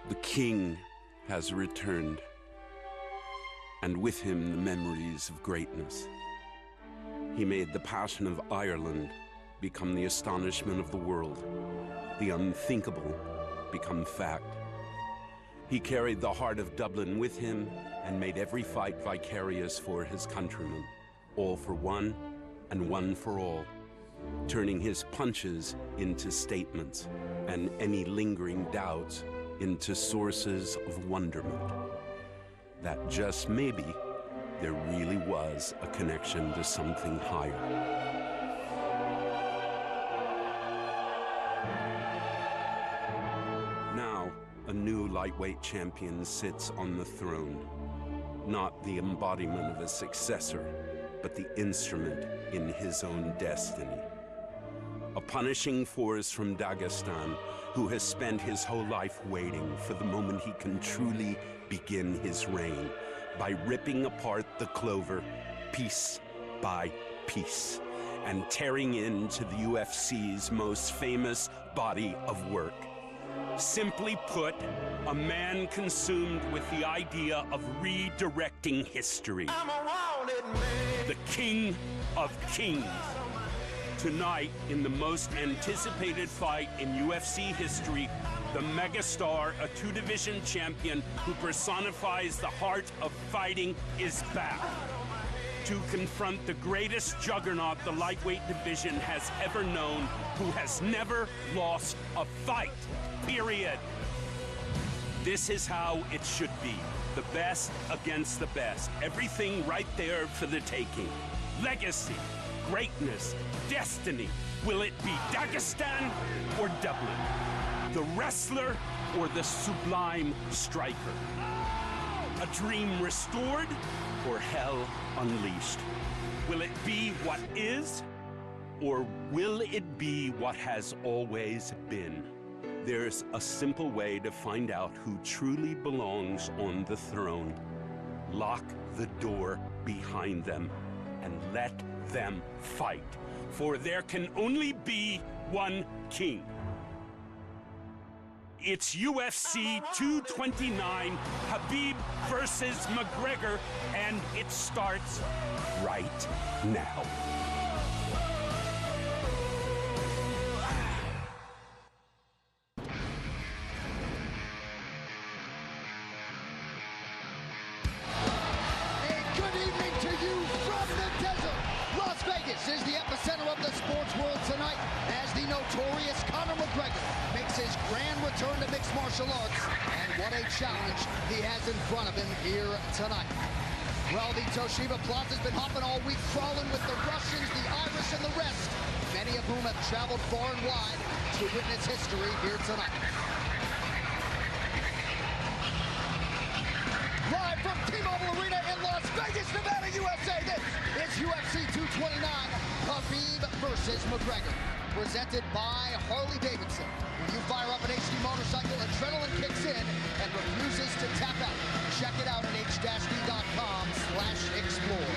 The king has returned, and with him the memories of greatness. He made the passion of Ireland become the astonishment of the world, the unthinkable become fact. He carried the heart of Dublin with him and made every fight vicarious for his countrymen, all for one and one for all, turning his punches into statements and any lingering doubts into sources of wonderment. That just maybe there really was a connection to something higher. Now, a new lightweight champion sits on the throne, not the embodiment of a successor, but the instrument in his own destiny. A punishing force from Dagestan who has spent his whole life waiting for the moment he can truly begin his reign by ripping apart the clover piece by piece and tearing into the UFC's most famous body of work. Simply put, a man consumed with the idea of redirecting history. The King of Kings. Tonight, in the most anticipated fight in UFC history, the megastar, a two-division champion who personifies the heart of fighting, is back to confront the greatest juggernaut the lightweight division has ever known, who has never lost a fight, period. This is how it should be. The best against the best. Everything right there for the taking. Legacy, greatness, destiny. Will it be Dagestan or Dublin? The wrestler or the sublime striker? A dream restored or hell unleashed? Will it be what is, or will it be what has always been? There's a simple way to find out who truly belongs on the throne. Lock the door behind them and let them fight. For there can only be one king. It's UFC 229, Khabib versus McGregor, and it starts right now. Is the epicenter of the sports world tonight as the notorious Conor McGregor makes his grand return to mixed martial arts, and what a challenge he has in front of him here tonight. Well, the Toshiba Plaza's been hopping all week, crawling with the Russians, the Irish, and the rest, many of whom have traveled far and wide to witness history here tonight. Live from T-Mobile Arena in Las Vegas, Nevada, USA, this is UFC 229, Khabib versus McGregor, presented by Harley-Davidson. When you fire up an HD motorcycle, adrenaline kicks in and refuses to tap out. Check it out at h-d.com/explore.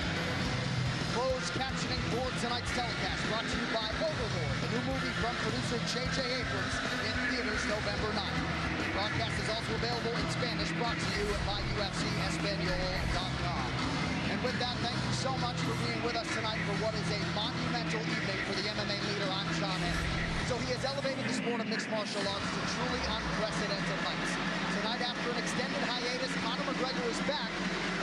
Closed captioning for tonight's telecast, brought to you by Overlord, the new movie from producer J.J. Abrams, in theaters November 9th. The broadcast is also available in Spanish, brought to you by UFCEspanol.com. And with that, thank you so much for being with us tonight for what is a monumental evening for the MMA leader. I'm Sean Henry. So he has elevated the sport of mixed martial arts to truly unprecedented heights. Tonight, after an extended hiatus, Conor McGregor is back,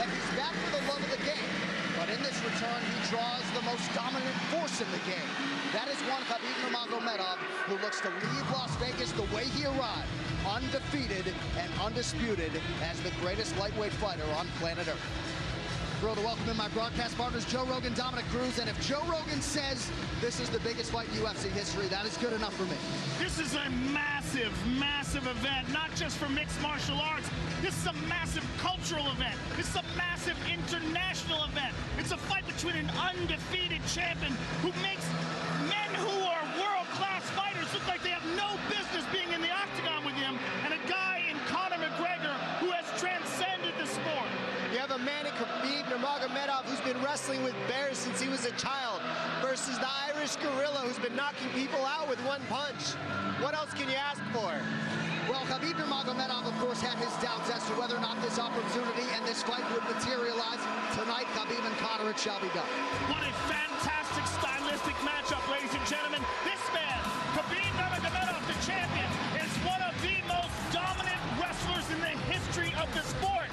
and he's back for the love of the game. But in this return, he draws the most dominant force in the game. That is one Khabib Nurmagomedov, who looks to leave Las Vegas the way he arrived, undefeated and undisputed as the greatest lightweight fighter on planet Earth. Thrilled to welcome in my broadcast partners, Joe Rogan, Dominic Cruz, and if Joe Rogan says this is the biggest fight in UFC history, that is good enough for me. This is a massive, massive event, not just for mixed martial arts. This is a massive cultural event. This is a massive international event. It's a fight between an undefeated champion who makes men who are world-class fighters look like they have no business being in the octagon with him, and a guy in Conor McGregor who has transcended the sport. You have a man in Khabib Nurmagomedov who's been wrestling with bears since he was a child versus the Irish gorilla who's been knocking people out with one punch. What else can you ask for? Well, Khabib Nurmagomedov, of course, had his doubts as to whether or not this opportunity and this fight would materialize. Tonight, Khabib and Conor, it shall be done. What a fantastic stylistic matchup, ladies and gentlemen. This man, Khabib Nurmagomedov, the champion, is one of the most dominant wrestlers in the history of the sport.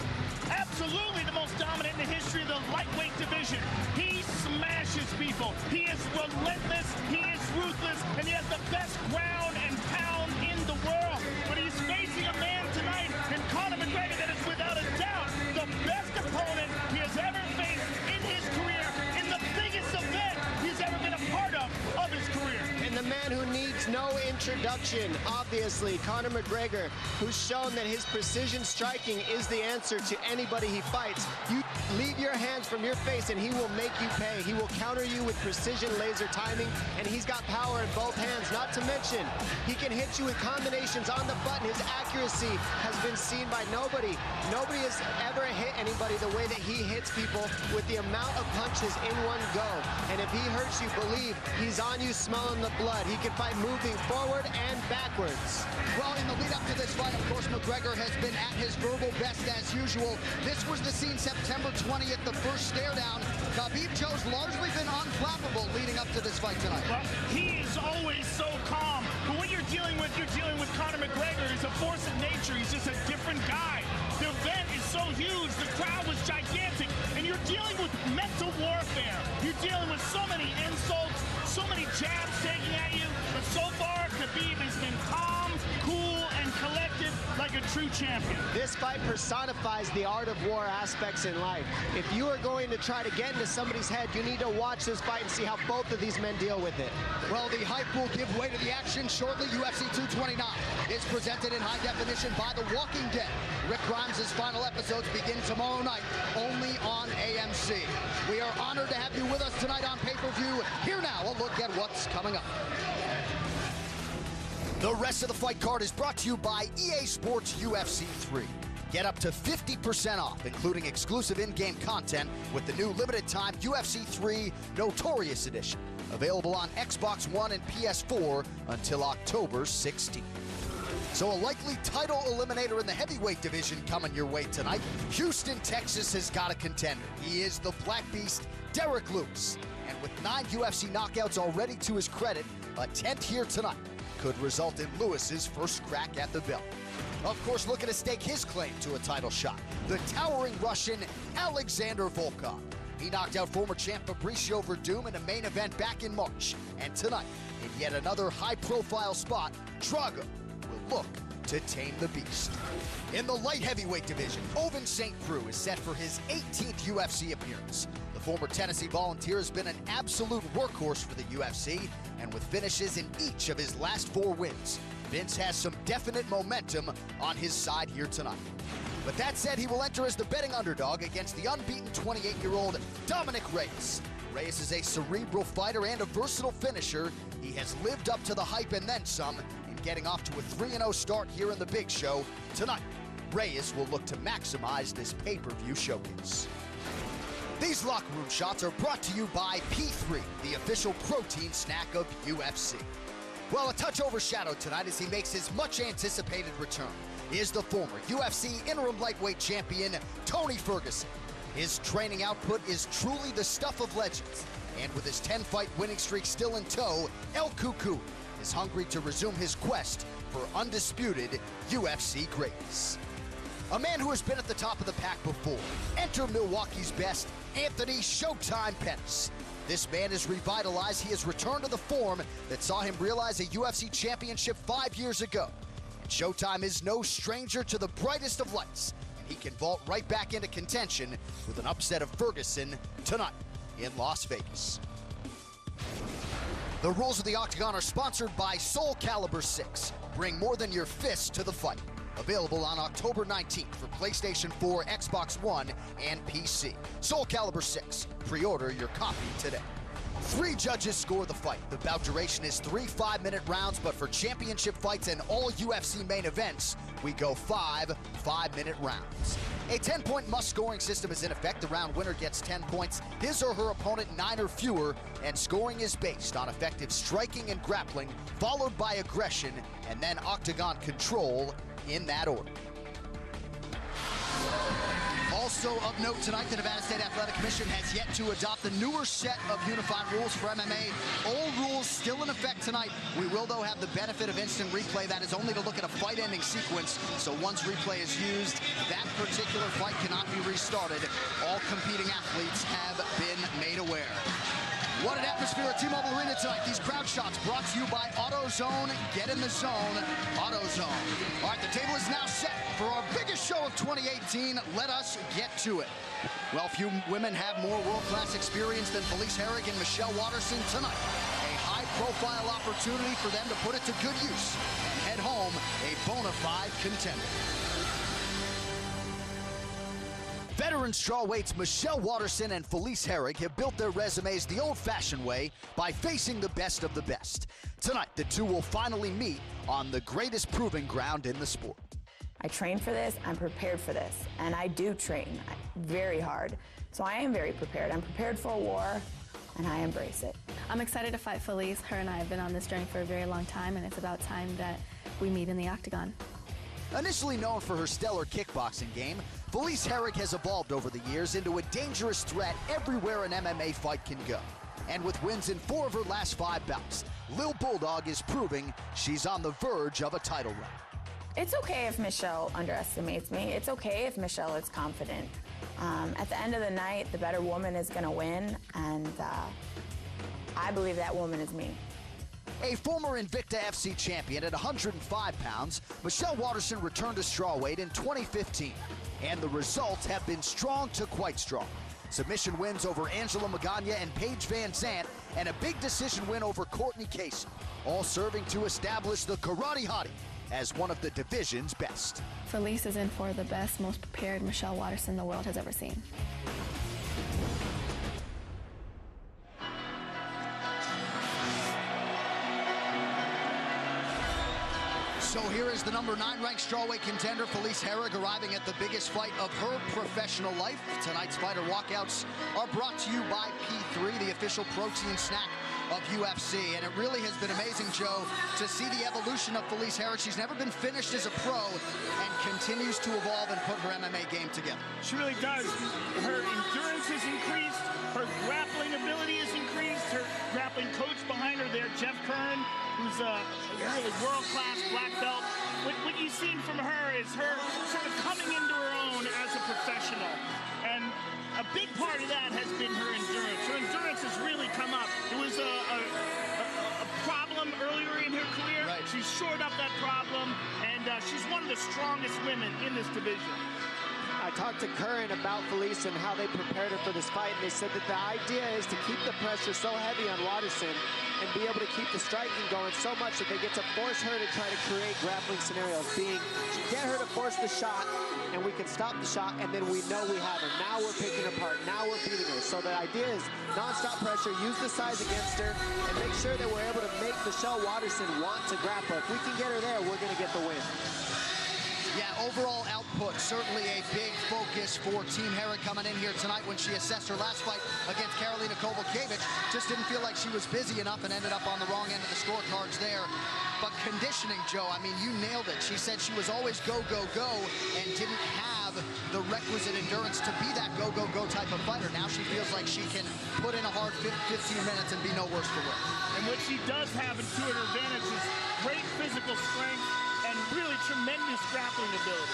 Absolutely the most dominant in the history of the lightweight division. He smashes people. He is relentless. He is ruthless. And he has the best ground and pound in the world. But he's facing a man tonight in Conor McGregor that is without a doubt the best opponent he has ever faced in his career, in the biggest event he's ever been a part of his career. And the man who needs no introduction, obviously, Conor McGregor, who's shown that his precision striking is the answer to anybody he fights. You leave your hands from your face and he will make you pay. He will counter you with precision laser timing, and he's got power in both hands. Not to mention, he can hit you with combinations on the button. His accuracy has been seen by nobody. Nobody has ever hit anybody the way that he hits people, with the amount of punches in one go. And if he hurts you, believe he's on you smelling the blood. He can fight moving forward and backwards. Well, in the lead up to this fight, of course, McGregor has been at his verbal best as usual. This was the scene September 20th, the first stare down. Khabib Joe's largely been unflappable leading up to this fight tonight. Well, he is always so calm. But what you're dealing with Conor McGregor. Is a force of nature. He's just a different guy. The event is so huge. The crowd was gigantic. And you're dealing with mental warfare. You're dealing with so many insults, so many jabs taking at you. But so far, Khabib has been calm, cool, and collected like a true champion. This fight personifies the art of war aspects in life. If you are going to try to get into somebody's head, you need to watch this fight and see how both of these men deal with it. Well, the hype will give way to the action shortly. UFC 229 is presented in high definition by The Walking Dead. Rick Grimes' final episodes begin tomorrow night, only on AMC. We are honored to have you with us tonight on pay-per-view. Here now, a look at what's coming up. The rest of the fight card is brought to you by EA Sports UFC 3. Get up to 50% off, including exclusive in-game content with the new limited-time UFC 3 Notorious Edition. Available on Xbox One and PS4 until October 16th. So a likely title eliminator in the heavyweight division coming your way tonight. Houston, Texas has got a contender. He is the Black Beast, Derek Lewis. And with 9 UFC knockouts already to his credit, a 10th here tonight could result in Lewis's first crack at the belt. Of course, looking to stake his claim to a title shot, the towering Russian Alexander Volkov. He knocked out former champ Fabricio Verdum in a main event back in March. And tonight, in yet another high-profile spot, Drago will look to tame the beast. In the light heavyweight division, Ovince St. Preux is set for his 18th UFC appearance. The former Tennessee Volunteer has been an absolute workhorse for the UFC, and with finishes in each of his last 4 wins, Vince has some definite momentum on his side here tonight. But that said, he will enter as the betting underdog against the unbeaten 28-year-old Dominic Reyes. Reyes is a cerebral fighter and a versatile finisher. He has lived up to the hype and then some in getting off to a 3-0 start here in the Big Show. Tonight, Reyes will look to maximize this pay-per-view showcase. These locker room shots are brought to you by P3, the official protein snack of UFC. Well, a touch overshadowed tonight as he makes his much-anticipated return is the former UFC interim lightweight champion, Tony Ferguson. His training output is truly the stuff of legends, and with his 10-fight winning streak still in tow, El Cucuy is hungry to resume his quest for undisputed UFC greatness. A man who has been at the top of the pack before. Enter Milwaukee's best, Anthony Showtime Pettis. This man is revitalized. He has returned to the form that saw him realize a UFC championship 5 years ago. And Showtime is no stranger to the brightest of lights, and he can vault right back into contention with an upset of Ferguson tonight in Las Vegas. The rules of the Octagon are sponsored by Soul Calibur 6. Bring more than your fist to the fight. Available on October 19th for PlayStation 4, Xbox One, and PC. Soul Calibur 6. Pre-order your copy today. Three judges score the fight. The bout duration is 3 5-minute rounds, but for championship fights and all UFC main events, we go 5 5-minute rounds. A 10-point must-scoring system is in effect. The round winner gets 10 points, his or her opponent 9 or fewer, and scoring is based on effective striking and grappling, followed by aggression, and then octagon control in that order. Also of note tonight, the Nevada State Athletic Commission has yet to adopt the newer set of unified rules for MMA. Old rules still in effect tonight. We will, though, have the benefit of instant replay. That is only to look at a fight-ending sequence. So once replay is used, that particular fight cannot be restarted. All competing athletes have been made aware. What an atmosphere at T-Mobile Arena tonight. These crowd shots brought to you by AutoZone. Get in the zone, AutoZone. All right, the table is now set for our biggest show of 2018. Let us get to it. Well, few women have more world-class experience than Felice Herrig and Michelle Waterson tonight. A high-profile opportunity for them to put it to good use and head home a bona fide contender. Veteran strawweights Michelle Waterson and Felice Herrig have built their resumes the old-fashioned way by facing the best of the best. Tonight, the two will finally meet on the greatest proving ground in the sport. I train for this, I'm prepared for this, and I do train very hard. So I am very prepared. I'm prepared for a war, and I embrace it. I'm excited to fight Felice. Her and I have been on this journey for a very long time, and it's about time that we meet in the octagon. Initially known for her stellar kickboxing game, Felice Herrig has evolved over the years into a dangerous threat everywhere an MMA fight can go. And with wins in 4 of her last 5 bouts, Lil Bulldog is proving she's on the verge of a title run. It's okay if Michelle underestimates me. It's okay if Michelle is confident. At the end of the night, the better woman is going to win, and I believe that woman is me. A former Invicta FC champion at 105 pounds, Michelle Waterson returned to strawweight in 2015, and the results have been strong to quite strong. Submission wins over Angela Magana and Paige Van Zant, and a big decision win over Courtney Casey, all serving to establish the Karate Hottie as one of the division's best. Felice is in for the best, most prepared Michelle Waterson the world has ever seen. So here is the number 9 ranked strawweight contender, Felice Herrig, arriving at the biggest fight of her professional life. Tonight's fighter walkouts are brought to you by P3, the official protein snack of UFC. And it really has been amazing, Joe, to see the evolution of Felice Herrig. She's never been finished as a pro and continues to evolve and put her MMA game together. She really does. Her endurance has increased. Her grappling ability has increased. Her grappling coach behind her there, Jeff Kern, who's a really world-class black belt. What you've seen from her is her sort of coming into her own as a professional. And a big part of that has been her endurance. Her endurance has really come up. It was a problem earlier in her career. Right. She's shored up that problem, and she's one of the strongest women in this division. I talked to Curran about Felice and how they prepared her for this fight, and they said that the idea is to keep the pressure so heavy on Waterson and be able to keep the striking going so much that they get to force her to try to create grappling scenarios, get her to force the shot, and we can stop the shot, and then we know we have her. Now we're picking her apart. Now we're beating her. So the idea is non-stop pressure, use the size against her, and make sure that we're able to make Michelle Waterson want to grapple. If we can get her there, we're going to get the win. Yeah, overall output, certainly a big focus for Team Herrig coming in here tonight. When she assessed her last fight against Karolina Kowalkiewicz, just didn't feel like she was busy enough and ended up on the wrong end of the scorecards there. But conditioning, Joe, I mean, you nailed it. She said she was always go, go, go, and didn't have the requisite endurance to be that go, go, go type of fighter. Now she feels like she can put in a hard 15 minutes and be no worse for wear. And what she does have to her advantage is great physical strength and really tremendous grappling ability.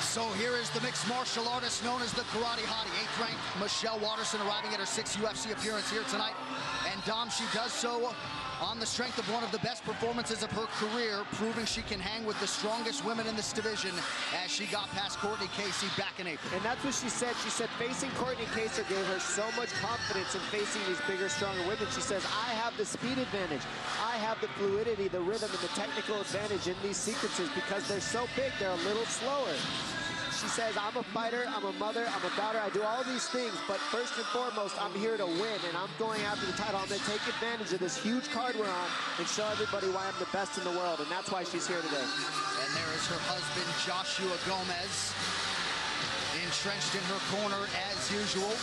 So here is the mixed martial artist known as the Karate Hottie. 8th ranked Michelle Waterson arriving at her 6th UFC appearance here tonight. And And Dom, she does so on the strength of one of the best performances of her career, proving she can hang with the strongest women in this division as she got past Courtney Casey back in April. And that's what she said. She said facing Courtney Casey gave her so much confidence in facing these bigger, stronger women. She says, I have the speed advantage. I have the fluidity, the rhythm, and the technical advantage in these sequences because they're so big, they're a little slower. She says, I'm a fighter, I'm a mother, I'm a daughter, I do all these things, but first and foremost, I'm here to win, and I'm going after the title. I'm going to take advantage of this huge card we're on and show everybody why I'm the best in the world, and that's why she's here today. And there is her husband, Joshua Gomez, entrenched in her corner as usual.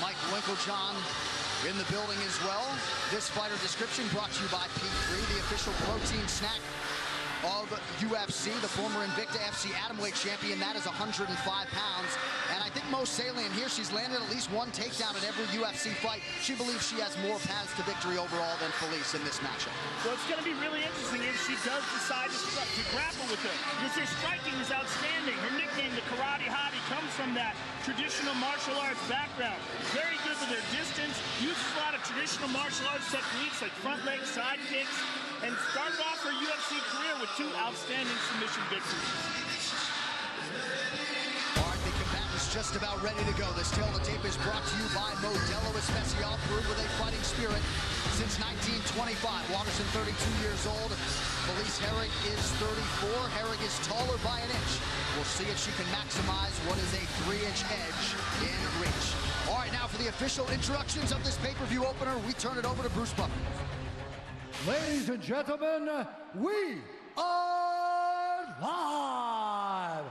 Mike Winklejohn in the building as well. This fighter description brought to you by P3, the official protein snack of UFC, the former Invicta FC atomweight champion. That is 105 pounds. And I think most salient here, she's landed at least one takedown in every UFC fight. She believes she has more paths to victory overall than Felice in this matchup. Well, it's going to be really interesting if she does decide to grapple with her, because her striking is outstanding. Her nickname, the Karate Hottie, comes from that traditional martial arts background. Very good with her distance, uses a lot of traditional martial arts techniques like front leg, side kicks, and started off her UFC career with 2 outstanding submission victories. All right, the combatant's just about ready to go. This Tale of the Tape is brought to you by Modelo Especial, brewed with a fighting spirit since 1925. Waterson, 32 years old. Felice Herrig is 34. Herrig is taller by an inch. We'll see if she can maximize what is a 3-inch edge in reach. All right, now for the official introductions of this pay-per-view opener, we turn it over to Bruce Buffer. Ladies and gentlemen, we are live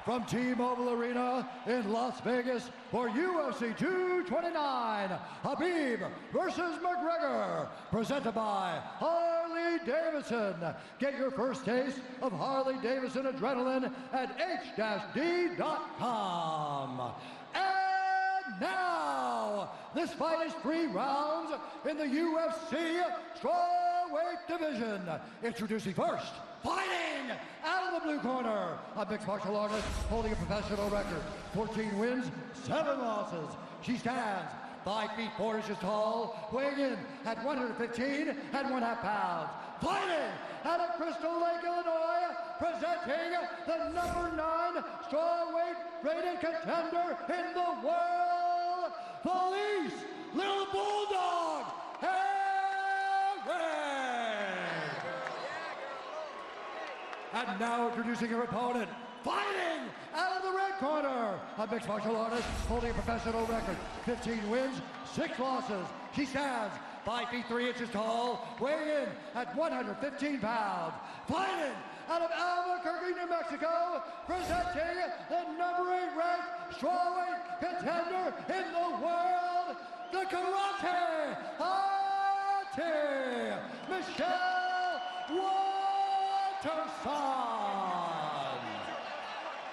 from T-Mobile Arena in Las Vegas for UFC 229, Khabib versus McGregor, presented by Harley-Davidson. Get your first taste of Harley-Davidson adrenaline at h-d.com. And now, this fight is 3 rounds in the UFC strawweight division. Introducing first, fighting out of the blue corner, a mixed martial artist holding a professional record, 14 wins, 7 losses. She stands 5 feet 4 inches tall, weighing in at 115.5 pounds. Fighting out of Crystal Lake, Illinois, presenting the number 9 strawweight rated contender in the world, Felice Little Bulldog Herrig. And now introducing her opponent, fighting out of the red corner, a mixed martial artist holding a professional record, 15 wins, 6 losses. She stands 5 feet 3 inches tall, weighing in at 115 pounds. Fighting out of Albuquerque, New Mexico, presenting the number 8 ranked strawweight contender in the world, the Karate Hottie, Michelle Waterson.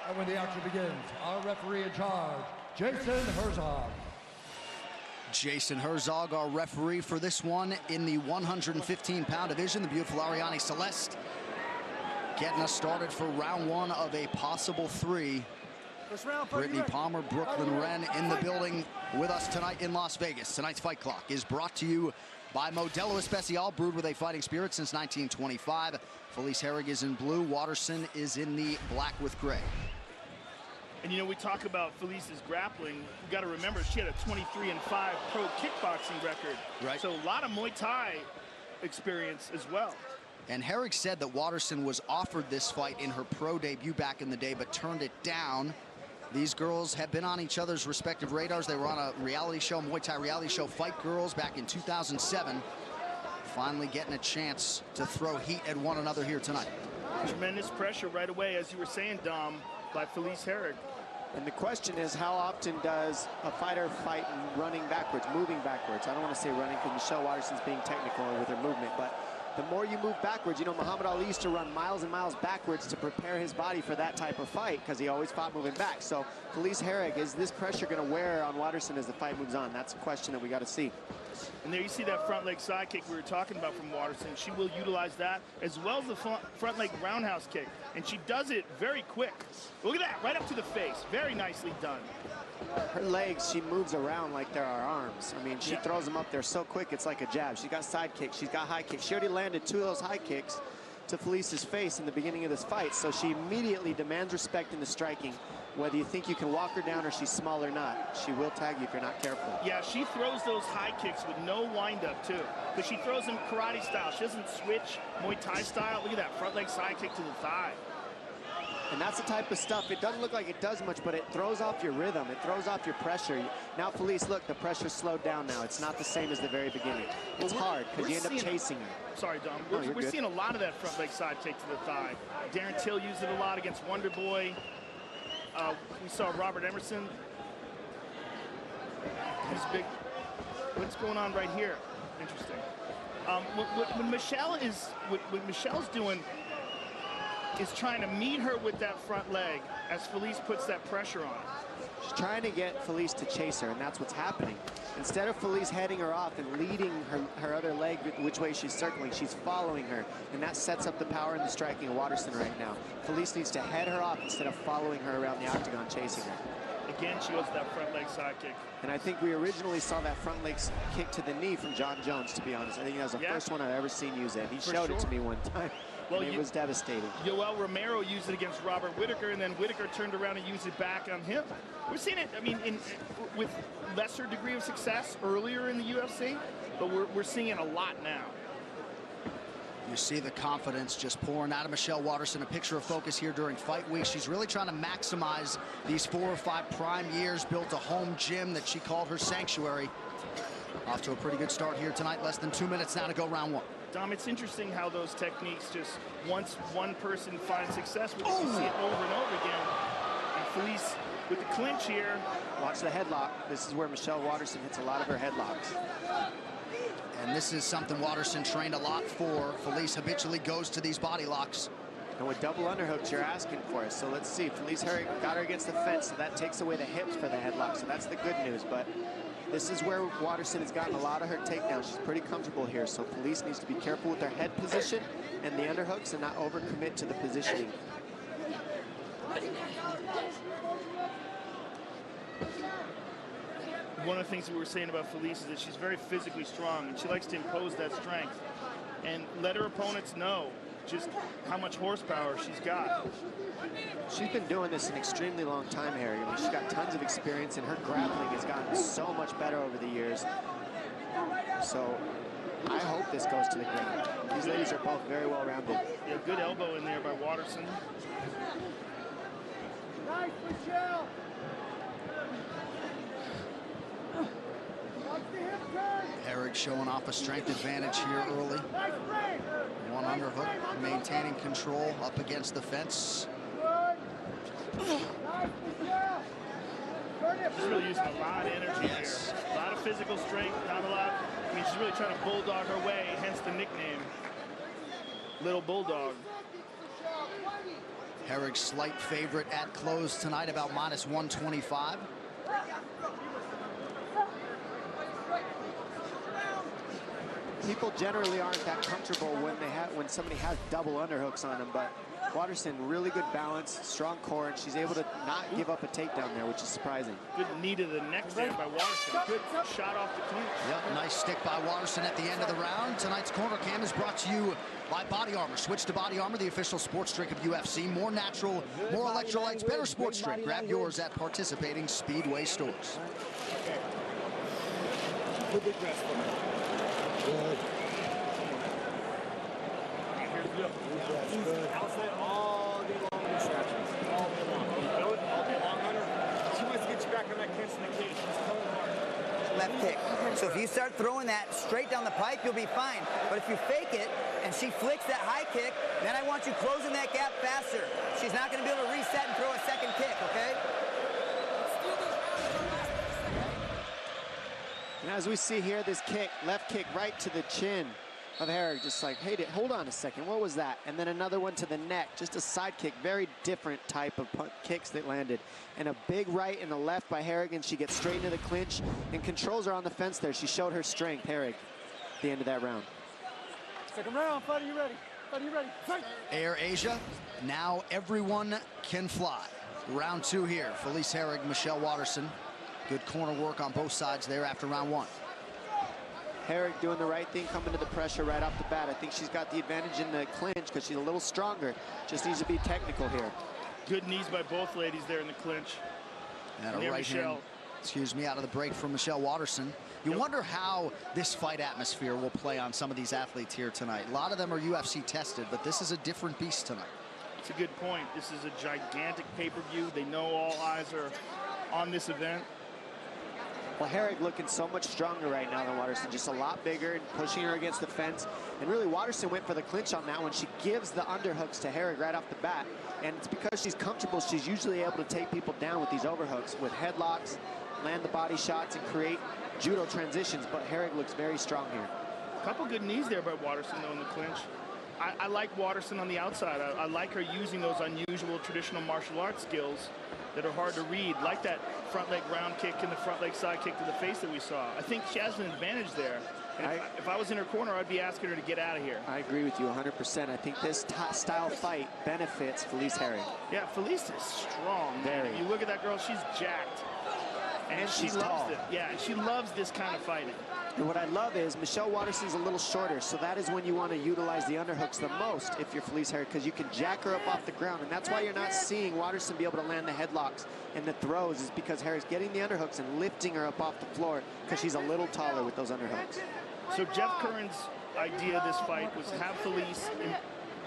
And when the action begins, our referee in charge, Jason Herzog. Jason Herzog, our referee for this one in the 115-pound division. The beautiful Ariane Celeste getting us started for round 1 of a possible 3. Brittany Palmer, Brooklyn Wren in the building with us tonight in Las Vegas. Tonight's Fight Clock is brought to you by Modelo Especial, brewed with a fighting spirit since 1925. Felice Herrig is in blue. Waterson is in the black with gray. And you know, we talk about Felice's grappling. You got to remember, she had a 23-5 pro kickboxing record. Right. So a lot of Muay Thai experience as well. And Herrig said that Waterson was offered this fight in her pro debut back in the day, but turned it down. These girls have been on each other's respective radars. They were on a reality show, Muay Thai reality show, Fight Girls, back in 2007. Finally getting a chance to throw heat at one another here tonight. Tremendous pressure right away, as you were saying, Dom, by Felice Herrig. And the question is, how often does a fighter fight running backwards, moving backwards? I don't want to say running because Michelle Waterson's being technical with her movement, but the more you move backwards, you know, Muhammad Ali used to run miles and miles backwards to prepare his body for that type of fight because he always fought moving back. So Felice Herrig, is this pressure going to wear on Waterson as the fight moves on? That's a question that we got to see. And there you see that front leg side kick we were talking about from Waterson. She will utilize that as well as the front leg roundhouse kick. And she does it very quick. Look at that, right up to the face. Very nicely done. Her legs, she moves around like there are arms. I mean, she throws them up there so quick, it's like a jab. She's got side kicks, she's got high kicks. She already landed 2 of those high kicks to Felice's face in the beginning of this fight, so she immediately demands respect in the striking. Whether you think you can walk her down or she's small or not, she will tag you if you're not careful. Yeah, she throws those high kicks with no wind-up, too. But she throws them karate style. She doesn't switch Muay Thai style. Look at that front leg side kick to the thigh. And that's the type of stuff, it doesn't look like it does much, but it throws off your rhythm. It throws off your pressure. Now, Felice, look, the pressure's slowed down now. It's not the same as the very beginning. It's hard because you end up chasing her. Sorry, Dom. We're seeing a lot of that front leg side kick to the thigh. Darren Till used it a lot against Wonder Boy. We saw Robert Emerson. He's big. What's going on right here? Interesting. What Michelle's doing is trying to meet her with that front leg as Felice puts that pressure on her. She's trying to get Felice to chase her, and that's what's happening. Instead of Felice heading her off and leading her other leg which way she's circling, she's following her, and that sets up the power and the striking of Waterson right now. Felice needs to head her off instead of following her around the octagon, chasing her. Again, she goes to that front leg side kick. And I think we originally saw that front leg kick to the knee from John Jones, to be honest. I think that was the first one I've ever seen use it. He showed it to me one time. Well, it was devastating. Yoel Romero used it against Robert Whittaker, and then Whittaker turned around and used it back on him. We're seeing it, I mean, with lesser degree of success earlier in the UFC, but we're seeing it a lot now. You see the confidence just pouring out of Michelle Waterson. A picture of focus here during fight week. She's really trying to maximize these 4 or 5 prime years, built a home gym that she called her sanctuary. Off to a pretty good start here tonight. Less than 2 minutes now to go round 1. Dom, it's interesting how those techniques just, once one person finds success with it, you see it over and over again. And Felice with the clinch here. Watch the headlock. This is where Michelle Waterson hits a lot of her headlocks. And this is something Waterson trained a lot for. Felice habitually goes to these body locks. And with double underhooks, you're asking for it. So let's see. Felice got her against the fence, so that takes away the hips for the headlock. So that's the good news. But this is where Waterson has gotten a lot of her takedowns. She's pretty comfortable here. So Felice needs to be careful with her head position and the underhooks and not overcommit to the positioning. One of the things that we were saying about Felice is that she's very physically strong, and she likes to impose that strength and let her opponents know just how much horsepower she's got. She's been doing this an extremely long time, Harry. I mean, she's got tons of experience, and her grappling has gotten so much better over the years. So I hope this goes to the ground. These ladies are both very well-rounded. Yeah, good elbow in there by Waterson. Nice, Michelle. Herrig showing off a strength advantage here early. One underhook, maintaining control up against the fence. She's really using a lot of energy here. A lot of physical strength, not a lot. I mean, she's really trying to bulldog her way, hence the nickname, Little Bulldog. Herrig's slight favorite at close tonight, about -125. People generally aren't that comfortable when somebody has double underhooks on them, but Waterson, really good balance, strong core, and she's able to not give up a takedown there, which is surprising. Good knee to the neck there by Waterson. Good shot off the clinch. Yep, nice stick by Waterson at the end of the round. Tonight's Corner Cam is brought to you by Body Armor. Switch to Body Armor, the official sports drink of UFC. More natural, more electrolytes, better sports drink. Grab yours at participating Speedway stores. Good. Outside all day long distractions. All day long. You feel it? All day long, Hunter. She wants to get you back on that clinch in the cage. She's pulling hard. Left kick. So if you start throwing that straight down the pipe, you'll be fine. But if you fake it and she flicks that high kick, then I want you closing that gap faster. She's not going to be able to reset and throw a second kick, okay? And as we see here, this kick, left kick right to the chin of Herrig, just like, hey, hold on a second, what was that? And then another one to the neck, just a side kick, very different type of kicks that landed. And a big right and a left by Herrig, and she gets straight into the clinch and controls her on the fence there. She showed her strength, Herrig, at the end of that round. Second round, fighter, you ready? Fighter, you ready? Fight! Air Asia, now everyone can fly. Round 2 here, Felice Herrig, Michelle Waterson. Good corner work on both sides there after round one. Herrig doing the right thing, coming to the pressure right off the bat. I think she's got the advantage in the clinch because she's a little stronger. Just needs to be technical here. Good knees by both ladies there in the clinch. And a right hand, excuse me, out of the break from Michelle Waterson. You wonder how this fight atmosphere will play on some of these athletes here tonight. A lot of them are UFC tested, but this is a different beast tonight. It's a good point. This is a gigantic pay-per-view. They know all eyes are on this event. Well, Herrig looking so much stronger right now than Waterson, just a lot bigger and pushing her against the fence. And really, Waterson went for the clinch on that one. She gives the underhooks to Herrig right off the bat. And it's because she's comfortable, she's usually able to take people down with these overhooks, with headlocks, land the body shots, and create judo transitions. But Herrig looks very strong here. A couple good knees there by Waterson, though, in the clinch. I like Waterson on the outside. I like her using those unusual traditional martial arts skills that are hard to read, like that front leg round kick and the front leg side kick to the face that we saw. I think she has an advantage there. And if I was in her corner, I'd be asking her to get out of here. I agree with you 100%. I think this style fight benefits Felice Herrig. Yeah, Felice is strong. Very. You look at that girl, she's jacked. And she loves it. Yeah, she loves this kind of fighting. And what I love is Michelle Waterson's a little shorter, so that is when you want to utilize the underhooks the most if you're Felice Herrig, because you can jack her up off the ground, and that's why you're not seeing Waterson be able to land the headlocks and the throws, is because Herrig's getting the underhooks and lifting her up off the floor because she's a little taller with those underhooks. So Jeff Curran's idea of this fight was have Felice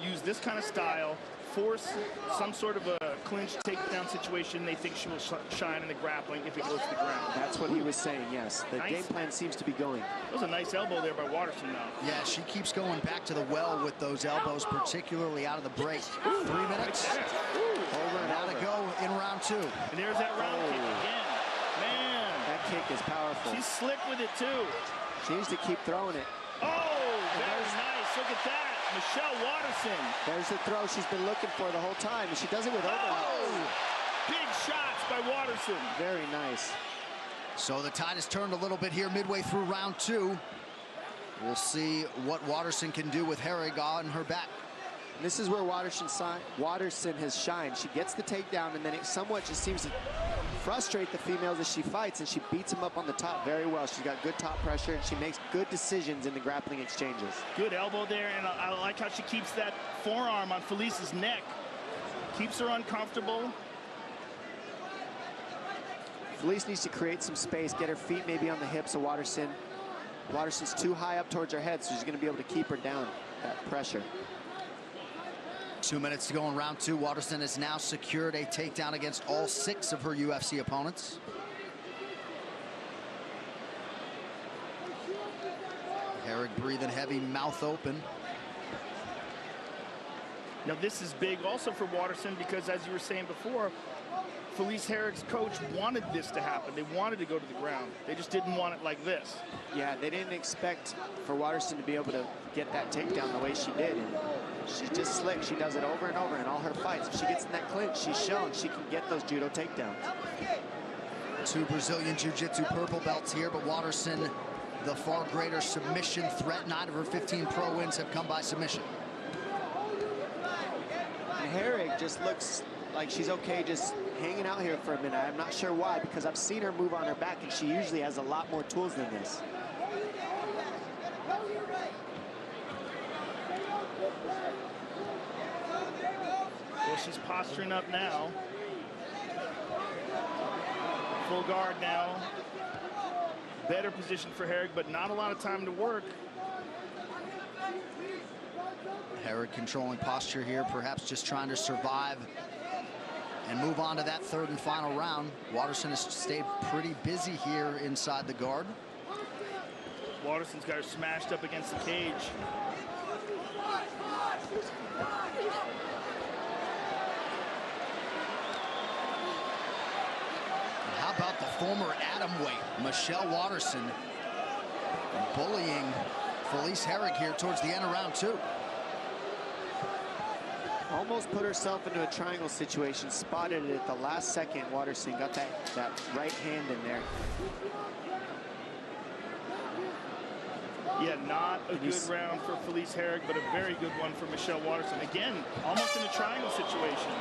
use this kind of style, force some sort of a clinch takedown situation. They think she will shine in the grappling if it goes to the ground. That's what he was saying, yes. The game plan seems to be going. That was a nice elbow there by Waterson now. Yeah, she keeps going back to the well with those elbows, particularly out of the break. 3 minutes. Over and out to go in round two. And there's that round kick again. Man. That kick is powerful. She's slick with it too. She needs to keep throwing it. Oh, very nice. Look at that. Michelle Waterson. There's the throw she's been looking for the whole time, and she does it with overhooks. Big shots by Waterson. Very nice. So the tide has turned a little bit here midway through round two. We'll see what Waterson can do with Herrig on her back. And this is where Waterson has shined. She gets the takedown, and then it somewhat just seems to frustrate the females as she fights, and she beats them up on the top very well. She's got good top pressure, and she makes good decisions in the grappling exchanges. Good elbow there, and I like how she keeps that forearm on Felice's neck. Keeps her uncomfortable. Felice needs to create some space, get her feet maybe on the hips of Waterson. Waterson's too high up towards her head, so she's going to be able to keep her down, that pressure. 2 minutes to go in round two. Waterson has now secured a takedown against all 6 of her UFC opponents. Herrig breathing heavy, mouth open. Now this is big also for Waterson because, as you were saying before, Felice Herrig's coach wanted this to happen. They wanted to go to the ground. They just didn't want it like this. Yeah, they didn't expect for Waterson to be able to get that takedown the way she did. And she's just slick. She does it over and over in all her fights. If she gets in that clinch, she's shown she can get those judo takedowns. 2 Brazilian Jiu-Jitsu purple belts here, but Waterson, the far greater submission threat. 9 of her 15 pro wins have come by submission. And Herrig just looks like she's okay just hanging out here for a minute. I'm not sure why, because I've seen her move on her back, and she usually has a lot more tools than this. Well, she's posturing up now. Full guard now. Better position for Herrig, but not a lot of time to work. Herrig controlling posture here, perhaps just trying to survive and move on to that 3rd and final round. Waterson has stayed pretty busy here inside the guard. Waterson's got her smashed up against the cage. How about the former atomweight, Michelle Waterson, bullying Felice Herrig here towards the end of round two. Almost put herself into a triangle situation, spotted it at the last second. Waterson got that right hand in there. Yeah, not a good round for Felice Herrig, but a very good one for Michelle Waterson. Again, almost in a triangle situation.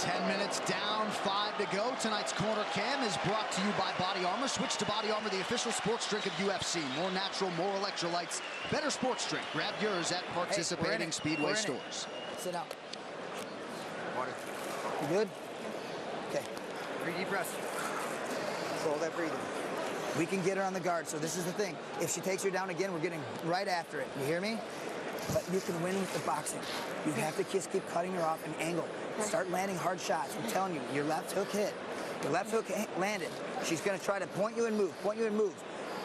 10 minutes down, 5 to go. Tonight's Corner Cam is brought to you by Body Armor. Switch to Body Armor, the official sports drink of UFC. More natural, more electrolytes, better sports drink. Grab yours at participating Speedway stores. Sit down. Water. You good? Okay. 3 deep breaths. Control that breathing. We can get her on the guard, so this is the thing. If she takes her down again, we're getting right after it. You hear me? But you can win with the boxing. You have to just keep cutting her off an angle. Start landing hard shots. I'm telling you, your left hook hit. Your left hook landed. She's going to try to point you and move, point you and move.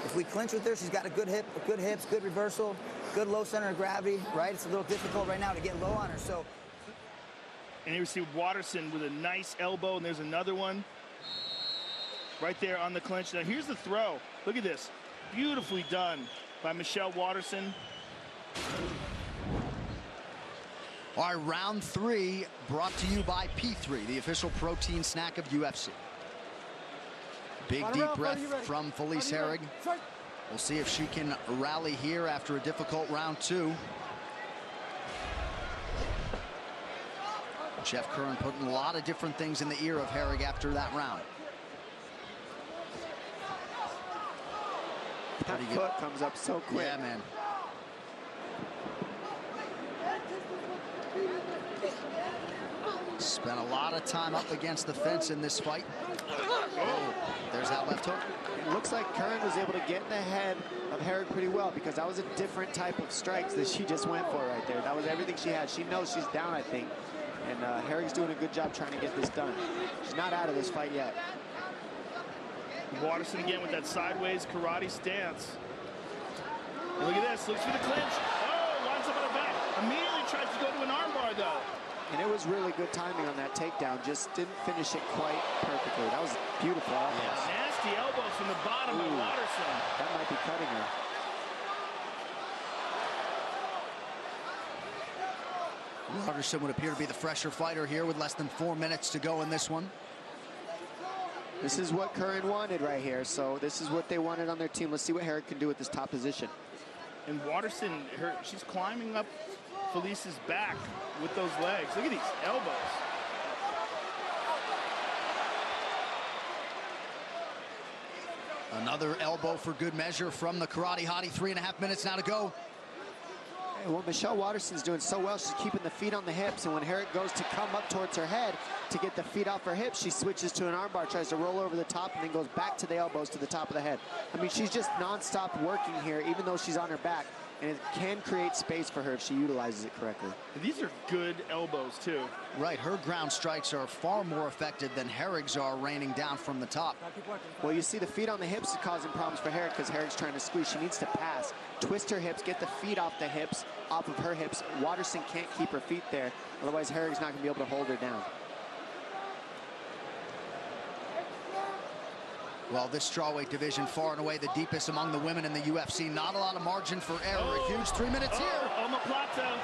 If we clinch with her, she's got a good hip, good hips, good reversal, good low center of gravity, right? It's a little difficult right now to get low on her, so. And here we see Watterson with a nice elbow, and there's another one right there on the clinch. Now here's the throw. Look at this. Beautifully done by Michelle Watterson. All right, round 3 brought to you by P3, the official protein snack of UFC. Big deep breath from Felice Herrig. We'll see if she can rally here after a difficult round 2. Jeff Curran putting a lot of different things in the ear of Herrig after that round. That foot comes up so quick. Yeah, man. Spent a lot of time up against the fence in this fight. Oh, there's that left hook. It looks like Curran was able to get in the head of Herrig pretty well, because that was a different type of strikes that she just went for right there. That was everything she had. She knows she's down, I think. And Herrig's doing a good job trying to get this done. She's not out of this fight yet. Watterson again with that sideways karate stance. And look at this, looks for the clinch. Oh, lines up on her back. Immediately tries to go to an armbar though. And it was really good timing on that takedown. Just didn't finish it quite perfectly. That was beautiful. Yes. Nasty elbows from the bottom by Watterson. That might be cutting her. Watterson would appear to be the fresher fighter here with less than 4 minutes to go in this one. This is what Curran wanted right here. So this is what they wanted on their team. Let's see what Herrig can do with this top position. And Watterson, she's climbing up Felice's back with those legs. Look at these elbows. Another elbow for good measure from the karate hottie. 3.5 minutes now to go. Well, Michelle Watterson's doing so well. She's keeping the feet on the hips, and when Herrig goes to come up towards her head to get the feet off her hips, she switches to an armbar, tries to roll over the top, and then goes back to the elbows to the top of the head. I mean, she's just nonstop working here, even though she's on her back, and it can create space for her if she utilizes it correctly. These are good elbows, too. Right, her ground strikes are far more effective than Herrig's are raining down from the top. Well, you see the feet on the hips is causing problems for Herrig because Herrig's trying to squeeze. She needs to pass, twist her hips, get the feet off the hips, off of her hips. Watterson can't keep her feet there. Otherwise, Herrig's not going to be able to hold her down. Well, this strawweight division far and away the deepest among the women in the UFC. Not a lot of margin for error. A huge 3 minutes here. Omoplata.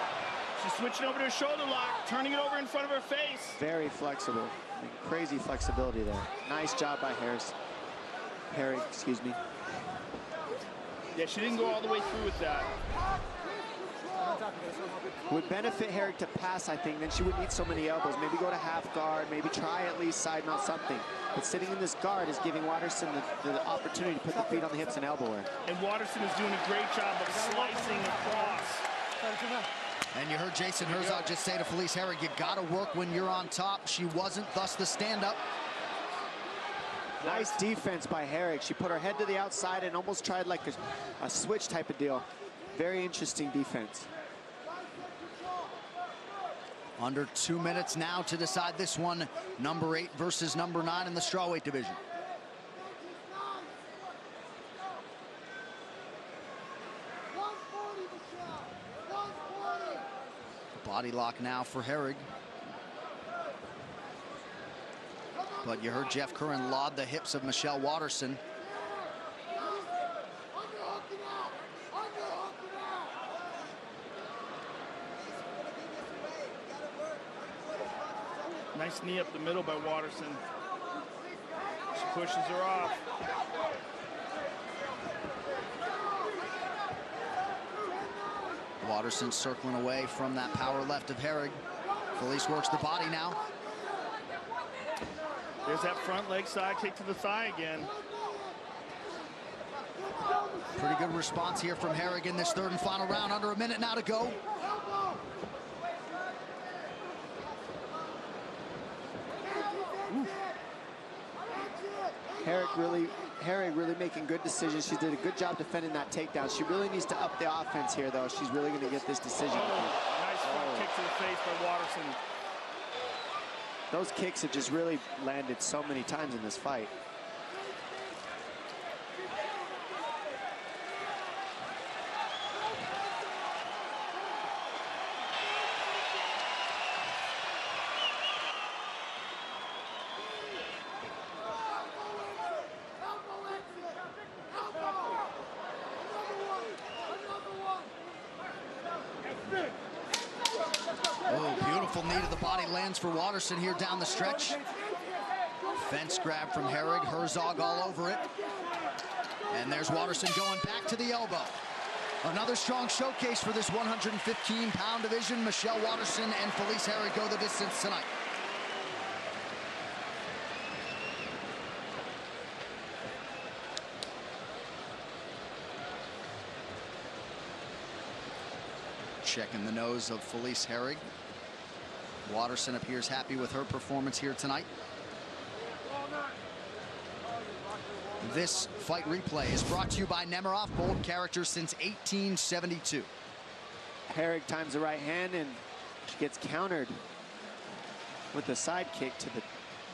She's switching over to her shoulder lock, turning it over in front of her face. Very flexible. I mean, crazy flexibility there. Nice job by Herrig, excuse me. Yeah, she didn't go all the way through with that. Would benefit Herrig to pass, I think. Then she wouldn't need so many elbows. Maybe go to half guard, maybe try at least side mount something. But sitting in this guard is giving Watterson the opportunity to put the feet on the hips and elbow her. And Watterson is doing a great job of slicing across. And you heard Jason Herzog just say to Felice Herrig, you gotta work when you're on top. She wasn't, thus the stand-up. Nice defense by Herrig. She put her head to the outside and almost tried like a switch type of deal. Very interesting defense. Under 2 minutes now to decide this one. Number 8 versus number 9 in the strawweight division. Body lock now for Herrig. But you heard Jeff Curran laud the hips of Michelle Watterson. Nice knee up the middle by Watterson. She pushes her off. Watterson circling away from that power left of Herrig. Felice works the body now. There's that front leg side kick to the thigh again. Pretty good response here from Herrig in this third and final round. Under a minute now to go. Herrig really making good decisions. She did a good job defending that takedown. She really needs to up the offense here, though. She's really going to get this decision. Nice front kick to the face by Waterson. Those kicks have just really landed so many times in this fight. Oh, beautiful knee to the body lands for Waterson here down the stretch. Fence grab from Herrig, Herzog all over it. And there's Waterson going back to the elbow. Another strong showcase for this 115-pound division. Michelle Waterson and Felice Herrig go the distance tonight. Checking the nose of Felice Herrig. Waterson appears happy with her performance here tonight. This fight replay is brought to you by Nemiroff, bold character since 1872. Herrig times the right hand, and she gets countered with a side kick to the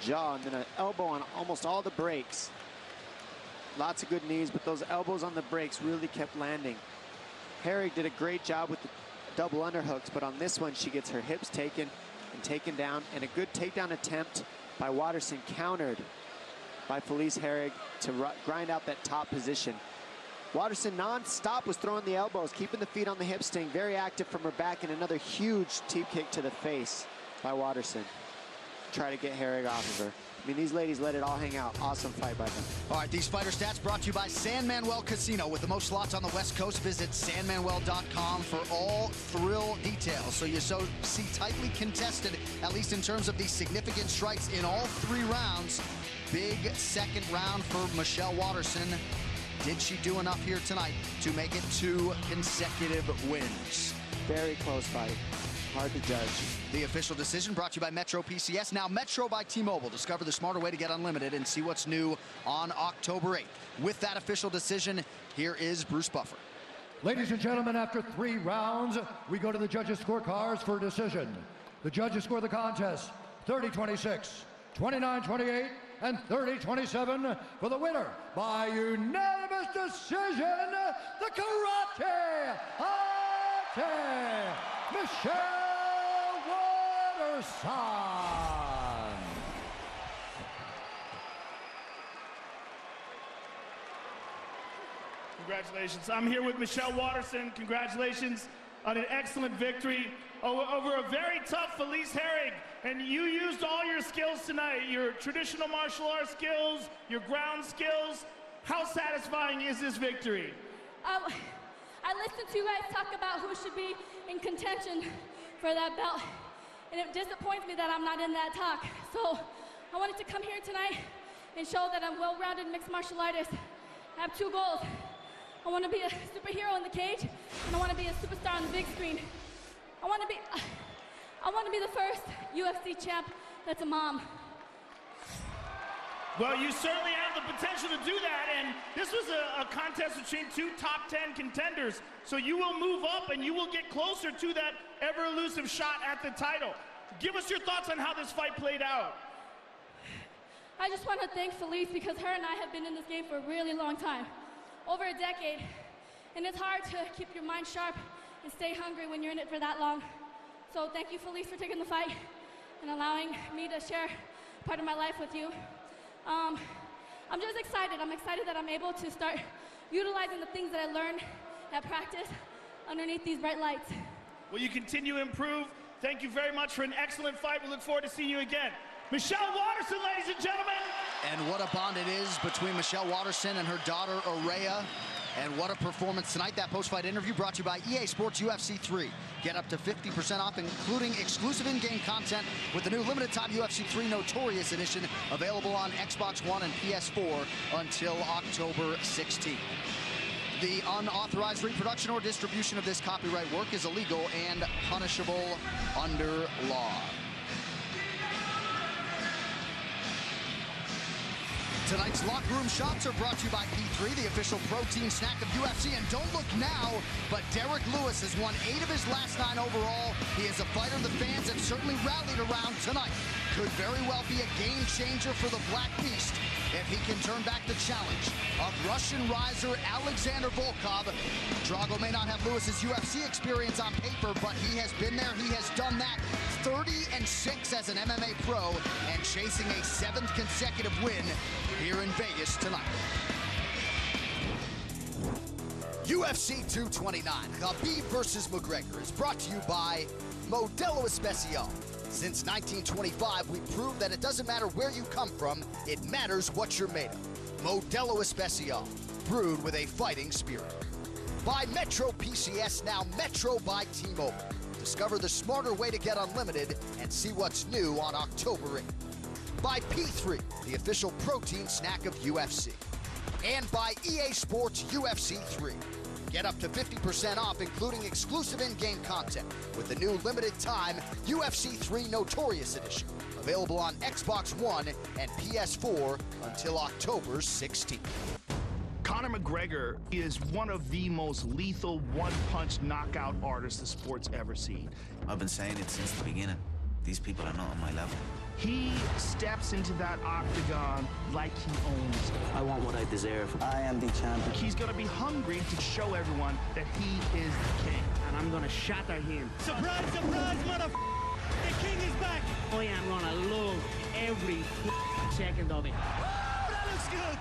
jaw, and then an elbow on almost all the breaks. Lots of good knees, but those elbows on the breaks really kept landing. Herrig did a great job with the double underhooks, but on this one, she gets her hips taken and taken down, and a good takedown attempt by Waterson, countered by Felice Herrig to grind out that top position. Waterson non-stop was throwing the elbows, keeping the feet on the hips, staying very active from her back, and another huge teep kick to the face by Waterson. Try to get Herrig off of her. I mean, these ladies let it all hang out. Awesome fight by them. All right, these fighter stats brought to you by San Manuel Casino. With the most slots on the West Coast, visit sanmanuel.com for all thrill details. So you see tightly contested, at least in terms of these significant strikes in all 3 rounds. Big second round for Michelle Waterson. Did she do enough here tonight to make it 2 consecutive wins? Very close fight. Hard to judge. The official decision brought to you by Metro PCS, now Metro by T-Mobile. Discover the smarter way to get unlimited and see what's new on October 8th. With that official decision, here is Bruce Buffer. Ladies and gentlemen, after 3 rounds, we go to the judges' scorecards for a decision. The judges score the contest 30-26, 29-28, and 30-27 for the winner by unanimous decision, the Karate Ate, Michelle Waterson. Congratulations. I'm here with Michelle Waterson. Congratulations on an excellent victory over a very tough Felice Herrig. And you used all your skills tonight, your traditional martial arts skills, your ground skills. How satisfying is this victory? I listened to you guys talk about who should be in contention for that belt, and it disappoints me that I'm not in that talk. So I wanted to come here tonight and show that I'm well-rounded mixed martial artist. I have 2 goals. I want to be a superhero in the cage, and I want to be a superstar on the big screen. I want to be the first UFC champ that's a mom. Well, you certainly have the potential to do that, and this was a contest between 2 top 10 contenders. So you will move up and you will get closer to that ever-elusive shot at the title. Give us your thoughts on how this fight played out. I just want to thank Felice, because her and I have been in this game for a really long time, over a decade. And it's hard to keep your mind sharp and stay hungry when you're in it for that long. So thank you, Felice, for taking the fight and allowing me to share part of my life with you. I'm just excited. I'm excited that I'm able to start utilizing the things that I learned at practice underneath these bright lights. Will you continue to improve? Thank you very much for an excellent fight. We look forward to seeing you again. Michelle Waterson, ladies and gentlemen. And what a bond it is between Michelle Waterson and her daughter, Araya. And what a performance tonight. That post-fight interview brought to you by EA Sports UFC 3. Get up to 50% off, including exclusive in-game content with the new limited-time UFC 3 Notorious Edition, available on Xbox One and PS4 until October 16th. The unauthorized reproduction or distribution of this copyright work is illegal and punishable under law. Tonight's locker room shots are brought to you by P3, the official protein snack of UFC. And don't look now, but Derek Lewis has won 8 of his last 9 overall. He is a fighter the fans have certainly rallied around tonight. Could very well be a game changer for the Black Beast if he can turn back the challenge of Russian riser Alexander Volkov. Drago may not have Lewis's UFC experience on paper, but he has been there, he has done that. 30-6 as an MMA pro and chasing a 7th consecutive win here in Vegas tonight. UFC 229, Khabib versus McGregor, is brought to you by Modelo Especial. Since 1925, we proved that it doesn't matter where you come from, it matters what you're made of. Modelo Especial, brewed with a fighting spirit. By Metro PCS, now Metro by T-Mobile. Discover the smarter way to get unlimited and see what's new on October 8th. By P3, the official protein snack of UFC. And by EA Sports UFC 3. Get up to 50% off, including exclusive in-game content with the new limited-time UFC 3 Notorious Edition, available on Xbox One and PS4 until October 16th. Conor McGregor is one of the most lethal one-punch knockout artists the sport's ever seen. I've been saying it since the beginning. These people are not on my level. He steps into that octagon like he owns it. I want what I deserve. I am the champion. He's going to be hungry to show everyone that he is the king. And I'm going to shatter him. Surprise, surprise, The king is back. I am going to love every second of it. That looks good.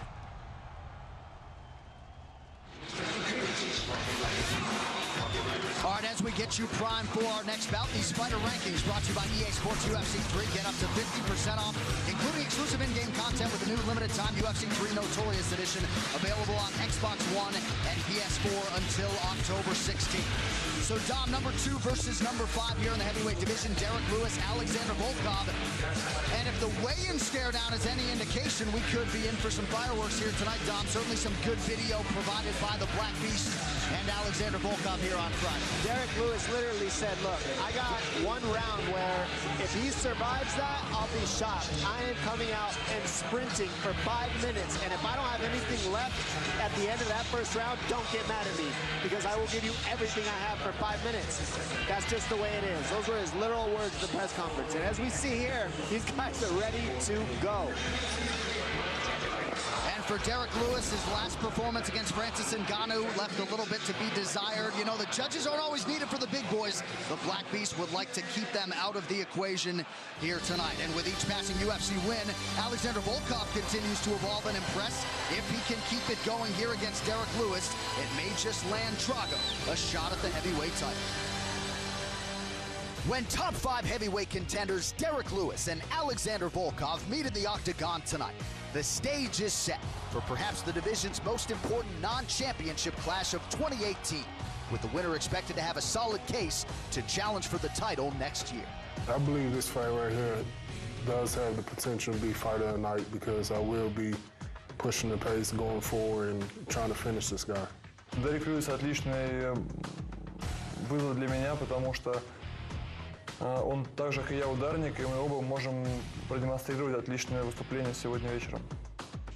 All right, as we get you primed for our next bout, these fighter rankings brought to you by EA Sports UFC 3. Get up to 50% off, including exclusive in-game content with the new limited-time UFC 3 Notorious Edition, available on Xbox One and PS4 until October 16th. So, Dom, number 2 versus number 5 here in the heavyweight division, Derek Lewis, Alexander Volkov. And if the weigh-in stare down is any indication, we could be in for some fireworks here tonight, Dom. Certainly some good video provided by the Black Beast and Alexander Volkov here on Friday. Derek Lewis literally said, look, I got one round where if he survives that, I'll be shocked. I am coming out and sprinting for 5 minutes, and if I don't have anything left at the end of that first round, don't get mad at me, because I will give you everything I have for 5 minutes. That's just the way it is. Those were his literal words at the press conference. And as we see here, these guys are ready to go. For Derek Lewis, his last performance against Francis Ngannou left a little bit to be desired. You know, the judges aren't always needed for the big boys. The Black Beast would like to keep them out of the equation here tonight. And with each passing UFC win, Alexander Volkov continues to evolve and impress. If he can keep it going here against Derek Lewis, it may just land Drago a shot at the heavyweight title. When top 5 heavyweight contenders Derek Lewis and Alexander Volkov meet in the octagon tonight, the stage is set for perhaps the division's most important non-championship clash of 2018, with the winner expected to have a solid case to challenge for the title next year. I believe this fight right here does have the potential to be fight of the night, because I will be pushing the pace going forward and trying to finish this guy. Derek Lewis отличный вызов для меня, потому что он так же, как и я, ударник, и мы оба можем продемонстрировать отличное выступление сегодня вечером.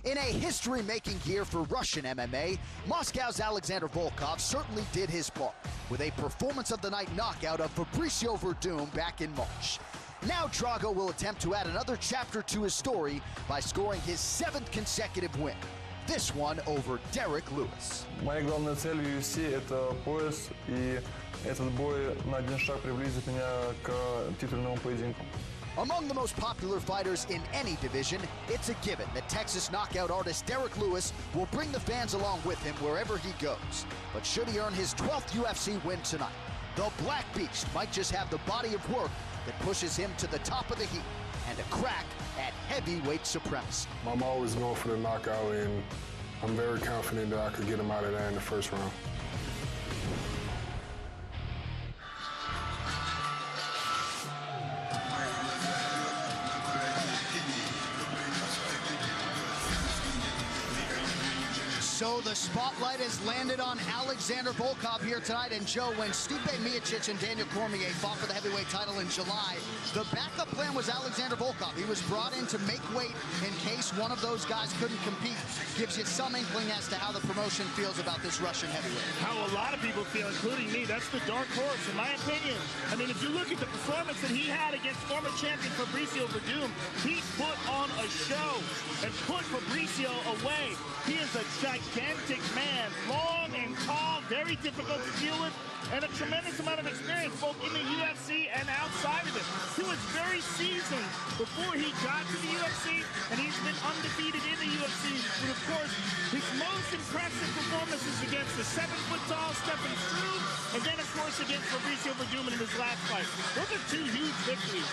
In a history-making year for Russian MMA, Moscow's Alexander Volkov certainly did his part with a performance-of-the-night knockout of Fabricio Verdum back in March. Now Drago will attempt to add another chapter to his story by scoring his 7th consecutive win, this one over Derek Lewis. Моя главная цель в UFC – это пояс, и этот бой на один шаг приблизит меня к титульному поединку. Among the most popular fighters in any division, it's a given that Texas knockout artist Derek Lewis will bring the fans along with him wherever he goes. But should he earn his 12th UFC win tonight, the Black Beast might just have the body of work that pushes him to the top of the heap and a crack at heavyweight supremacy. I'm always going for the knockout, and I'm very confident that I could get him out of there in the first round. So the spotlight has landed on Alexander Volkov here tonight. And Joe, when Stipe Miocic and Daniel Cormier fought for the heavyweight title in July, the backup plan was Alexander Volkov. He was brought in to make weight in case one of those guys couldn't compete. Gives you some inkling as to how the promotion feels about this Russian heavyweight. How a lot of people feel, including me. That's the dark horse, in my opinion. I mean, if you look at the performance that he had against former champion Fabricio Verdum, he put on a show and put Fabricio away. He is a gigantic man, long and tall, very difficult to deal with, and a tremendous amount of experience both in the UFC and outside of it. He was very seasoned before he got to the UFC, and he's been undefeated in the UFC. But of course, his most impressive performances against the 7-foot-tall Stefan Struve, and then of course against Fabricio Verdum in his last fight. Those are two huge victories.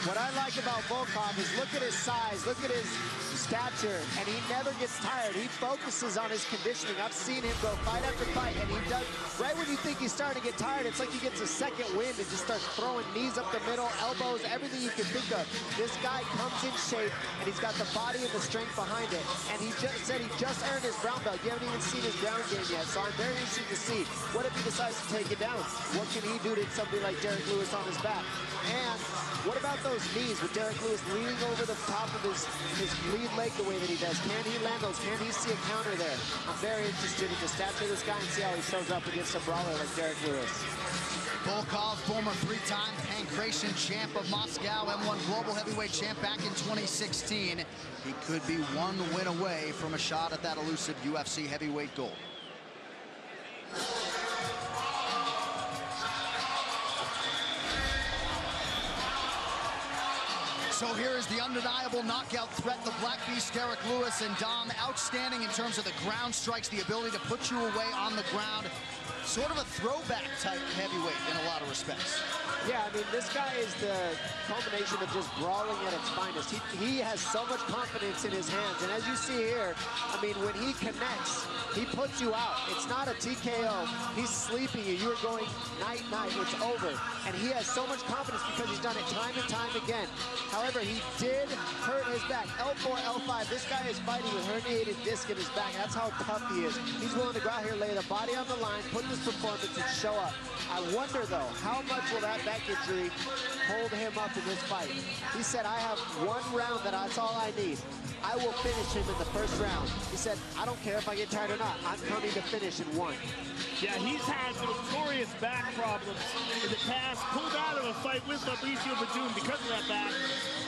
What I like about Volkov is look at his size, look at his stature, and he never gets tired. He focuses on his conditioning. I've seen him go fight after fight, and he does, right when you think he's starting to get tired, it's like he gets a second wind and just starts throwing knees up the middle, elbows, everything you can think of. This guy comes in shape, and he's got the body and the strength behind it. And he just said he just earned his brown belt. You haven't even seen his ground game yet, so I'm very interested to see what if he decides to take it down. What can he do to somebody like Derek Lewis on his back? And what about those knees with Derek Lewis leaning over the top of his lead leg the way that he does? Can he land those? Can he see a counter there? I'm very interested in the stature of this guy and see how he shows up against a brawler like Derek Lewis. Volkov, former three-time Pancration champ of Moscow, M1 global heavyweight champ back in 2016. He could be one win away from a shot at that elusive UFC heavyweight gold. So here is the undeniable knockout threat, the Black Beast, Derek Lewis. And Dom, outstanding in terms of the ground strikes, the ability to put you away on the ground. Sort of a throwback type heavyweight in a lot of respects. Yeah, I mean, this guy is the culmination of just brawling at its finest. He has so much confidence in his hands. And as you see here, I mean, when he connects, he puts you out. It's not a TKO. He's sleeping you. You're going night-night. It's over. And he has so much confidence because he's done it time and time again. However, he did hurt his back. L4, L5. This guy is fighting with herniated disc in his back. That's how tough he is. He's willing to go out here, lay the body on the line, put this performance, and show up. I wonder, though, how much will that back injury hold him up in this fight? He said, I have one round that's all I need. I will finish him in the first round. He said, I don't care if I get tired or not. I'm coming to finish in one. Yeah, he's had notorious back problems in the past. Pulled out of a fight with Fabricio Verdum because of that back.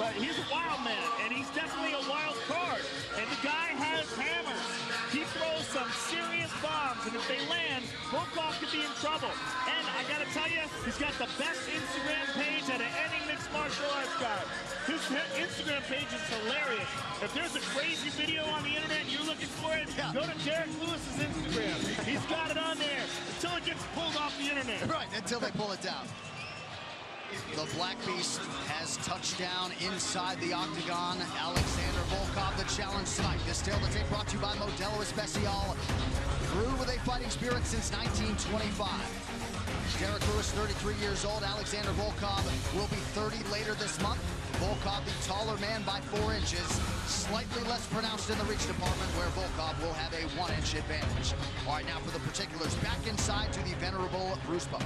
But he's a wild man, and he's definitely a wild card. And the guy has hammers. He throws some serious bombs, and if they land, Volkov could be in trouble. And I gotta tell you, he's got the best Instagram page out of any mixed martial arts guy. His Instagram page is hilarious. If there's a crazy video on the internet and you're looking for it, go to Derek Lewis's Instagram. He's got it on there until it gets pulled off the internet. Right, until they pull it down. The Black Beast has touched down inside the octagon. Alexander Volkov, the challenge tonight. This tale to tape brought to you by Modelo Especial. Brewed with a fighting spirit since 1925. Derek Lewis, 33 years old. Alexander Volkov will be 30 later this month. Volkov, the taller man by 4 inches. Slightly less pronounced in the reach department, where Volkov will have a 1-inch advantage. All right, now for the particulars. Back inside to the venerable Bruce Buck.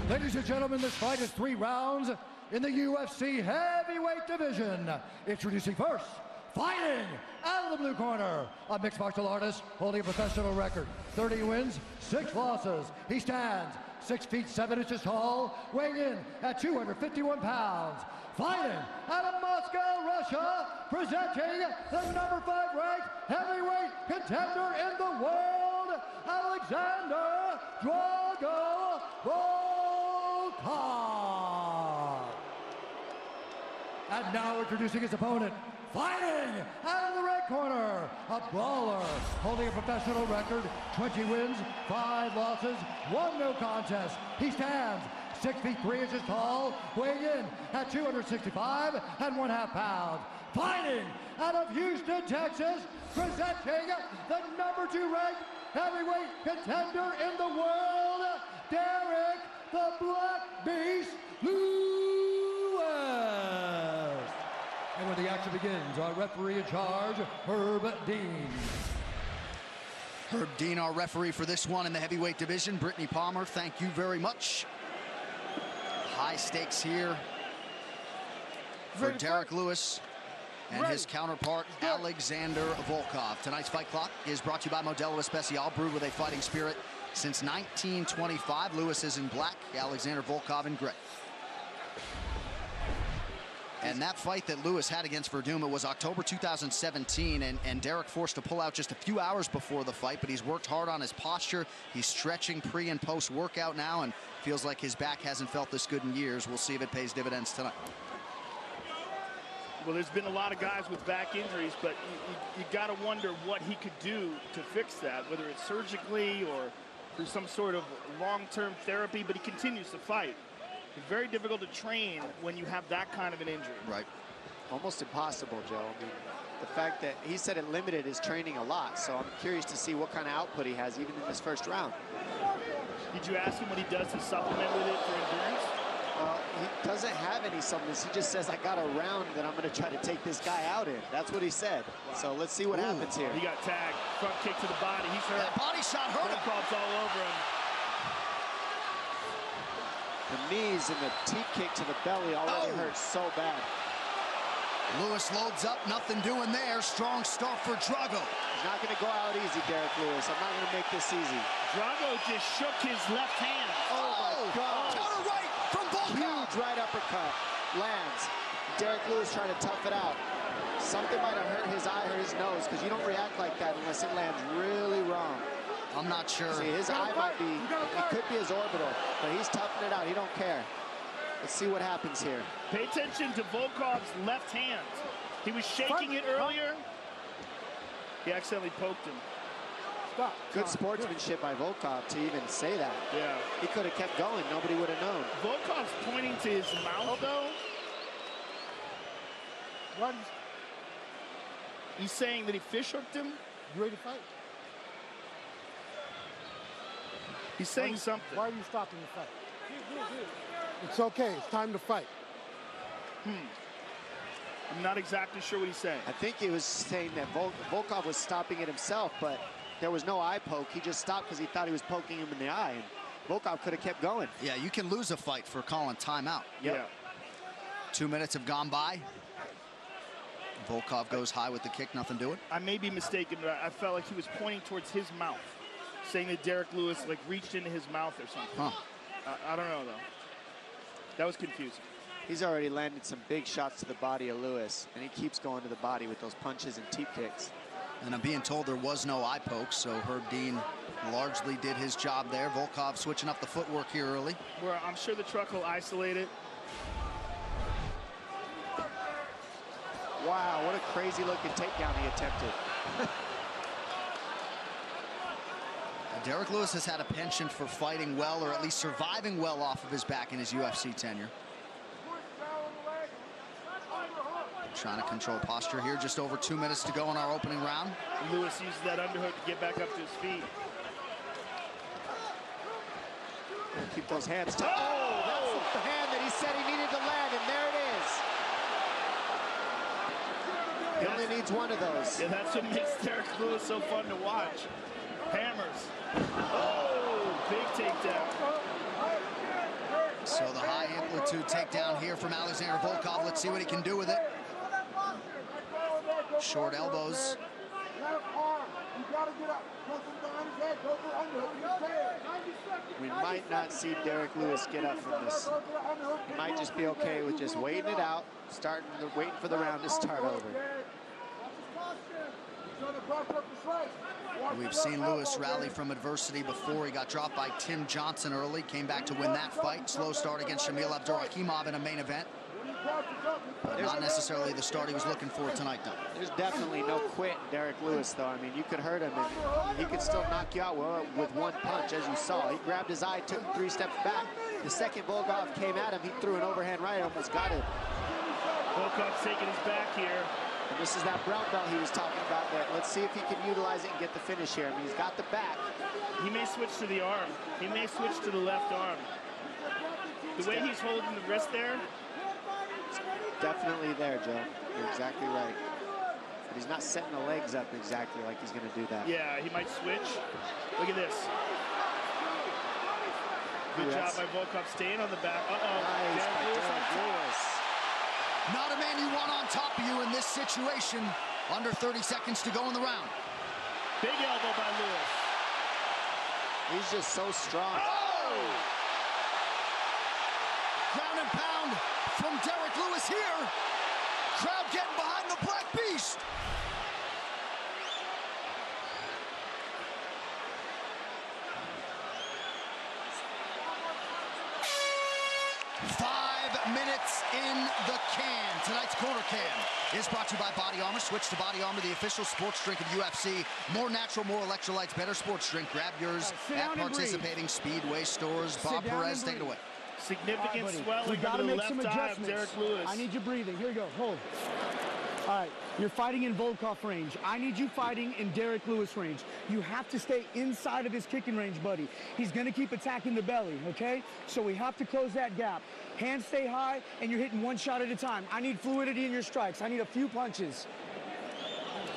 Ladies and gentlemen, this fight is 3 rounds in the UFC heavyweight division. Introducing first, fighting out of the blue corner, a mixed martial artist holding a professional record. 30 wins, 6 losses. He stands 6 feet 7 inches tall, weighing in at 251 pounds. Fighting out of Moscow, Russia, presenting the number 5 ranked heavyweight contender in the world, Alexander Drago Volkov. And now introducing his opponent, fighting out of the red corner, a brawler holding a professional record, 20 wins, 5 losses, 1 no contest. He stands 6 feet 3 inches tall, weighing in at 265 1/2 pounds. Fighting out of Houston, Texas, presenting the #2 ranked heavyweight contender in the world, Derek the Black Beast Lewis. And when the action begins, our referee in charge, Herb Dean. Herb Dean, our referee for this one in the heavyweight division. Brittany Palmer, thank you very much. High stakes here for Derek Lewis and his counterpart, Alexander Volkov. Tonight's Fight Clock is brought to you by Modelo Especial, brewed with a fighting spirit since 1925. Lewis is in black, Alexander Volkov in gray. And that fight that Lewis had against Verduma was October 2017, and Derek forced to pull out just a few hours before the fight, but he's worked hard on his posture. He's stretching pre and post workout now and feels like his back hasn't felt this good in years. We'll see if it pays dividends tonight. Well, there's been a lot of guys with back injuries, but you got to wonder what he could do to fix that, whether it's surgically or through some sort of long-term therapy, but he continues to fight. It's very difficult to train when you have that kind of an injury. Right. Almost impossible, Joe. I mean, the fact that he said it limited his training a lot, so I'm curious to see what kind of output he has even in this first round. Did you ask him what he does to supplement with it for endurance? He doesn't have any supplements. He just says, I got a round that I'm going to try to take this guy out in. That's what he said. So let's see what happens here. He got tagged. Front kick to the body. He's hurt. That body shot hurt him. Volkov's all over him. The knees and the teep kick to the belly already hurt so bad. Lewis loads up, nothing doing there. Strong start for Drago. He's not going to go out easy, Derek Lewis. I'm not going to make this easy. Drago just shook his left hand. Oh my God. Counter right from Volkov. Huge right uppercut. Lands. Derek Lewis trying to tough it out. Something might have hurt his eye or his nose, because you don't react like that unless it lands really wrong. I'm not sure. See, his eye might be, it could be his orbital, but he's toughing it out. He don't care. Let's see what happens here. Pay attention to Volkov's left hand. He was shaking it earlier. He accidentally poked him. Stop. Good sportsmanship by Volkov to even say that. Yeah. He could have kept going. Nobody would have known. Volkov's pointing to his mouth, though. What? He's saying that he fish hooked him. You ready to fight? He's saying something. Why are you stopping the fight? It's okay. It's time to fight. I'm not exactly sure what he's saying. I think he was saying that Volkov was stopping it himself, but there was no eye poke. He just stopped because he thought he was poking him in the eye, and Volkov could have kept going. Yeah, you can lose a fight for calling timeout. Yep. Yeah. 2 minutes have gone by. Volkov goes high with the kick, nothing doing. I may be mistaken, but I felt like he was pointing towards his mouth, saying that Derek Lewis like reached into his mouth or something. Huh. I don't know, though. That was confusing. He's already landed some big shots to the body of Lewis, and he keeps going to the body with those punches and teep kicks. And I'm being told there was no eye poke, so Herb Dean largely did his job there. Volkov switching up the footwork here early. Where I'm sure the truck will isolate it. Wow, what a crazy looking takedown he attempted. Derek Lewis has had a penchant for fighting well, or at least surviving well off of his back in his UFC tenure. Trying to control posture here. Just over 2 minutes to go in our opening round. Lewis uses that underhook to get back up to his feet. Keep those hands tight. Oh, that's the hand that he said he needed to land, and there it is. He only needs one of those. Yeah, that's what makes Derek Lewis so fun to watch. Hammers. Oh, big takedown. So the high amplitude takedown here from Alexander Volkov. Let's see what he can do with it. Short elbows. We might not see Derek Lewis get up from this. He might just be okay with just waiting it out, waiting for the round to start over. We've seen Lewis rally from adversity before. He got dropped by Tim Johnson early, came back to win that fight. Slow start against Shamil Abdurakhimov in a main event. Not necessarily the start he was looking for tonight, though. There's definitely no quit in Derek Lewis, though. I mean, you could hurt him, and he could still knock you out with one punch, as you saw. He grabbed his eye, took him 3 steps back. The second Volkov came at him, he threw an overhand right, almost got it. Volkov's taking his back here. And this is that brown belt he was talking about there. Let's see if he can utilize it and get the finish here. I mean, he's got the back. He may switch to the arm. He may switch to the left arm. The way he's holding the wrist there. Definitely there, Joe. You're exactly right. But he's not setting the legs up exactly like he's going to do that. Yeah, he might switch. Look at this. Good job by Volkov staying on the back. Nice by Derek Lewis. Not a man you want on top of you in this situation. Under 30 seconds to go in the round. Big elbow by Lewis. He's just so strong. Oh! Ground and pound from Derek Lewis here. Crowd getting behind the Black Beast. In the can. Tonight's Corner Can is brought to you by Body Armor. Switch to Body Armor, the official sports drink of UFC. More natural, more electrolytes, better sports drink. Grab yours at participating Speedway stores. Bob Perez, take it away. Significant swelling we gotta to the make some left eye of adjustments. Derek Lewis. I need you breathing. Here you go. Hold. All right, you're fighting in Volkov range. I need you fighting in Derek Lewis range. You have to stay inside of his kicking range, buddy. He's gonna keep attacking the belly, okay? So we have to close that gap. Hands stay high, and you're hitting one shot at a time. I need fluidity in your strikes. I need a few punches.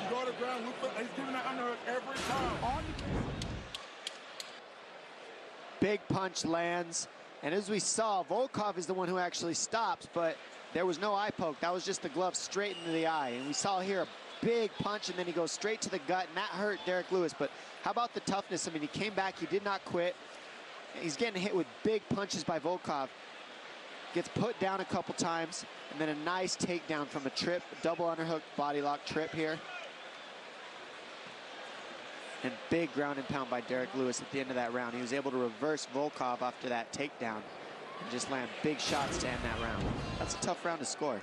You go to the ground, he's giving that underhook every time. Big punch lands. And as we saw, Volkov is the one who actually stops, but there was no eye poke. That was just the glove straight into the eye. And we saw here a big punch, and then he goes straight to the gut, and that hurt Derek Lewis. But how about the toughness? I mean, he came back. He did not quit. He's getting hit with big punches by Volkov. Gets put down a couple times, and then a nice takedown from a trip, double underhook, body lock trip here. And big ground and pound by Derek Lewis at the end of that round. He was able to reverse Volkov after that takedown and just land big shots to end that round. That's a tough round to score.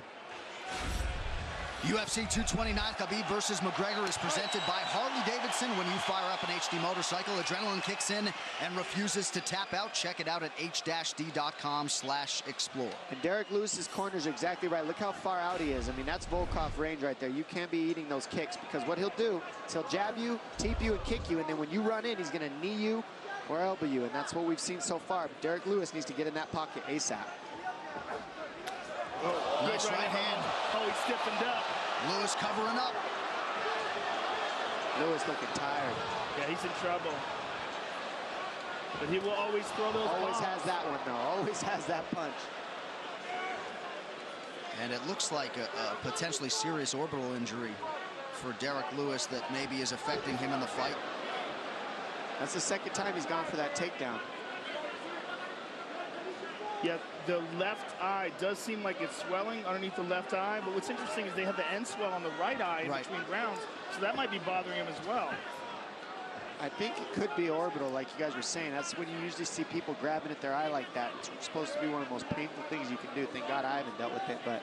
UFC 229, Khabib versus McGregor is presented by Harley-Davidson. When you fire up an HD motorcycle, adrenaline kicks in and refuses to tap out. Check it out at h-d.com/explore. And Derek Lewis's corners are exactly right. Look how far out he is. I mean, that's Volkov range right there. You can't be eating those kicks, because what he'll do is he'll jab you, teep you, and kick you, and then when you run in, he's going to knee you or elbow you, and that's what we've seen so far. But Derek Lewis needs to get in that pocket ASAP. Oh, nice right hand. Oh, he stiffened up. Lewis covering up. Lewis looking tired. Yeah, he's in trouble. But he will always throw those Always bombs. has that one, though. Always has that punch. And it looks like a potentially serious orbital injury for Derek Lewis that maybe is affecting him in the fight. That's the second time he's gone for that takedown. Yeah, the left eye does seem like it's swelling underneath the left eye, but what's interesting is they have the end swell on the right eye in between rounds, so that might be bothering him as well. I think it could be orbital, like you guys were saying. That's when you usually see people grabbing at their eye like that. It's supposed to be one of the most painful things you can do. Thank God I haven't dealt with it, but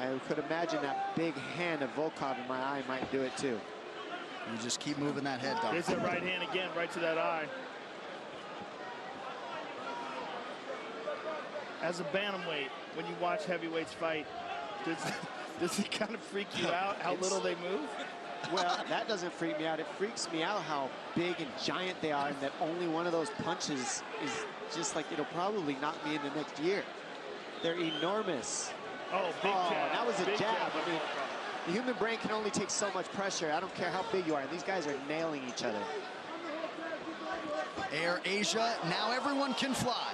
I could imagine that big hand of Volkov in my eye might do it too. You just keep moving that head, Doc. There's that right hand again, right to that eye. As a bantamweight, when you watch heavyweights fight, does it kind of freak you out how little they move? Well, that doesn't freak me out. It freaks me out how big and giant they are, and that only one of those punches is just like, it'll probably knock me in the next year. They're enormous. Oh, big jab. That was a big jab. I mean, the human brain can only take so much pressure. I don't care how big you are. These guys are nailing each other. Air Asia, now everyone can fly.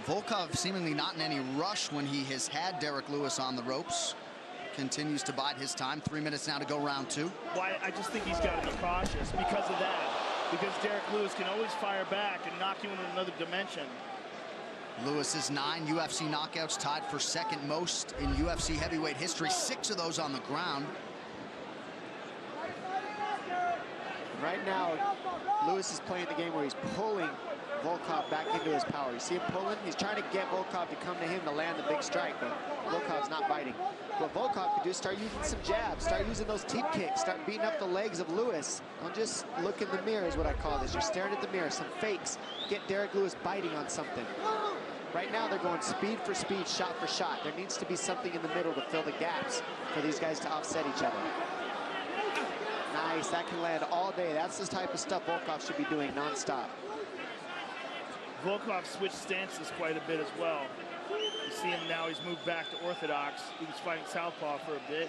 Volkov seemingly not in any rush when he has had Derek Lewis on the ropes. Continues to bide his time. 3 minutes now to go round two. Well, I just think he's got to be cautious because of that. Because Derek Lewis can always fire back and knock you into another dimension. Lewis's 9 UFC knockouts, tied for second most in UFC heavyweight history. 6 of those on the ground. Right now, Lewis is playing the game where he's pulling Volkov back into his power. You see him pulling? He's trying to get Volkov to come to him to land the big strike, but Volkov's not biting. What Volkov could do is start using some jabs, start using those teep kicks, start beating up the legs of Lewis. Don't just look in the mirror is what I call this. You're staring at the mirror, some fakes. Get Derek Lewis biting on something. Right now they're going speed for speed, shot for shot. There needs to be something in the middle to fill the gaps for these guys to offset each other. Nice, that can land all day. That's the type of stuff Volkov should be doing nonstop. Volkov switched stances quite a bit as well. You see him now, he's moved back to orthodox. He was fighting southpaw for a bit.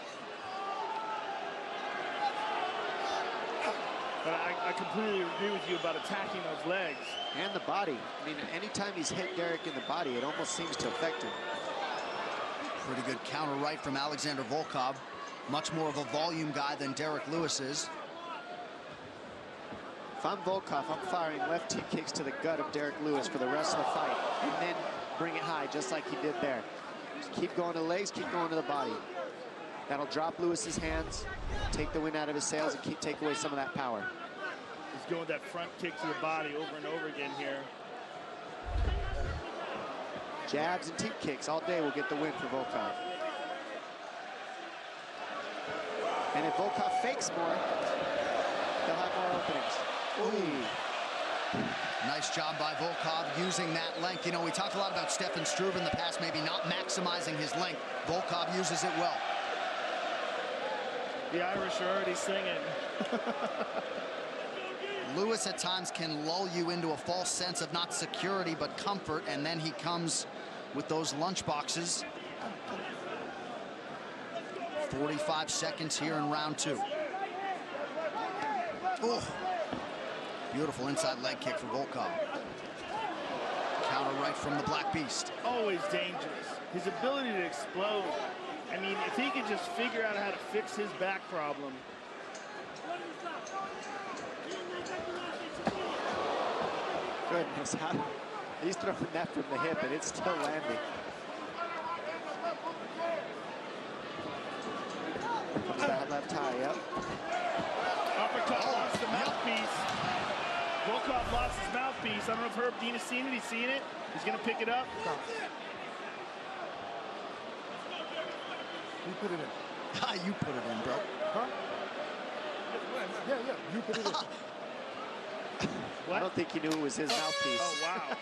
But I completely agree with you about attacking those legs. And the body. I mean, anytime he's hit Derek in the body, it almost seems to affect him. Pretty good counter right from Alexander Volkov. Much more of a volume guy than Derek Lewis is. If I'm Volkov, I'm firing left teep kicks to the gut of Derek Lewis for the rest of the fight. And then bring it high, just like he did there. Just keep going to the legs, keep going to the body. That'll drop Lewis's hands, take the wind out of his sails, and take away some of that power. He's going with that front kick to the body over and over again here. Jabs and teep kicks all day will get the win for Volkov. And if Volkov fakes more, they'll have more openings. Ooh. Nice job by Volkov using that length. You know, we talked a lot about Stefan Struve in the past, maybe not maximizing his length. Volkov uses it well. The Irish are already singing. Lewis at times can lull you into a false sense of not security, but comfort, and then he comes with those lunch boxes. 45 seconds here in round 2. Oh, beautiful inside leg kick for Volkov. Counter right from the Black Beast. Always dangerous. His ability to explode. I mean, if he could just figure out how to fix his back problem. Goodness, he's throwing that from the hip and it's still landing. Comes that left high, yep. Uppercut, lost the mouthpiece. Volkov lost his mouthpiece. I don't know if Herb Dean has seen it. He's seen it. He's going to pick it up. You put it in. You put it in, bro. Huh? Yeah, you put it in. I don't think he knew it was his mouthpiece. Oh, wow.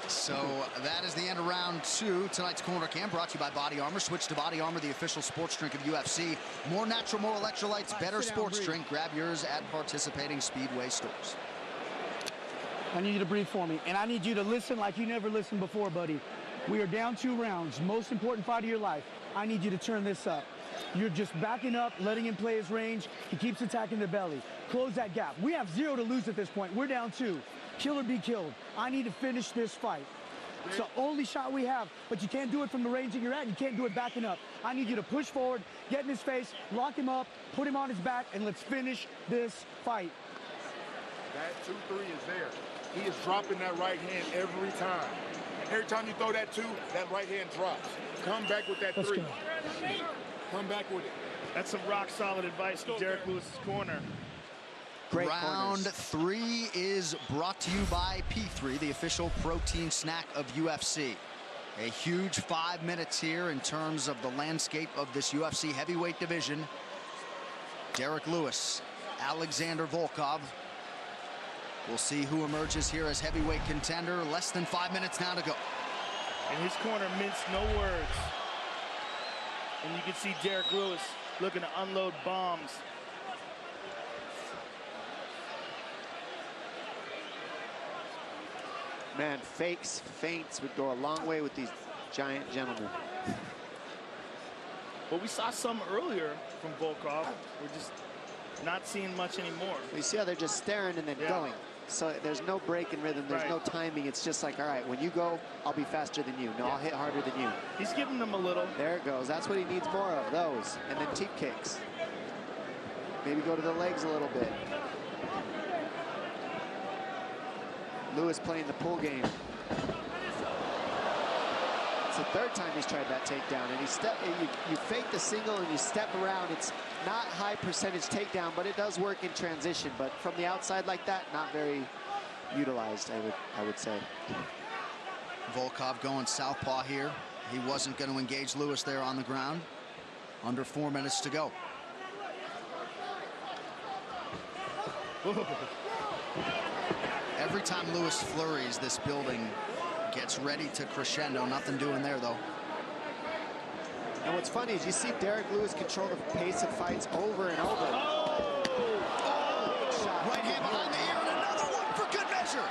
So that is the end of round 2. Tonight's Corner Cam brought to you by Body Armor. Switch to Body Armor, the official sports drink of UFC. More natural, more electrolytes, better sports drink. Grab yours at participating Speedway stores. I need you to breathe for me, and I need you to listen like you never listened before, buddy. We are down 2 rounds. Most important fight of your life. I need you to turn this up. You're just backing up, letting him play his range. He keeps attacking the belly. Close that gap. We have 0 to lose at this point. We're down 2. Kill or be killed. I need to finish this fight. It's the only shot we have, but you can't do it from the range that you're at. You can't do it backing up. I need you to push forward, get in his face, lock him up, put him on his back, and let's finish this fight. That 2-3 is there. He is dropping that right hand every time. Every time you throw that 2, that right hand drops. Come back with that 3. Come back with it. That's some rock-solid advice from Derek Lewis's corner. Great Round 3 is brought to you by P3, the official protein snack of UFC. A huge 5 minutes here in terms of the landscape of this UFC heavyweight division. Derek Lewis, Alexander Volkov. We'll see who emerges here as heavyweight contender. Less than 5 minutes now to go. In his corner, minced no words. And you can see Derek Lewis looking to unload bombs. Man, fakes, feints would go a long way with these giant gentlemen. Well, we saw some earlier from Volkov. We're just not seeing much anymore. You see how they're just staring and then going. So there's no break in rhythm. There's no timing. It's just like, all right, when you go, I'll be faster than you. No, I'll hit harder than you. He's giving them a little. There it goes. That's what he needs more of, those. And then teep kicks. Maybe go to the legs a little bit. Lewis playing the pull game. It's the 3rd time he's tried that takedown, and you fake the single and you step around. It's not high percentage takedown, but it does work in transition. But from the outside like that, not very utilized, I would say. Volkov going southpaw here. He wasn't going to engage Lewis there on the ground. Under 4 minutes to go. Every time Lewis flurries, this building gets ready to crescendo. Nothing doing there, though. And what's funny is you see Derek Lewis control the pace of fights over and over. Right hand behind the ear and another one for good measure.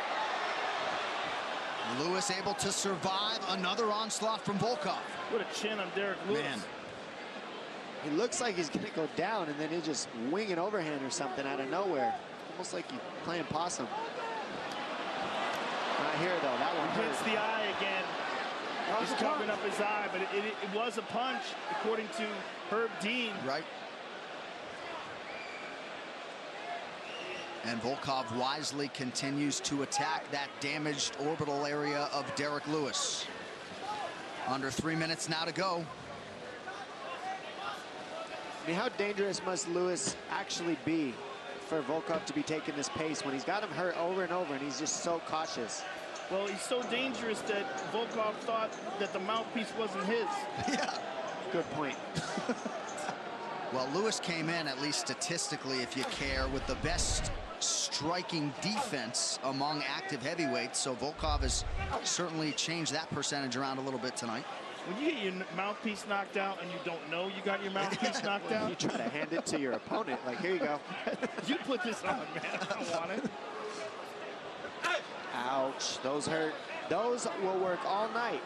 Lewis able to survive another onslaught from Volkov. What a chin on Derek Lewis. Man. He looks like he's going to go down, and then he'll just wing an overhand or something out of nowhere. Almost like he's playing possum. Not here, though. That one hits the eye again. He's covering up his eye, but it was a punch, according to Herb Dean. Right. And Volkov wisely continues to attack that damaged orbital area of Derek Lewis. Under 3 minutes now to go. I mean, how dangerous must Lewis actually be for Volkov to be taking this pace when he's got him hurt over and over and he's just so cautious? Well, he's so dangerous that Volkov thought that the mouthpiece wasn't his. Yeah. Good point. Well, Lewis came in, at least statistically, if you care, with the best striking defense among active heavyweights. So Volkov has certainly changed that percentage around a little bit tonight. When you get your mouthpiece knocked out and you don't know you got your mouthpiece knocked out, you try to hand it to your opponent. Like, here you go. You put this on, man. I don't want it. Ouch. Those hurt. Those will work all night.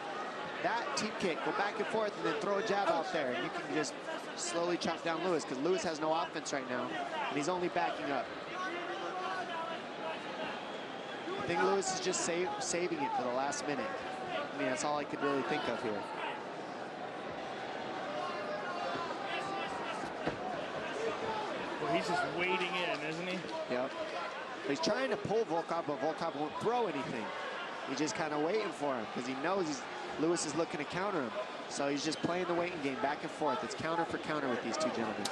That teep kick, go back and forth, and then throw a jab out there. And you can just slowly chop down Lewis, because Lewis has no offense right now, and he's only backing up. I think Lewis is just saving it for the last minute. I mean, that's all I could really think of here. Well, he's just wading in, isn't he? Yep. He's trying to pull Volkov, but Volkov won't throw anything. He's just kind of waiting for him because he knows Lewis is looking to counter him. So he's just playing the waiting game back and forth. It's counter for counter with these two gentlemen.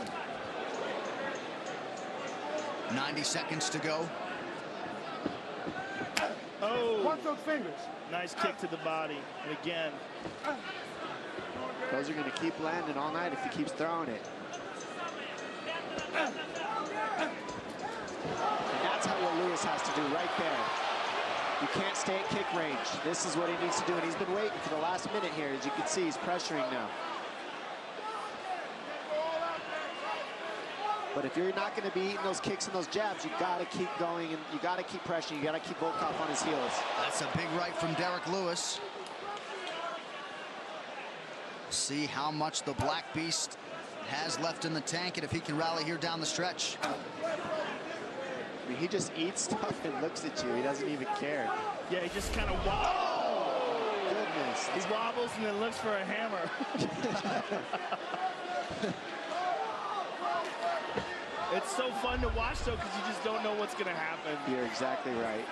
90 seconds to go. Oh. Watch those fingers. Nice kick to the body. And again. Those are going to keep landing all night if he keeps throwing it. And that's what Lewis has to do right there. You can't stay at kick range. This is what he needs to do, and he's been waiting for the last minute here. As you can see, he's pressuring now. But if you're not going to be eating those kicks and those jabs, you got to keep going, and you got to keep pressuring. You got to keep Volkov on his heels. That's a big right from Derek Lewis. See how much the Black Beast has left in the tank, and if he can rally here down the stretch. I mean, he just eats stuff and looks at you. He doesn't even care. Yeah, he just kind of wobbles. Oh, goodness. He wobbles and then looks for a hammer. It's so fun to watch, though, because you just don't know what's going to happen. You're exactly right.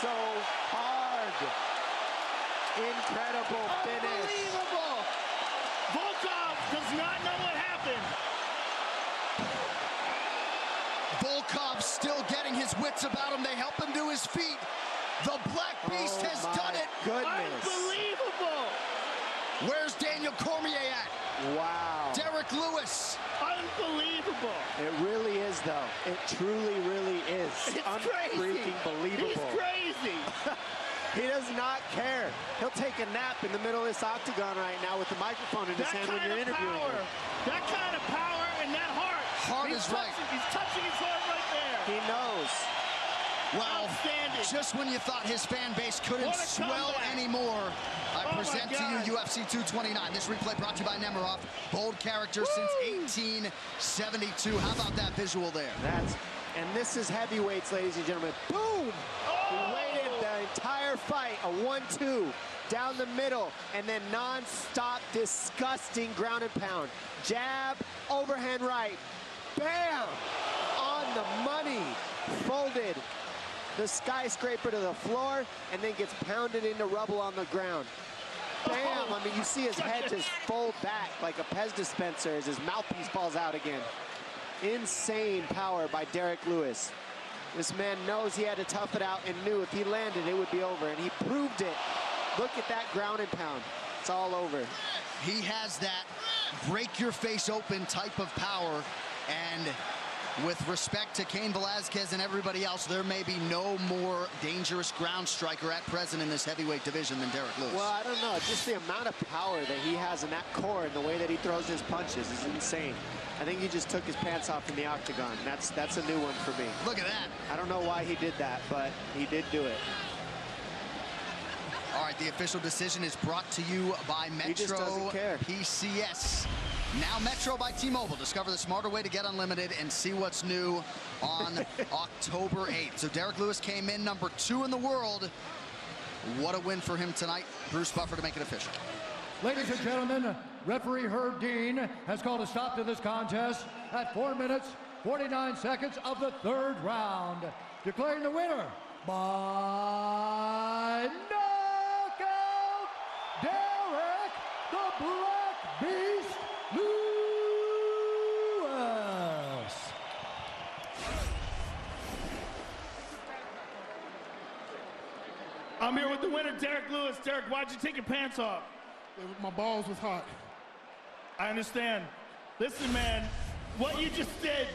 So hard. Incredible finish. Unbelievable. Volkov does not know what happened. Volkov still getting his wits about him. They help him to his feet. The Black Beast has done it. Goodness. Unbelievable. Where's Daniel Cormier at? Wow. Derek Lewis. Unbelievable. It really is, though. It truly, really is. It's crazy. Freaking believable. He's crazy. He does not care. He'll take a nap in the middle of this octagon right now with the microphone in his hand when you're interviewing him. That kind of power and that heart. Heart is right. He's touching his heart right there. He knows. Well, just when you thought his fan base couldn't swell anymore, I present to you UFC 229. This replay brought to you by Nemiroff. Bold character since 1872. How about that visual there? And this is heavyweights, ladies and gentlemen. Boom! He waited the entire fight, a 1-2 down the middle, and then non-stop, disgusting ground and pound. Jab, overhand right, bam! On the money, folded the skyscraper to the floor, and then gets pounded into rubble on the ground. Bam! I mean, you see his head just fold back like a Pez dispenser as his mouthpiece falls out again. Insane power by Derek Lewis. This man knows he had to tough it out and knew if he landed, it would be over, and he proved it. Look at that ground and pound. It's all over. He has that break your face open type of power, and with respect to Cain Velasquez and everybody else, there may be no more dangerous ground striker at present in this heavyweight division than Derek Lewis. Well, I don't know. Just the amount of power that he has in that core and the way that he throws his punches is insane. I think he just took his pants off in the octagon. That's a new one for me. Look at that. I don't know why he did that, but he did do it. All right, the official decision is brought to you by Metro PCS. Now Metro by T-Mobile. Discover the smarter way to get unlimited and see what's new on October 8th. So Derek Lewis came in number 2 in the world. What a win for him tonight. Bruce Buffer to make it official. Ladies and gentlemen, referee Herb Dean has called a stop to this contest at 4 minutes, 49 seconds of the 3rd round, declaring the winner by knockout, Derek the Black Beast Lewis. I'm here with the winner, Derek Lewis. Derek, why'd you take your pants off? My balls was hot. I understand. Listen, man, what you just did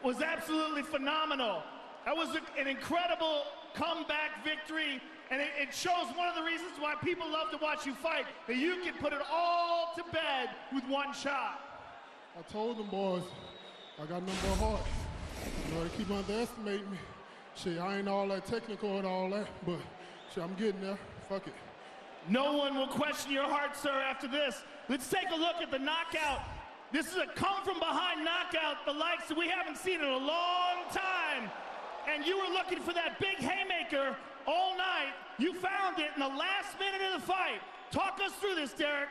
was absolutely phenomenal. That was an incredible comeback victory, and it shows one of the reasons why people love to watch you fight, that you can put it all to bed with one shot. I told them boys, I got number of heart. You know, they keep underestimating me. Shit, I ain't all that technical and all that, but shit, I'm getting there. Fuck it. No one will question your heart, sir, after this. Let's take a look at the knockout. This is a come-from-behind knockout, the likes that we haven't seen in a long time. And you were looking for that big haymaker all night. You found it in the last minute of the fight. Talk us through this, Derek.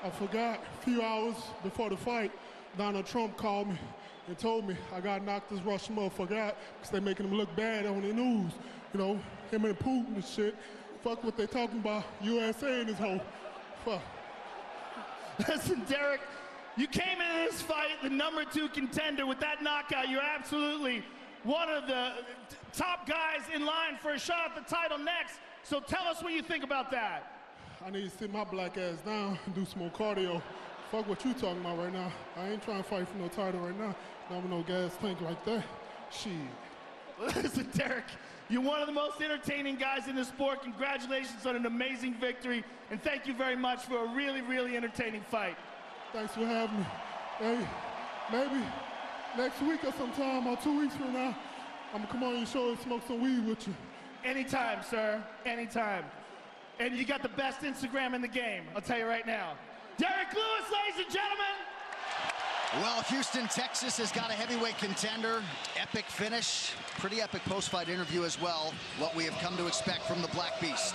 I forgot a few hours before the fight, Donald Trump called me and told me I got knocked this Russian motherfucker out because they making him look bad on the news. You know, him and Putin and shit. Fuck what they talking about, USA and this whole, fuck. Listen, Derek, you came into this fight the number 2 contender with that knockout. You're absolutely one of the top guys in line for a shot at the title next. So tell us what you think about that. I need to sit my black ass down and do some more cardio. Fuck what you talking about right now. I ain't trying to fight for no title right now. Not with no gas tank like that. Shit. Listen, Derek, you're one of the most entertaining guys in the sport. Congratulations on an amazing victory, and thank you very much for a really, really entertaining fight. Thanks for having me. Hey, maybe next week or sometime or 2 weeks from now, I'm gonna come on your show and smoke some weed with you. Anytime, sir, anytime. And you got the best Instagram in the game, I'll tell you right now. Derek Lewis, ladies and gentlemen. Well, Houston, Texas has got a heavyweight contender. Epic finish. Pretty epic post-fight interview as well. What we have come to expect from the Black Beast.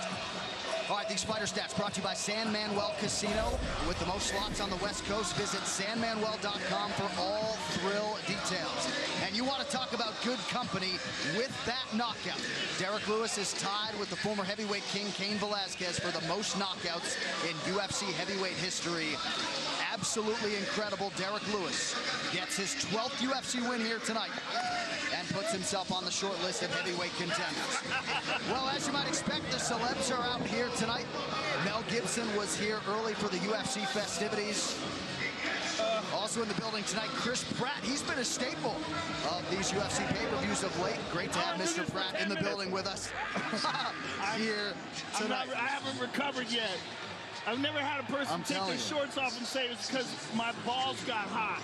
All right, these Spider Stats brought to you by San Manuel Casino. With the most slots on the West Coast, visit sanmanuel.com for all thrill details. And you want to talk about good company with that knockout. Derek Lewis is tied with the former heavyweight king, Cain Velasquez, for the most knockouts in UFC heavyweight history. Absolutely incredible. Derek Lewis gets his 12th UFC win here tonight and puts himself on the short list of heavyweight contenders. Well, as you might expect, the celebs are out here tonight. Mel Gibson was here early for the UFC festivities. Also in the building tonight, Chris Pratt. He's been a staple of these UFC pay-per-views of late. Great to have Mr. Pratt in the building with us here tonight. I haven't recovered yet. I've never had a person take their shorts off and say it's because my balls got hot.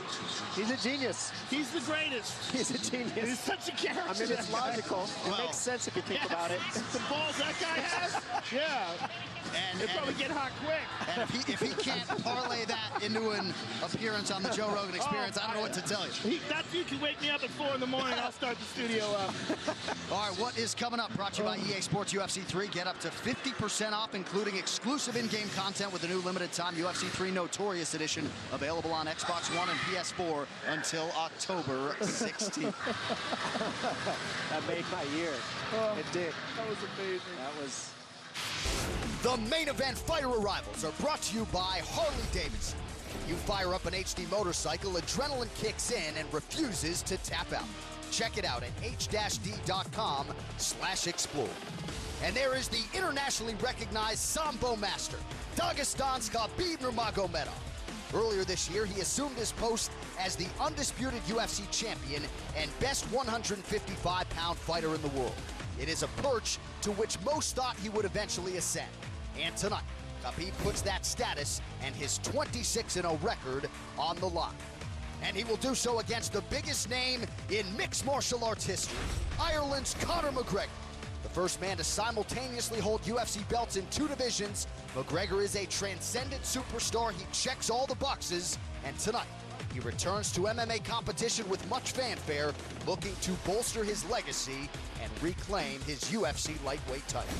He's a genius. He's the greatest. He's a genius. He's such a character. I mean, it's logical. It makes sense if you think about it. The balls that guy has, yeah. They probably get hot quick. And if he can't parlay that into an appearance on the Joe Rogan Experience, I don't know what to tell you. That dude can wake me up at 4 in the morning. I'll start the studio up. All right, what is coming up? Brought to you by EA Sports UFC 3. Get up to 50% off, including exclusive in-game content with the new limited-time UFC 3 Notorious Edition, available on Xbox One and PS4 until October 16th. That made my year. It did. That was amazing. That was... The main event fighter arrivals are brought to you by Harley-Davidson. You fire up an HD motorcycle, adrenaline kicks in and refuses to tap out. Check it out at h-d.com/explore. And there is the internationally recognized Sambo master, Dagestan's Khabib Nurmagomedov. Earlier this year, he assumed his post as the undisputed UFC champion and best 155-pound fighter in the world. It is a perch to which most thought he would eventually ascend. And tonight, Khabib puts that status and his 26-0 record on the line. And he will do so against the biggest name in mixed martial arts history, Ireland's Conor McGregor. The first man to simultaneously hold UFC belts in 2 divisions, McGregor is a transcendent superstar. He checks all the boxes, and tonight, he returns to MMA competition with much fanfare, looking to bolster his legacy and reclaim his UFC lightweight title.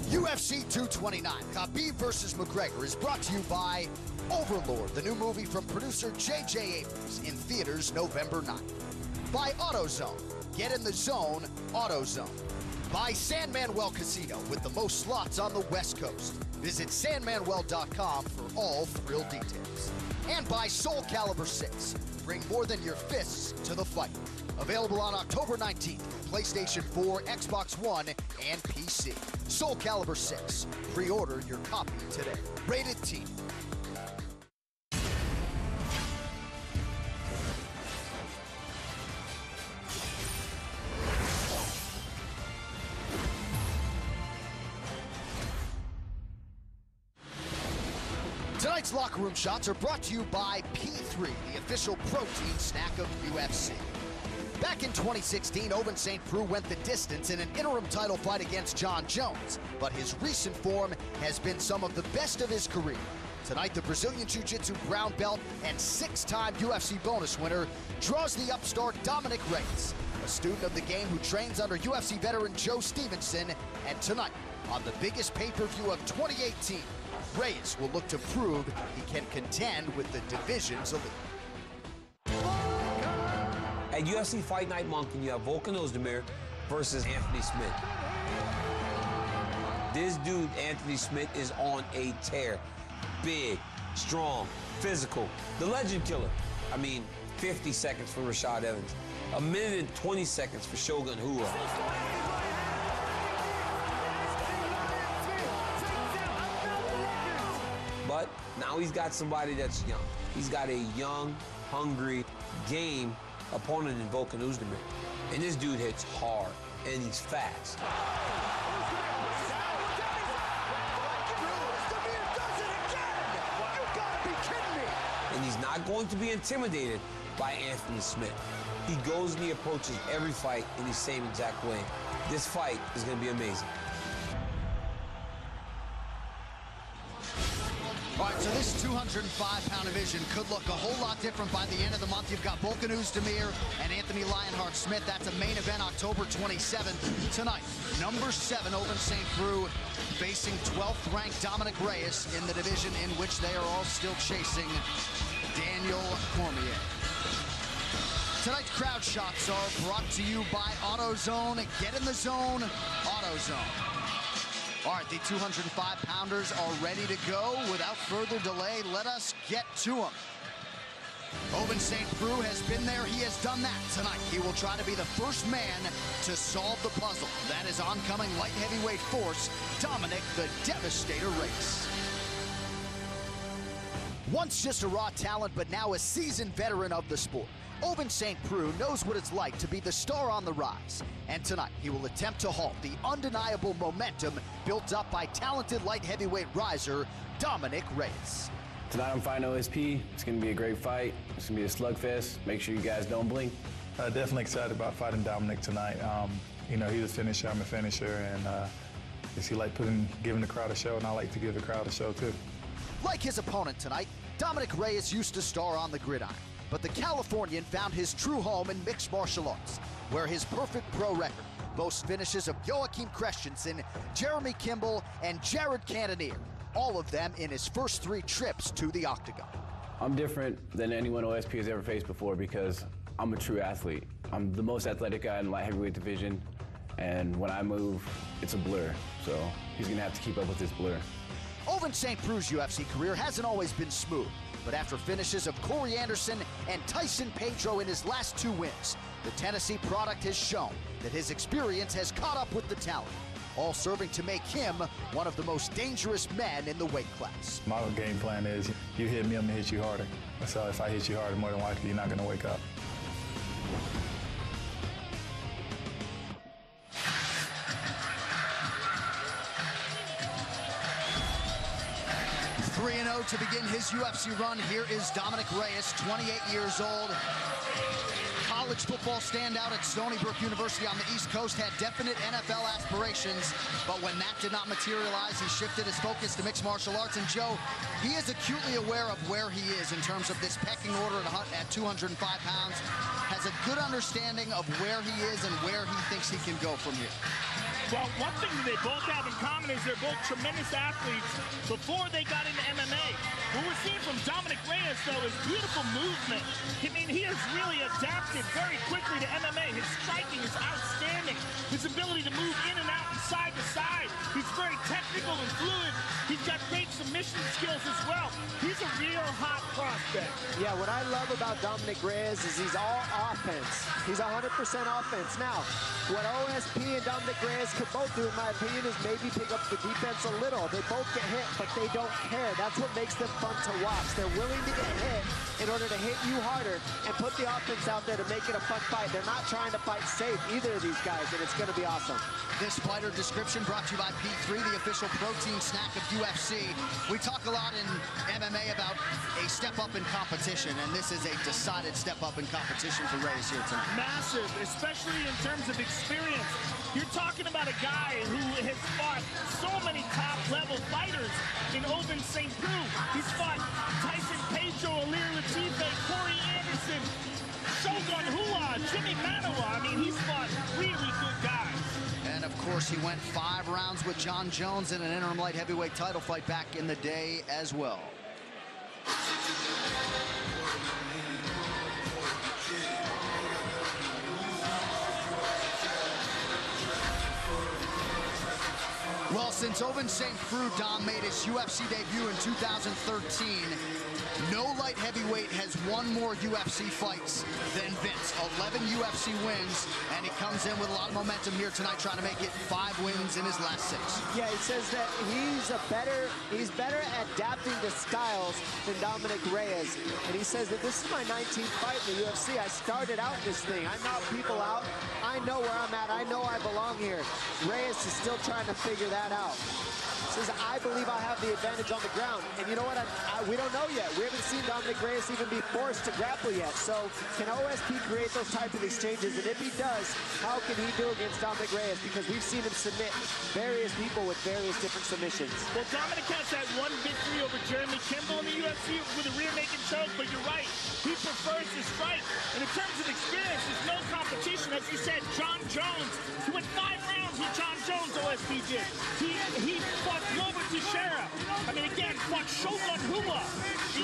UFC 229, Khabib versus McGregor, is brought to you by Overlord, the new movie from producer J.J. Abrams, in theaters November 9th. By AutoZone, get in the zone, AutoZone. By San Manuel Casino, with the most slots on the West Coast. Visit sanmanuel.com for all thrill details. And by Soul Calibur 6, bring more than your fists to the fight. Available on October 19th, PlayStation 4, Xbox One, and PC. Soul Calibur 6. Pre-order your copy today. Rated T. Tonight's Locker Room Shots are brought to you by P3, the official protein snack of UFC. Back in 2016, Ovince St. Preux went the distance in an interim title fight against John Jones, but his recent form has been some of the best of his career. Tonight, the Brazilian Jiu-Jitsu brown belt and 6-time UFC bonus winner draws the upstart Dominic Reyes, a student of the game who trains under UFC veteran Joe Stevenson, and tonight, on the biggest pay-per-view of 2018, Reyes will look to prove he can contend with the division's elite. At UFC Fight Night Moncton, you have Volkan Ozdemir versus Anthony Smith. This dude, Anthony Smith, is on a tear. Big, strong, physical. The legend killer. I mean, 50 seconds for Rashad Evans. 1 minute and 20 seconds for Shogun Rua. But now he's got somebody that's young. He's got a young, hungry, game opponent in Volkan Ozdemir. And this dude hits hard, and he's fast. And he's not going to be intimidated by Anthony Smith. He goes and he approaches every fight in the same exact way. This fight is going to be amazing. All right, so this 205-pound division could look a whole lot different by the end of the month. You've got Volkan Ozdemir and Anthony Lionheart Smith. That's a main event October 27th. Tonight, number 7, Ovince St. Preux, facing 12th ranked Dominic Reyes in the division in which they are all still chasing Daniel Cormier. Tonight's crowd shots are brought to you by AutoZone. Get in the zone, AutoZone. All right, the 205-pounders are ready to go. Without further delay, let us get to them. Ovince St. Preux has been there. He has done that. Tonight, he will try to be the first man to solve the puzzle. That is oncoming light heavyweight force, Dominic the Devastator Reyes. Once just a raw talent, but now a seasoned veteran of the sport. Ovince St. Preux knows what it's like to be the star on the rise. And tonight, he will attempt to halt the undeniable momentum built up by talented light heavyweight riser Dominic Reyes. Tonight I'm fighting OSP. It's going to be a great fight. It's going to be a slugfest. Make sure you guys don't blink. Definitely excited about fighting Dominic tonight. You know, he's a finisher, I'm a finisher, and he like giving the crowd a show, and I like to give the crowd a show too. Like his opponent tonight, Dominic Reyes used to star on the gridiron, but the Californian found his true home in mixed martial arts, where his perfect pro record boasts finishes of Joachim Christensen, Jeremy Kimball, and Jared Cannonier, all of them in his first 3 trips to the octagon. I'm different than anyone OSP has ever faced before because I'm a true athlete. I'm the most athletic guy in the light heavyweight division, and when I move, it's a blur. So he's gonna have to keep up with this blur. Ovince St. Preux's UFC career hasn't always been smooth, but after finishes of Corey Anderson and Tyson Pedro in his last 2 wins, the Tennessee product has shown that his experience has caught up with the talent, all serving to make him one of the most dangerous men in the weight class. My game plan is, you hit me, I'm gonna hit you harder. So if I hit you harder, more than likely you're not gonna wake up. 3-0 to begin his UFC run. Here is Dominic Reyes, 28 years old. College football standout at Stony Brook University on the East Coast, had definite NFL aspirations, but when that did not materialize, he shifted his focus to mixed martial arts. And Joe, he is acutely aware of where he is in terms of this pecking order at 205 pounds, has a good understanding of where he is and where he thinks he can go from here. Well, one thing that they both have in common is they're both tremendous athletes before they got into MMA. What we're seeing from Dominic Reyes, though, is beautiful movement. I mean, he has really adapted very quickly to MMA. His striking is outstanding. His ability to move in and out and side to side. He's very technical and fluid. He's got great submission skills as well. He's a real hot prospect. Yeah, what I love about Dominic Reyes is he's all offense. He's 100% offense. Now, what OSP and Dominic Reyes could both do, in my opinion, is maybe pick up the defense a little. They both get hit, but they don't care. That's what makes them fun to watch. They're willing to get hit in order to hit you harder and put the offense out there to make it a fun fight. They're not trying to fight safe, either of these guys, and it's going to be awesome. This fighter description brought to you by P3, the official protein snack of UFC. We talk a lot in MMA about a step up in competition, and this is a decided step up in competition for Reyes here tonight. Massive, especially in terms of experience. You're talking about a guy who has fought so many top-level fighters in Ovince St. Preux. He's fought Tyson Pedro, Alir Latife, Corey Anderson, Shogun Rua, Jimmy Manawa. I mean, he's fought really good guys. And of course, he went 5 rounds with John Jones in an interim light heavyweight title fight back in the day as well. Well, since Ovince St. Preux, Dom, made his UFC debut in 2013, no light heavyweight has won more UFC fights than Vince. 11 UFC wins, and he comes in with a lot of momentum here tonight, trying to make it 5 wins in his last 6. Yeah, he says that he's better at adapting to styles than Dominic Reyes. And he says that this is my 19th fight in the UFC. I started out this thing. I knock people out. I know where I'm at. I know I belong here. Reyes is still trying to figure that out. Says, I believe I have the advantage on the ground. And you know what? We don't know yet. We haven't seen Dominic Reyes even be forced to grapple yet. So can OSP create those type of exchanges? And if he does, how can he do against Dominic Reyes? Because we've seen him submit various people with various different submissions. Well, Dominic has that one victory over Jeremy Kimball in the UFC with a rear naked choke, but you're right. He prefers to strike. And in terms of experience, there's no competition. As you said, John Jones, he went 5 rounds with John Jones, OSP did. He fought Glover Teixeira. I mean, again, fought Shogun Rua.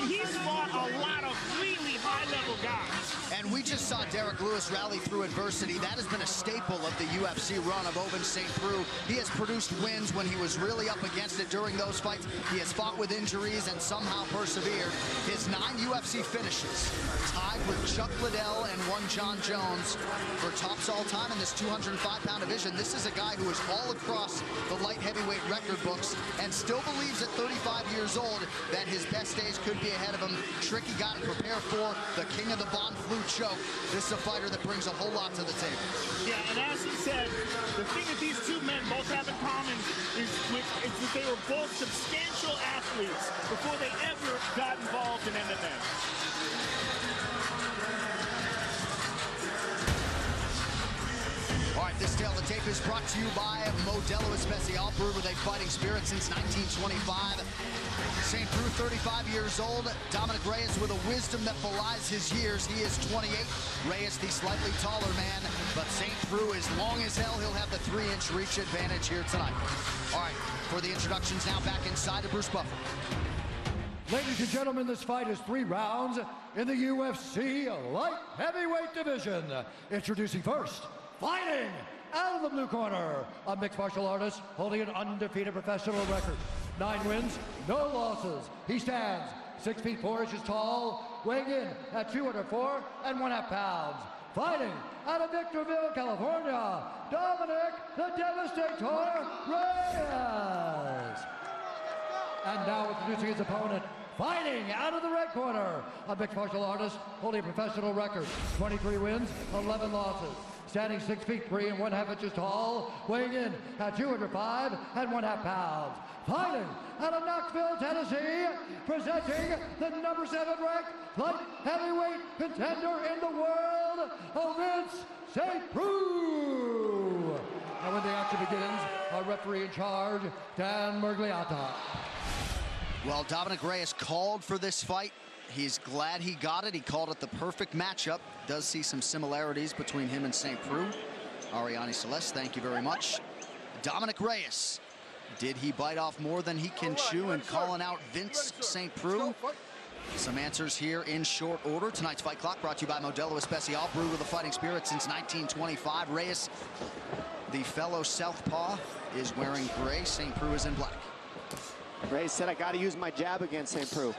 He's fought a lot of really high-level guys. And we just saw Derek Lewis rally through adversity. That has been a staple of the UFC run of Ovince St. Preux. He has produced wins when he was really up against it during those fights. He has fought with injuries and somehow persevered. His 9 UFC finishes, tied with Chuck Liddell and one John Jones for tops all time in this 205-pound division. This is a guy who is all across the light heavyweight record books and still believes at 35 years old, that his best days could be ahead of him. Tricky got to prepare for the king of the Von Flue choke. This is a fighter that brings a whole lot to the table. Yeah, and as he said, the thing that these two men both have in common is that they were both substantial athletes before they ever got involved in MMA. All right, this tale of the tape is brought to you by Modelo Especial, brewed with a fighting spirit since 1925. St. Preux, 35 years old. Dominic Reyes with a wisdom that belies his years. He is 28. Reyes, the slightly taller man, but St. Preux is long as hell. He'll have the 3-inch reach advantage here tonight. All right, for the introductions now, back inside to Bruce Buffer. Ladies and gentlemen, this fight is 3 rounds in the UFC light heavyweight division. Introducing first, fighting out of the blue corner, a mixed martial artist holding an undefeated professional record. 9 wins, no losses. He stands 6 feet 4 inches tall, weighing in at 204 1/2 pounds. Fighting out of Victorville, California, Dominic the Devastator Reyes. And now introducing his opponent, fighting out of the red corner, a mixed martial artist holding a professional record. 23 wins, 11 losses. Standing 6 feet 3 1/2 inches tall, weighing in at 205 1/2 pounds. Fighting out of Knoxville, Tennessee, presenting the number 7 ranked light heavyweight contender in the world, Vince St. Preux. And when the action begins, our referee in charge, Dan Mergliata. Well, Dominic Reyes called for this fight. He's glad he got it. He called it the perfect matchup. Does see some similarities between him and St. Preux. Ariane Celeste, thank you very much. Dominic Reyes, did he bite off more than he can chew in calling out Vince St. Preux? Some answers here in short order. Tonight's Fight Clock brought to you by Modelo Especial, brewed with a fighting spirit since 1925. Reyes, the fellow southpaw, is wearing gray. St. Preux is in black. Reyes said, I got to use my jab against St. Preux.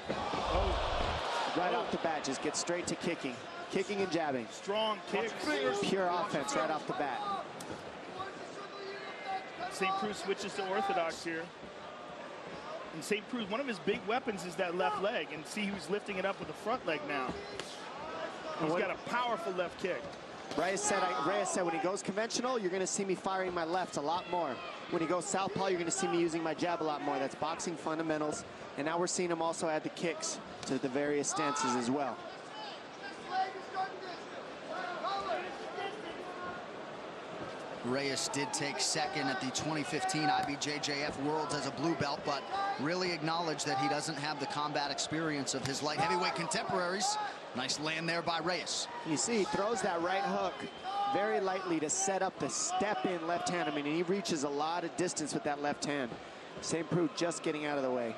Right off the bat, just get straight to kicking. Kicking and jabbing. Strong kicks. Pure offense right off the bat. St. Preux switches to orthodox here. And St. Preux, one of his big weapons is that left leg. And see who's lifting it up with the front leg now. He's got a powerful left kick. Reyes said when he goes conventional, you're going to see me firing my left a lot more. When he goes southpaw, you're going to see me using my jab a lot more. That's boxing fundamentals. And now we're seeing him also add the kicks to the various stances as well. Reyes did take second at the 2015 IBJJF Worlds as a blue belt, but really acknowledged that he doesn't have the combat experience of his light heavyweight contemporaries. Nice land there by Reyes. You see, he throws that right hook very lightly to set up the step-in left hand. I mean, he reaches a lot of distance with that left hand. St. Preux just getting out of the way.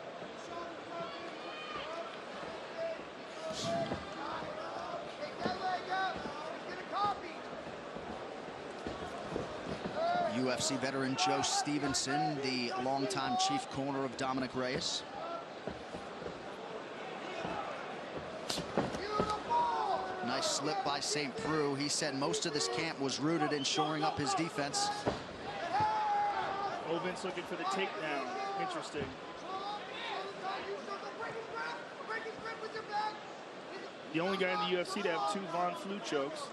UFC veteran Joe Stevenson, the longtime chief corner of Dominic Reyes. Nice slip by St. Preux. He said most of this camp was rooted in shoring up his defense. Vince looking for the takedown. Interesting. The only guy in the UFC to have 2 Von Flue chokes.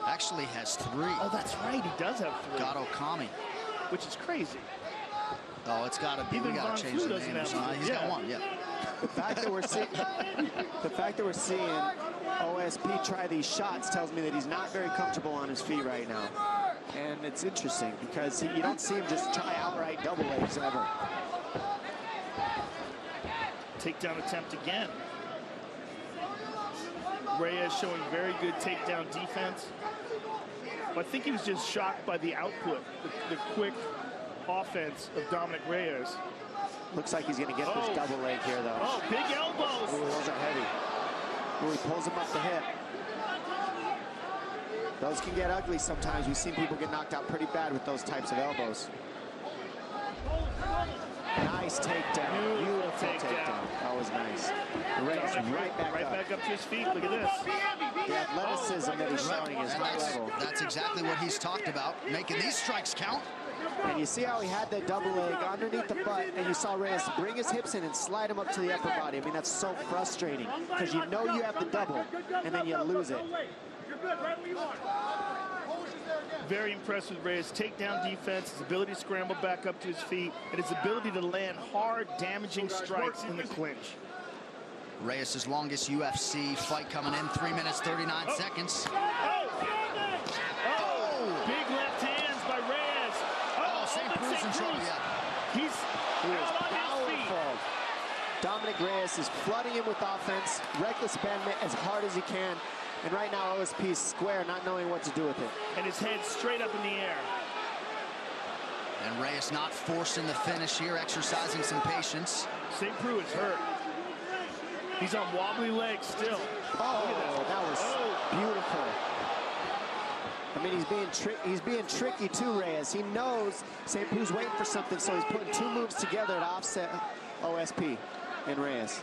Actually has 3. Oh, that's right. He does have 3. Got Okami. Which is crazy. Oh, it's got to be. Even we got to change the name. He's got 1, yeah. The fact that we're seeing OSP try these shots tells me that he's not very comfortable on his feet right now. And it's interesting because you don't see him just try outright double legs ever. Takedown attempt again. Reyes showing very good takedown defense. But I think he was just shocked by the output, the quick offense of Dominic Reyes. Looks like he's going to get this double leg here, though. Oh, big elbows. Ooh, those are heavy. Ooh, he pulls him up the hip. Those can get ugly sometimes. We've seen people get knocked out pretty bad with those types of elbows. Nice takedown. Beautiful takedown. That was nice. Reyes right back up to his feet. Look at this. The athleticism that he's showing is high level. That's exactly what he's talked about, making these strikes count. And you see how he had that double leg underneath the butt, and you saw Reyes bring his hips in and slide him up to the upper body. I mean, that's so frustrating because you know you have the double, and then you lose it. Very impressed with Reyes' takedown defense, his ability to scramble back up to his feet, and his ability to land hard, damaging strikes in the clinch. Reyes' longest UFC fight coming in, 3 minutes, 39 seconds. Big left hands by Reyes. St. Preux's in trouble yet. He is powerful. Dominic Reyes is flooding him with offense, reckless abandonment as hard as he can. And right now, OSP is square, not knowing what to do with it. And his head straight up in the air. And Reyes not forcing the finish here, exercising some patience. St. Preux is hurt. He's on wobbly legs still. Oh, that was beautiful. I mean, he's being tricky too, Reyes. He knows St. Preux's waiting for something, so he's putting two moves together to offset OSP and Reyes.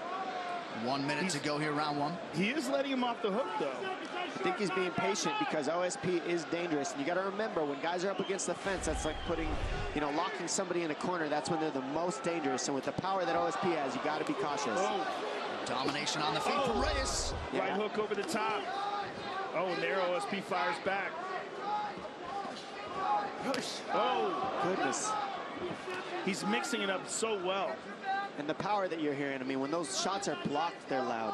1 minute to go here, round one. He is letting him off the hook, though. I think he's being patient because OSP is dangerous. And you got to remember, when guys are up against the fence, that's like putting, locking somebody in a corner. That's when they're the most dangerous. And with the power that OSP has, you got to be cautious. Domination on the feet from Reyes. Right hook over the top. Oh, and there OSP fires back. Oh, goodness. He's mixing it up so well. And the power that you're hearing, I mean, when those shots are blocked, they're loud.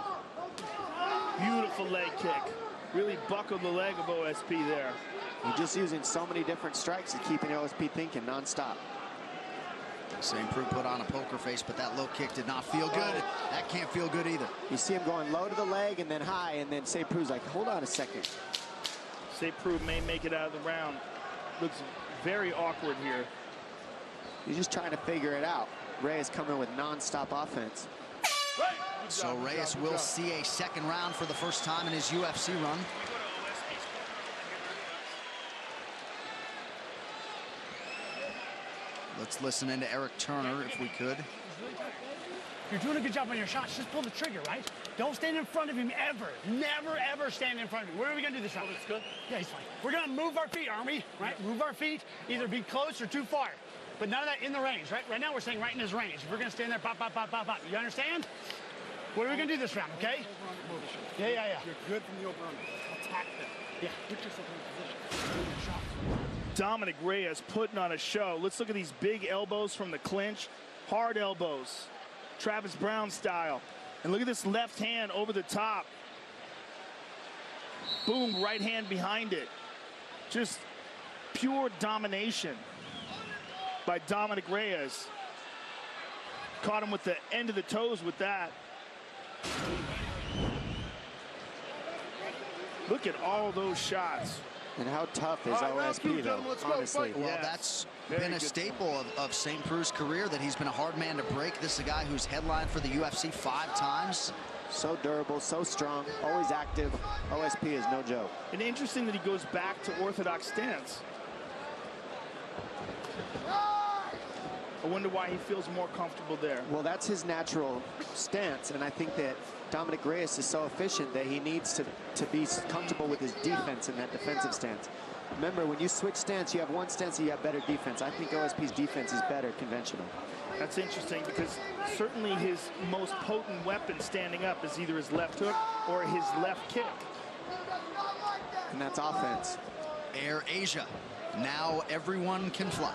Beautiful leg kick. Really buckled the leg of OSP there. You're just using so many different strikes and keeping OSP thinking nonstop. St. Preux put on a poker face, but that low kick did not feel good. That can't feel good either. You see him going low to the leg and then high, and then St. Preux's like, hold on a second. St. Preux may make it out of the round. Looks very awkward here. He's just trying to figure it out. Reyes coming with non-stop offense. So Reyes will see a second round for the first time in his UFC run. Let's listen into Eric Turner if we could. You're doing a good job on your shots. Just pull the trigger, right? Don't stand in front of him ever. Never, ever stand in front of him. Where are we going to do this round? It's good. Yeah, he's fine. We're going to move our feet, aren't we? Right? Move our feet. Either be close or too far. But none of that in the range, right? Right now we're saying right in his range. If we're going to stand there, pop, pop, pop, pop, pop. You understand? What are we going to do this round, okay? Yeah. You're good from the over-under. Attack them. Yeah. Put yourself in position. Dominic Reyes putting on a show. Let's look at these big elbows from the clinch. Hard elbows. Travis Brown style. And look at this left hand over the top. Boom, right hand behind it. Just pure domination by Dominic Reyes. Caught him with the end of the toes with that. Look at all those shots. And how tough is OSP, though, honestly. Well, that's been a staple of St. Preux's career, that he's been a hard man to break. This is a guy who's headlined for the UFC 5 times. So durable, so strong, always active. OSP is no joke. And interesting that he goes back to orthodox stance. I wonder why he feels more comfortable there. Well, that's his natural stance, and I think that Dominic Reyes is so efficient that he needs to be comfortable with his defense in that defensive stance. Remember, when you switch stance, you have one stance and you have better defense. I think OSP's defense is better conventional. That's interesting because certainly his most potent weapon standing up is either his left hook or his left kick. And that's offense. Air Asia. Now everyone can fly.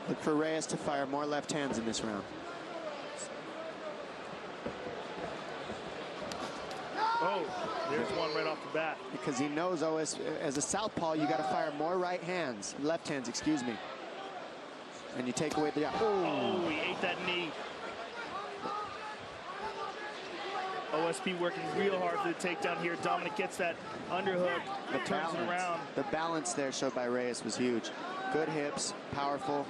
Look for Reyes to fire more left hands in this round. Oh, there's one right off the bat. Because he knows as a southpaw, you got to fire more left hands, excuse me. And you take away the... Oh, he ate that knee. OSP working real hard for the takedown here. Dominic gets that underhook, turns it around. The balance there showed by Reyes was huge. Good hips, powerful.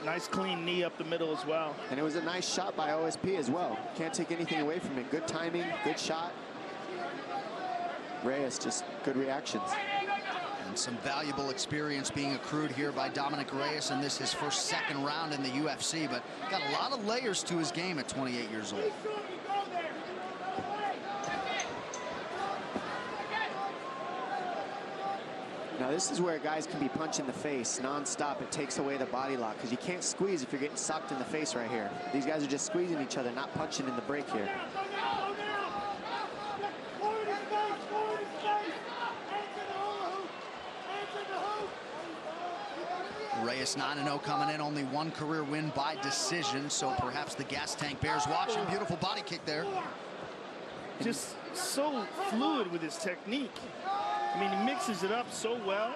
Nice clean knee up the middle as well. And it was a nice shot by OSP as well. Can't take anything away from it. Good timing, good shot. Reyes, just good reactions. And some valuable experience being accrued here by Dominic Reyes in this, his second round in the UFC, but got a lot of layers to his game at 28 years old. Now this is where guys can be punched in the face non-stop. It takes away the body lock because you can't squeeze if you're getting socked in the face right here. These guys are just squeezing each other, not punching in the break here. Reyes 9-0 coming in, only one career win by decision, so perhaps the gas tank bears watching. Beautiful body kick there. Just so fluid with his technique. I mean, he mixes it up so well.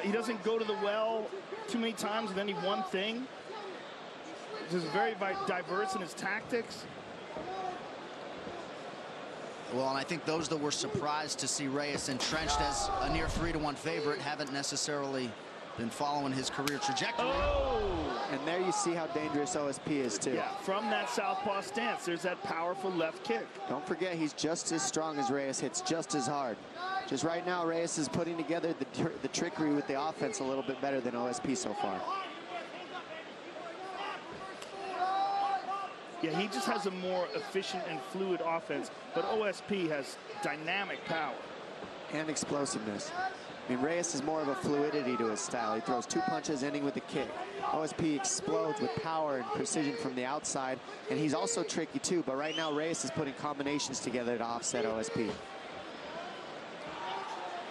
He doesn't go to the well too many times with any one thing. Just very diverse in his tactics. Well, and I think those that were surprised to see Reyes entrenched as a near 3-1 favorite haven't necessarily been following his career trajectory. Oh! And there you see how dangerous OSP is too. Yeah, from that southpaw stance, there's that powerful left kick. Don't forget, he's just as strong as Reyes, hits just as hard. Just right now, Reyes is putting together the trickery with the offense a little bit better than OSP so far. Yeah, he just has a more efficient and fluid offense, but OSP has dynamic power. And explosiveness. I mean, Reyes is more of a fluidity to his style. He throws 2 punches, ending with a kick. OSP explodes with power and precision from the outside, and he's also tricky too, but right now Reyes is putting combinations together to offset OSP.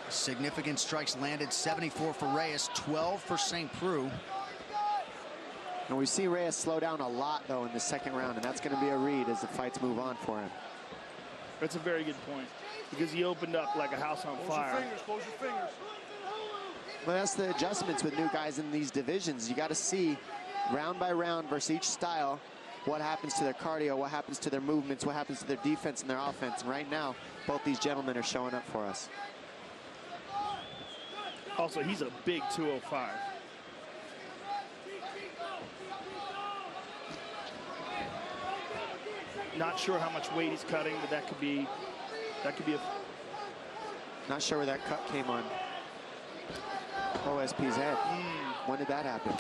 Significant strikes landed, 74 for Reyes, 12 for St. Preux. And we see Reyes slow down a lot, though, in the second round, and that's going to be a read as the fights move on for him. That's a very good point, because he opened up like a house on fire. Close your fingers. Well, that's the adjustments with new guys in these divisions. You got to see round by round versus each style what happens to their cardio, what happens to their movements, what happens to their defense and their offense. And right now, both these gentlemen are showing up for us. Also, he's a big 205. Not sure how much weight he's cutting, but that could be a... Not sure where that cut came on OSP's head. When did that happen?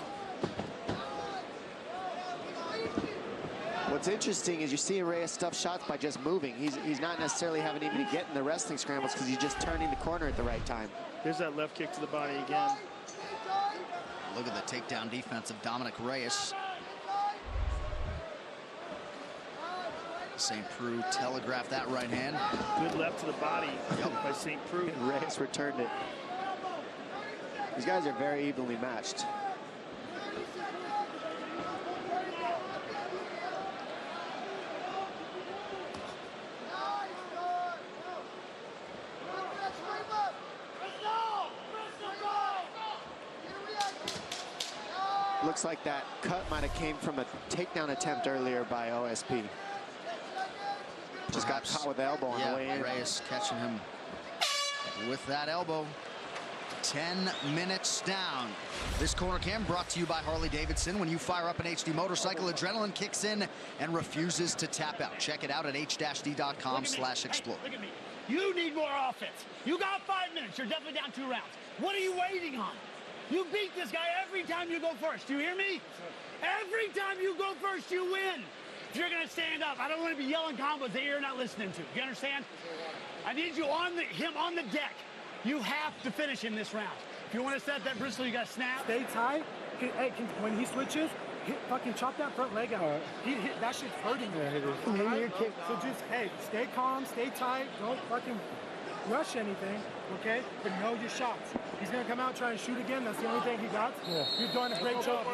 What's interesting is you see Reyes stuff shots by just moving. He's not necessarily having even to get in the wrestling scrambles because he's just turning the corner at the right time. There's that left kick to the body again. Look at the takedown defense of Dominic Reyes. St. Preux telegraphed that right hand. Good left to the body by St. Preux. And Reyes returned it. These guys are very evenly matched. Looks like that cut might have came from a takedown attempt earlier by OSP. Just got caught with the elbow on the way in. Reyes catching him with that elbow. 10 minutes down. This corner cam brought to you by Harley-Davidson. When you fire up an HD motorcycle, adrenaline kicks in and refuses to tap out. Check it out at h-d.com/explode. Look at me. You need more offense. You got 5 minutes. You're definitely down 2 rounds. What are you waiting on? You beat this guy every time you go first. Do you hear me? Every time you go first, you win. If you're going to stand up, I don't want to be yelling combos that you're not listening to. You understand? I need you on him on the deck. You have to finish in this round. If you want to set that bristle, you got to snap. Stay tight. Hey, when he switches, fucking chop that front leg out. That shit's hurting. Yeah, it is. Right? So just, hey, stay calm, stay tight. Don't fucking rush anything, okay? But know your shots. He's going to come out trying to shoot again. That's the only thing he got. Yeah. You're doing a great job.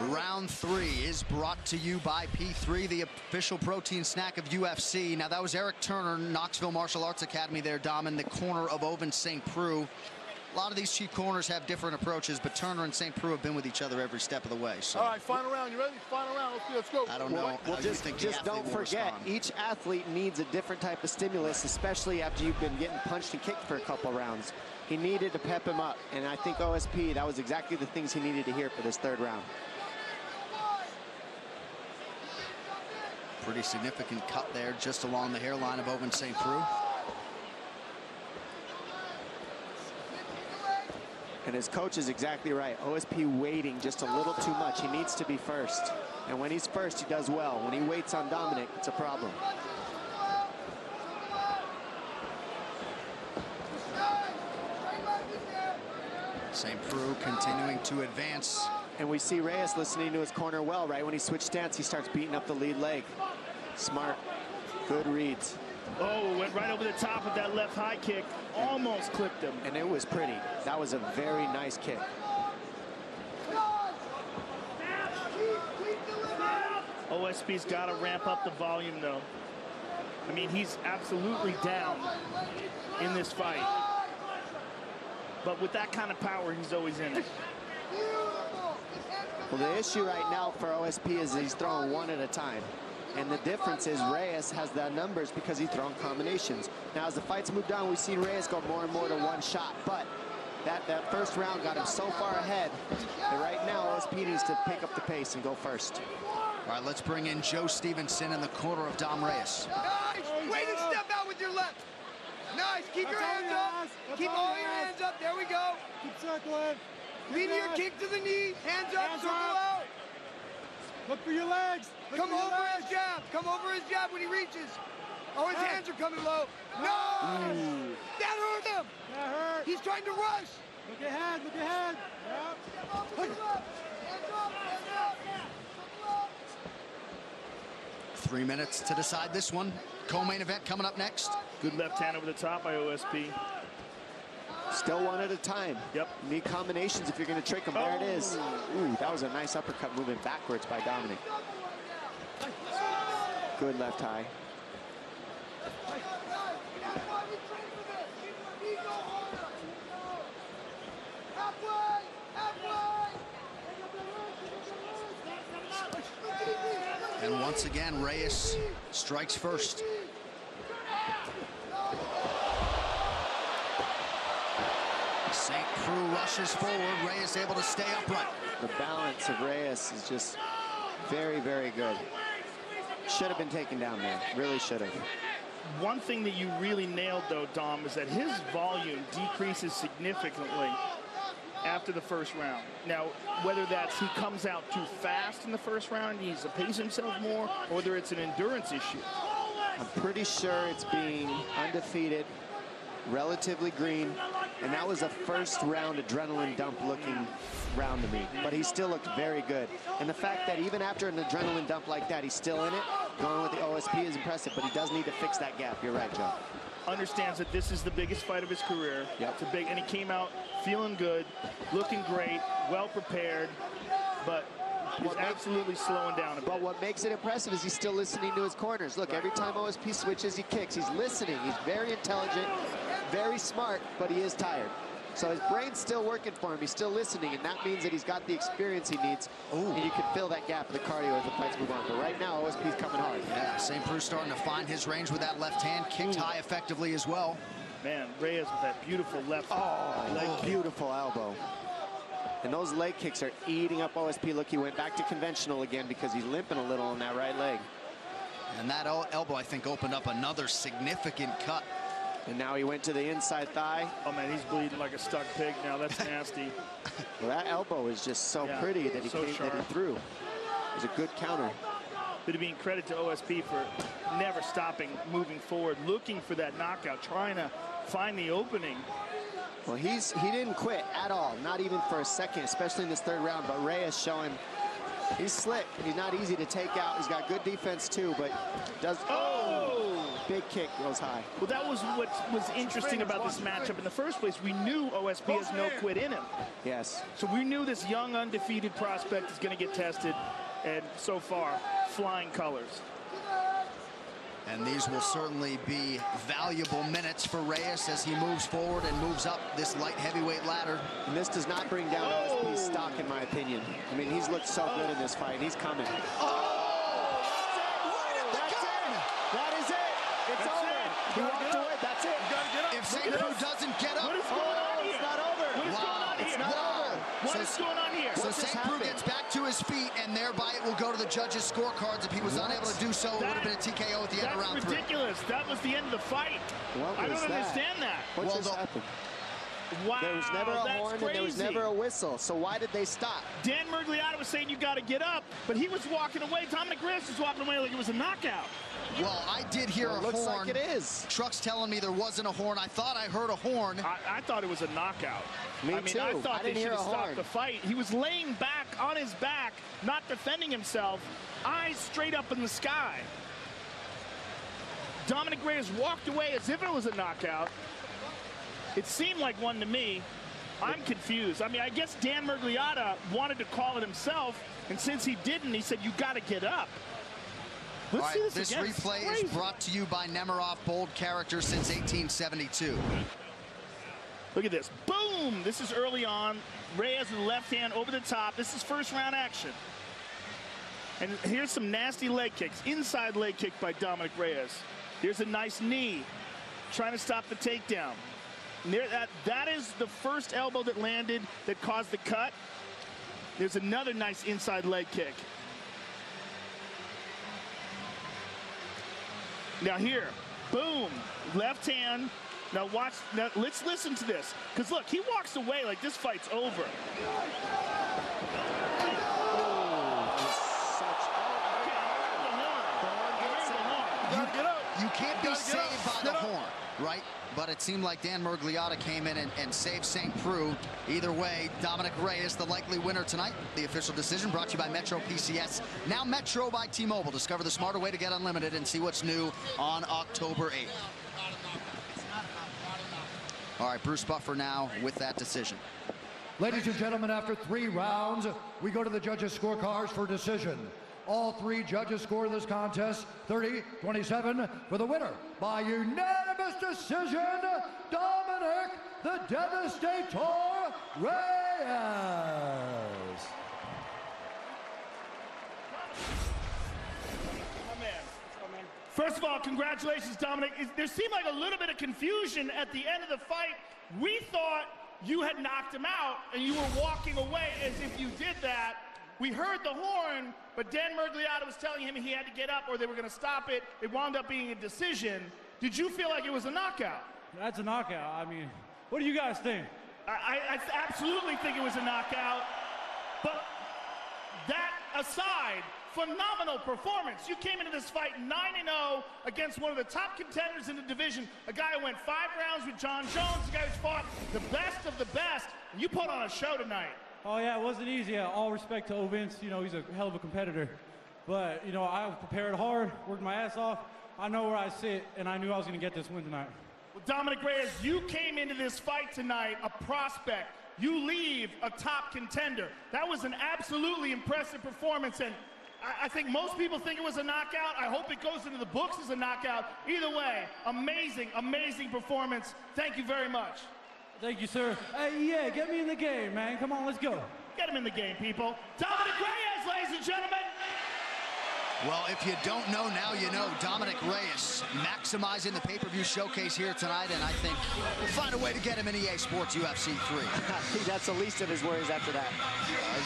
Round 3 is brought to you by P3, the official protein snack of UFC. Now, that was Eric Turner, Knoxville Martial Arts Academy there, Dom, in the corner of Oven St. Preux. A lot of these cheap corners have different approaches, but Turner and St. Preux have been with each other every step of the way. So. All right, final round. You ready? Final round. Let's go. I don't know. Well, just don't forget, each athlete needs a different type of stimulus, especially after you've been getting punched and kicked for a couple rounds. He needed to pep him up, and I think OSP, that was exactly the things he needed to hear for this 3rd round. Pretty significant cut there, just along the hairline of Oven St. Preux. And his coach is exactly right. OSP waiting just a little too much. He needs to be first. And when he's first, he does well. When he waits on Dominic, it's a problem. St. Preux continuing to advance. And we see Reyes listening to his corner well, right? When he switched stance, he starts beating up the lead leg. Smart, good reads. Oh, went right over the top of that left high kick. Almost clipped him. And it was pretty. That was a very nice kick. OSP's got to ramp up the volume, though. I mean, he's absolutely down in this fight. But with that kind of power, he's always in it. Well, the issue right now for OSP is he's throwing one at a time. And the difference is Reyes has the numbers because he's throwing combinations. Now, as the fight's moved on, we've seen Reyes go more and more to one shot. But that first round got him so far ahead that right now OSP needs to pick up the pace and go first. All right, let's bring in Joe Stevenson in the corner of Dom Reyes. Nice! Way to step out with your left. Nice. Keep your hands up. Keep all your hands up. There we go. Keep circling. Lead your kick to the knee. Hands up. Circle out. Look for your legs. Come over his jab. Come over his jab when he reaches. Oh, his hands are coming low. Nice. That hurt him. That hurt. He's trying to rush. Look ahead. Look ahead. Yep. 3 minutes to decide this one. Co-main event coming up next. Good left hand over the top by OSP. Still one at a time. Yep. You need combinations if you're going to trick him. There it is. Ooh, that was a nice uppercut moving backwards by Dominic. Good left high. And once again, Reyes strikes first. St. Preux rushes forward. Reyes able to stay upright. The balance of Reyes is just very, very good. Should have been taken down there. Really should have. One thing that you really nailed, though, Dom, is that his volume decreases significantly after the first round. Now, whether that's he comes out too fast in the first round, he needs to pace himself more, or whether it's an endurance issue. I'm pretty sure it's being undefeated, relatively green, and that was a first round adrenaline dump looking round to me. But he still looked very good. And the fact that even after an adrenaline dump like that, he's still in it, going with the OSP is impressive, but he does need to fix that gap. You're right, Joe. Understands that this is the biggest fight of his career. Yep. It's a big, and he came out feeling good, looking great, well prepared, but he's absolutely slowing down a bit. But what makes it impressive is he's still listening to his corners. Look, every time OSP switches, he kicks. He's listening. He's very intelligent, very smart, but he is tired. So his brain's still working for him. He's still listening, and that means that he's got the experience he needs. Ooh. And you can fill that gap with the cardio as the fights move on. But right now, OSP's coming hard. Yeah, St. Preux starting to find his range with that left hand. Kicked high effectively as well. Man, Reyes with that beautiful left leg. Beautiful elbow. And those leg kicks are eating up OSP. Look, he went back to conventional again because he's limping a little on that right leg. And that elbow, I think, opened up another significant cut. And now he went to the inside thigh. Oh, man, he's bleeding like a stuck pig now. That's nasty. Well, that elbow is just so pretty that he threw. It was a good counter. But being credit to OSP for never stopping, moving forward, looking for that knockout, trying to find the opening. Well, he didn't quit at all, not even for a second, especially in this third round. But Reyes showing he's slick. He's not easy to take out. He's got good defense too, but does. Big kick goes high. Well, that was what was interesting about this matchup in the first place. We knew OSP has no quit in him. Yes. So we knew this young undefeated prospect is going to get tested, and so far, flying colors. And these will certainly be valuable minutes for Reyes as he moves forward and moves up this light heavyweight ladder. And this does not bring down OSP's stock, in my opinion. I mean, he's looked so good in this fight. He's coming. That is it. It's over. He walked away. That's it. If St. Preux doesn't get up. What is going on here? It's not over. What is going on here? It's not over. What is going on here? So St. Preux gets back to his feet, and thereby it will go to the judges' scorecards. If he was unable to do so, it would have been a TKO at the end of round 3. That's ridiculous. That was the end of the fight. I don't understand that. What just happened? Wow, there was never a horn and there was never a whistle. So why did they stop? Dan Mergliata was saying you got to get up, but he was walking away. Dominic Reyes was walking away like it was a knockout. Well, I did hear a horn. Looks like it is. Truck's telling me there wasn't a horn. I thought I heard a horn. I thought it was a knockout. Me too. I thought they should have stopped horn. the fight. He was laying back on his back, not defending himself, eyes straight up in the sky. Dominic Reyes walked away as if it was a knockout. It seemed like one to me. I'm confused. I mean, I guess Dan Miragliotta wanted to call it himself, and since he didn't, he said, you got to get up. Let's see this again. Replay is brought to you by Nemiroff, bold character since 1872. Look at this. Boom! This is early on. Reyes with the left hand over the top. This is first round action. And here's some nasty leg kicks. Inside leg kick by Dominic Reyes. Here's a nice knee. Trying to stop the takedown. That is the first elbow that landed that caused the cut. There's another nice inside leg kick. Now here, boom, left hand. Now watch, now let's listen to this. Because look, he walks away like this fight's over. You can't be saved by the horn, right? But it seemed like Dan Miragliotta came in and saved St. Preux. Either way, Dominic Reyes, the likely winner tonight. The official decision brought to you by Metro PCS. Now Metro by T-Mobile. Discover the smarter way to get unlimited and see what's new on October 8th. All right, Bruce Buffer now with that decision. Ladies and gentlemen, after 3 rounds, we go to the judges' scorecards for decision. All 3 judges scored this contest 30-27 for the winner by unanimous decision, Dominic the Devastator Reyes. First of all, congratulations, Dominic. There seemed like a little bit of confusion at the end of the fight. We thought you had knocked him out and you were walking away as if you did that. We heard the horn, but Dan Miragliotta was telling him he had to get up or they were going to stop it. It wound up being a decision. Did you feel like it was a knockout? That's a knockout. I mean, what do you guys think? I absolutely think it was a knockout. But that aside, phenomenal performance. You came into this fight 9-0 against one of the top contenders in the division, a guy who went 5 rounds with John Jones, a guy who's fought the best of the best, and you put on a show tonight. Oh yeah, it wasn't easy. All respect to Vince, you know, he's a hell of a competitor. But, you know, I prepared hard, worked my ass off. I know where I sit, and I knew I was gonna get this win tonight. Well, Dominic Reyes, you came into this fight tonight a prospect. You leave a top contender. That was an absolutely impressive performance, and I think most people think it was a knockout. I hope it goes into the books as a knockout. Either way, amazing, amazing performance. Thank you very much. Thank you, sir. Hey, yeah, get me in the game, man. Come on, let's go. Get him in the game, people. Dominic Reyes, ladies and gentlemen. Well, if you don't know, now you know. Dominic Reyes maximizing the pay-per-view showcase here tonight, and I think we'll find a way to get him in EA Sports UFC 3. I think that's the least of his worries after that.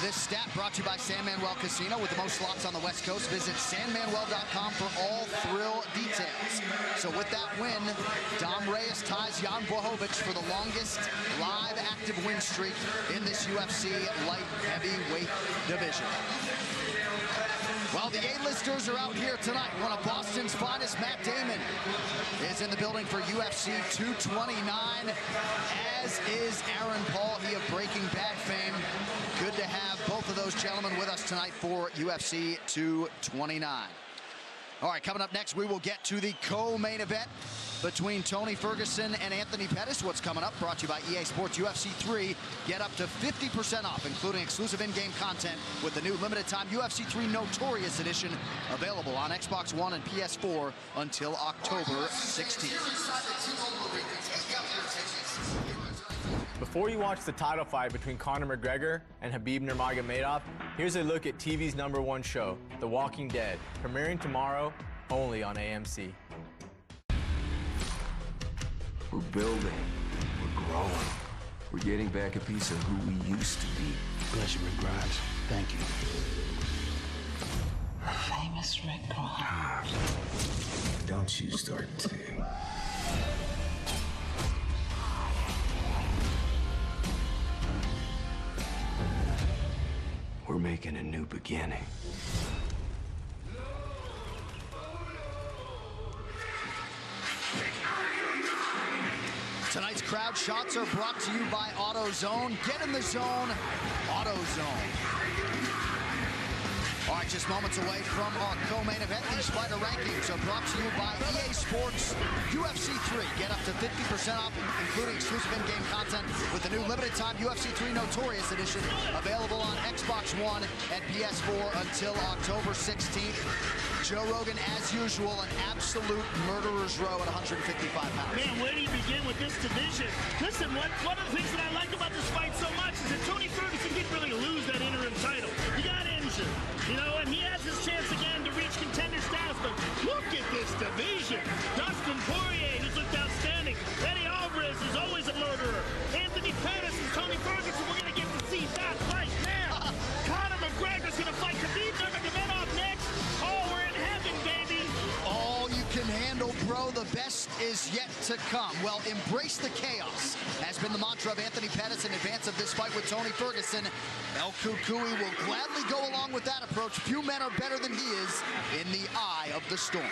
This stat brought to you by San Manuel Casino. With the most slots on the West Coast, visit sanmanuel.com for all thrill details. So with that win, Dom Reyes ties Jan Blachowicz for the longest live active win streak in this UFC light heavyweight division. Well, the A-listers are out here tonight. One of Boston's finest, Matt Damon, is in the building for UFC 229, as is Aaron Paul, he of Breaking Bad fame. Good to have both of those gentlemen with us tonight for UFC 229. All right, coming up next, we will get to the co-main event between Tony Ferguson and Anthony Pettis. What's coming up, brought to you by EA Sports UFC 3. Get up to 50% off, including exclusive in-game content with the new limited-time UFC 3 Notorious Edition, available on Xbox One and PS4 until October 16th. Before you watch the title fight between Conor McGregor and Khabib Nurmagomedov, here's a look at TV's #1 show, The Walking Dead, premiering tomorrow only on AMC. We're building, we're growing, we're getting back a piece of who we used to be. Bless you, Rick Grimes. Thank you. Famous Rick Grimes. Don't you start to. We're making a new beginning. crowd shots are brought to you by AutoZone. Get in the zone, AutoZone. All right, just moments away from our co-main event. These fighter rankings are brought to you by EA Sports UFC 3. Get up to 50% off, including exclusive in-game content with the new limited-time UFC 3 Notorious Edition, available on Xbox One and PS4 until October 16th. Joe Rogan, as usual, an absolute murderer's row at 155 pounds. Man, where do you begin with this division? Listen, one of the things that I like about this fight so much is that Tony Ferguson didn't really lose that interim title. He got injured, you know, and he has his chance again to reach contender status, but look at this division. Dustin Poirier, who's looked outstanding. Eddie Alvarez is always a murderer. Anthony Pettis and Tony Ferguson, we're going to get to see that right now. Conor McGregor's going to fight Khabib Nurmagomedov next. Oh, we're in heaven, baby. All you can handle, bro. The best is yet to come. Well, embrace the chaos has been the mantra of Anthony Pettis in advance of this fight with Tony Ferguson. El Cucuy will gladly go along with that approach. Few men are better than he is in the eye of the storm.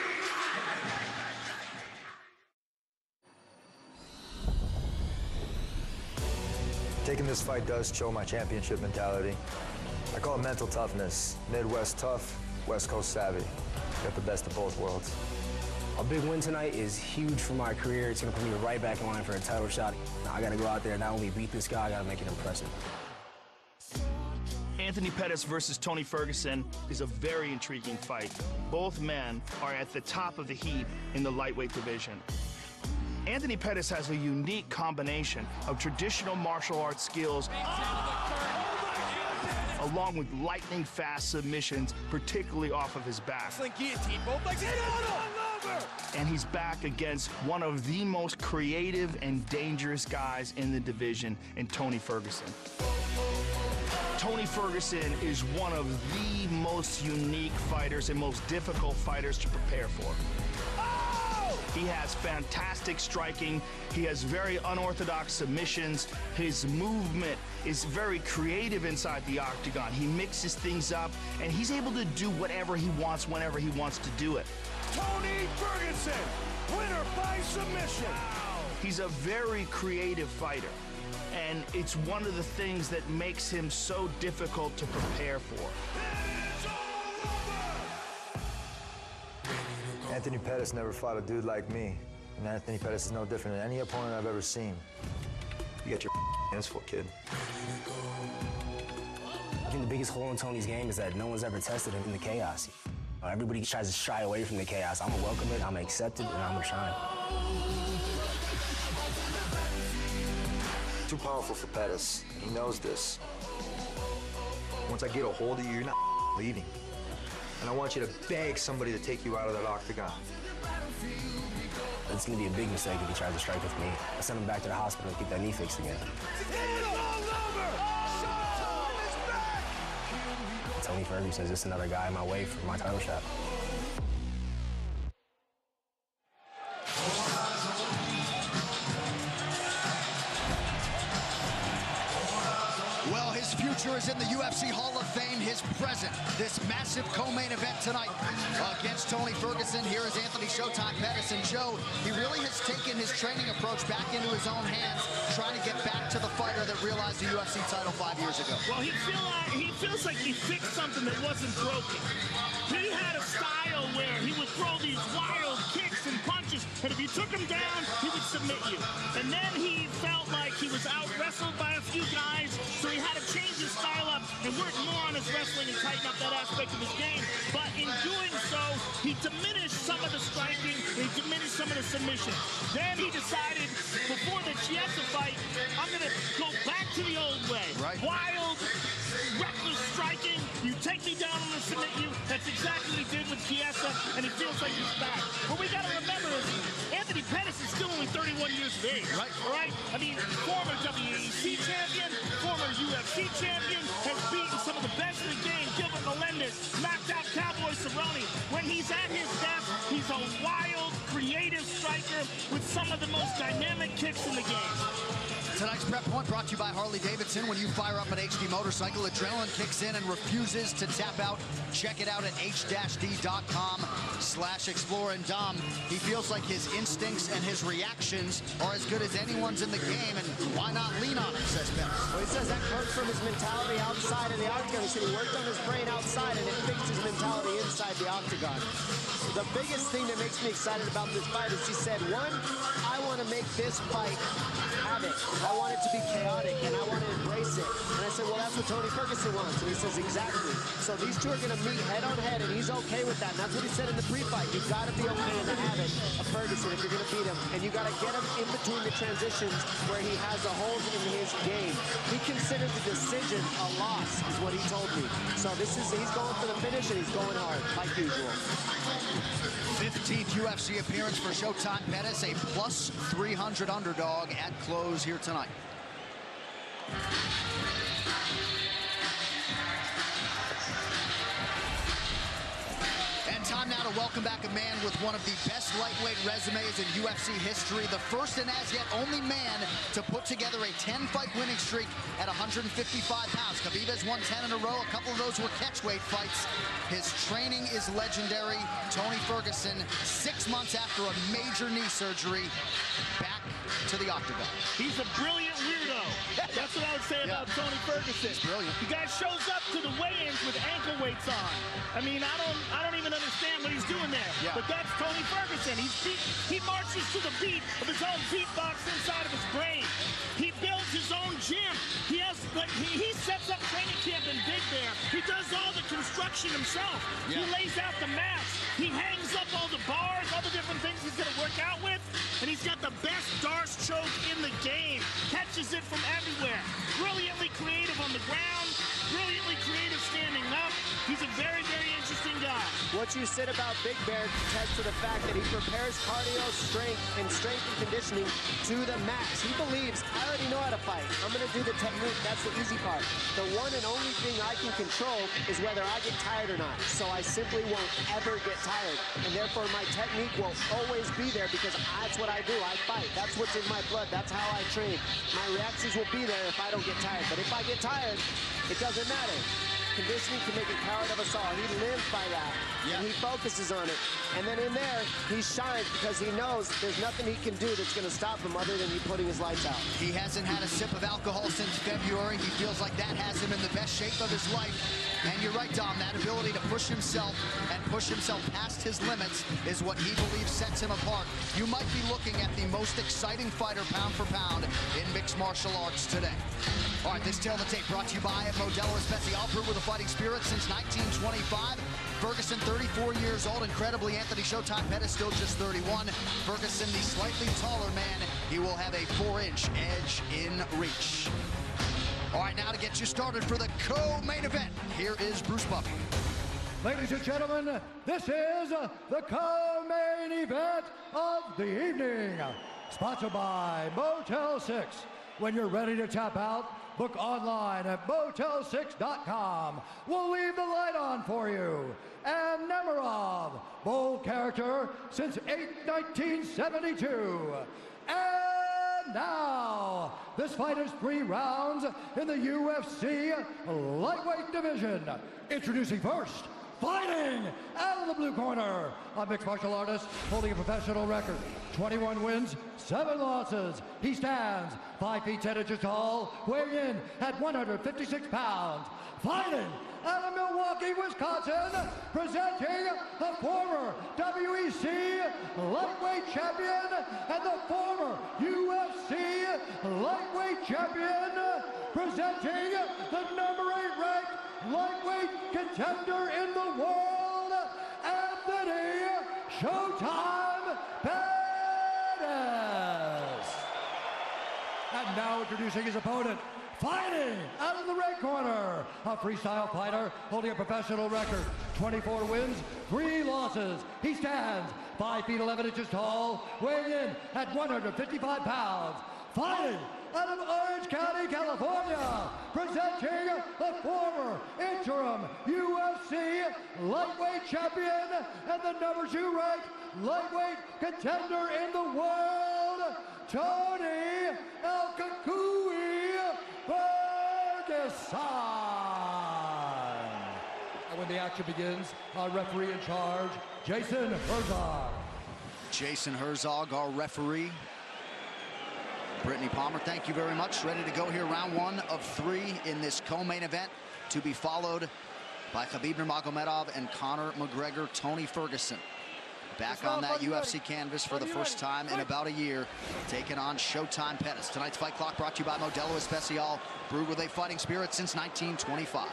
Taking this fight does show my championship mentality. I call it mental toughness. Midwest tough, West Coast savvy. Got the best of both worlds. A big win tonight is huge for my career. It's going to put me right back in line for a title shot. I got to go out there and not only beat this guy, I got to make it impressive. Anthony Pettis versus Tony Ferguson is a very intriguing fight. Both men are at the top of the heap in the lightweight division. Anthony Pettis has a unique combination of traditional martial arts skills along with lightning-fast submissions, particularly off of his back. Guillotine, both legs, hit over! And he's back against one of the most creative and dangerous guys in the division in Tony Ferguson. Tony Ferguson is one of the most unique fighters and most difficult fighters to prepare for. He has fantastic striking. He has very unorthodox submissions. His movement is very creative inside the octagon. He mixes things up, and he's able to do whatever he wants whenever he wants to do it. Tony Ferguson, winner by submission. He's a very creative fighter, and it's one of the things that makes him so difficult to prepare for. Anthony Pettis never fought a dude like me. And Anthony Pettis is no different than any opponent I've ever seen. You got your hands full, kid. I think the biggest hole in Tony's game is that no one's ever tested him in the chaos. Everybody tries to shy away from the chaos. I'm gonna welcome it, I'm gonna accept it, and I'm gonna shine. Too powerful for Pettis. He knows this. Once I get a hold of you, you're not leaving. And I want you to beg somebody to take you out of that octagon. It's gonna be a big mistake if he tries to strike with me. I send him back to the hospital to get that knee fixed again. Tony Ferguson is just another guy in my way for my title shot. Well, his future is in the UFC Hall of Fame. His present, this massive co-main event tonight against Tony Ferguson. Here is Anthony Showtime Pettis. And Joe, he really has taken his training approach back into his own hands, trying to get back to the fighter that realized the UFC title 5 years ago. Well, he feels like he fixed something that wasn't broken. He had a style where he would throw these wild kicks and punches, and if you took him down, he would submit you. And then he felt like he was out-wrestled by a few guys, so he had to change his style up and work more on his wrestling and tighten up that aspect of his game. But in doing so, he diminished some of the striking, he diminished some of the submission. Then he decided, before the Chiesa fight, I'm going to go back to the old way. Right. Wild, reckless striking. You take me down, I'm going to submit you. That's exactly what he did with Chiesa, and he feels like he's back. What we got to remember is Anthony Pettis is still only 31 years of age. Right. All right? I mean, former WEC champion, former UFC champion, has beaten some of the best in the game. Gilbert Melendez knocked out Cowboy Cerrone. When he's at his best, he's a wild, creative striker with some of the most dynamic kicks in the game. Tonight's Prep Point brought to you by Harley-Davidson. When you fire up an HD motorcycle, adrenaline kicks in and refuses to tap out. Check it out at h-d.com/explore. And Dom, he feels like his instincts and his reactions are as good as anyone's in the game, and why not lean on it, says Ben. Well, he says that comes from his mentality outside of the octagon. He said he worked on his brain outside, and it fixed his mentality inside the octagon. The biggest thing that makes me excited about this fight is he said, one, I want to make this fight havoc. I want it to be chaotic, and I want to embrace it. And I said, well, that's what Tony Ferguson wants. And he says, exactly. So these two are going to meet head on head, and he's okay with that. And that's what he said in the pre-fight. You've got to be okay in the havoc of Ferguson if you're going to beat him. And you got to get him in between the transitions where he has the holes in his game. He considered the decision a loss, is what he told me. So he's going for the finish, and he's going hard, like usual. 15th UFC appearance for Showtime Pettis, a plus 300 underdog at close here tonight. And time now to welcome back a man with one of the best lightweight resumes in UFC history, the first and as yet only man to put together a 10-fight winning streak at 155 pounds. Khabib has won 10 in a row. A couple of those were catchweight fights. His training is legendary. Tony Ferguson, 6 months after a major knee surgery, back to the octagon. He's a brilliant weirdo. That's what I would say about Tony Ferguson. He's brilliant. The guy shows up to the weigh-ins with ankle weights on. I mean, I don't even understand what he's doing there. Yeah. But that's Tony Ferguson. He marches to the beat of his own beatbox inside of his brain. He builds his own gym. He sets up training camp in Big Bear. He does all the construction himself. Yeah. He lays out the mats. He hangs up all the bars, all the different things he's going to work out with. And he's got the best Darce choke in the game. Catches it from everywhere. Brilliantly creative on the ground. Brilliantly creative standing up. He's a very, very interesting guy. What you said about Big Bear attests to the fact that he prepares cardio, strength and conditioning to the max. He believes, I already know how to fight. I'm going to do the technique. That's the easy part. The one and only thing I can control is whether I get tired or not. So I simply won't ever get tired. And therefore, my technique will always be there because that's what I do. I fight. That's what's in my blood. That's how I train. My reactions will be there if I don't get tired. But if I get tired, it doesn't matter. Conditioning can make a coward of us all. He lives by that, and he focuses on it. And then in there, he shines because he knows there's nothing he can do that's going to stop him other than you putting his lights out. He hasn't had a sip of alcohol since February. He feels like that has him in the best shape of his life. And you're right, Dom, that ability to push himself and push himself past his limits is what he believes sets him apart. You might be looking at the most exciting fighter pound for pound in mixed martial arts today. All right, this Tale of the Tape brought to you by Modelo Especial, brewed with a fighting spirit since 1925. Ferguson, 34 years old. Incredibly, Anthony Showtime Pettis still just 31. Ferguson, the slightly taller man, he will have a 4-inch edge in reach. All right, now to get you started for the co-main event, here is Bruce Buffy. Ladies and gentlemen, this is the co-main event of the evening. Sponsored by Motel 6. When you're ready to tap out, book online at motel6.com. We'll leave the light on for you. And Nemerov, bold character since 1972. And now, this fight is 3 rounds in the UFC lightweight division. Introducing first, fighting out of the blue corner, a mixed martial artist holding a professional record. 21 wins, 7 losses. He stands 5 feet 10 inches tall, weighing in at 156 pounds. Fighting out of Milwaukee, Wisconsin, presenting the former WEC lightweight champion and the former UFC lightweight champion, presenting the number 8 ranked lightweight contender in the world, Anthony Showtime Pettis. And now introducing his opponent, fighting out of the red corner, a freestyle fighter holding a professional record, 24 wins, 3 losses. He stands 5 feet 11 inches tall, weighing in at 155 pounds. Fighting out of Orange County, California, presenting the former interim UFC lightweight champion and the number 2 ranked lightweight contender in the world, Tony El Cuckoo And when the action begins, our referee in charge, Jason Herzog. Jason Herzog, our referee. Brittany Palmer, thank you very much. Ready to go here, round 1 of 3 in this co-main event, to be followed by Khabib Nurmagomedov and Conor McGregor. Tony Ferguson back on that UFC canvas for the first time in about a year, taking on Showtime Pettis. Tonight's Fight Clock brought to you by Modelo Especial, brewed with a fighting spirit since 1925.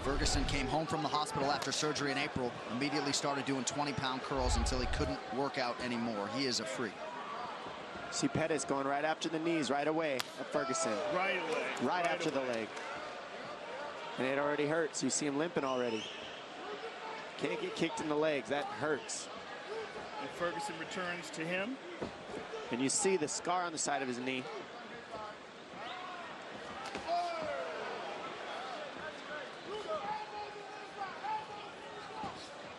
Ferguson came home from the hospital after surgery in April, immediately started doing 20-pound curls until he couldn't work out anymore. He is a freak. See Pettis going right after the knees right away at Ferguson. Right away. Right after the leg. And it already hurts. You see him limping already. Can't get kicked in the legs. That hurts. And Ferguson returns to him. And you see the scar on the side of his knee.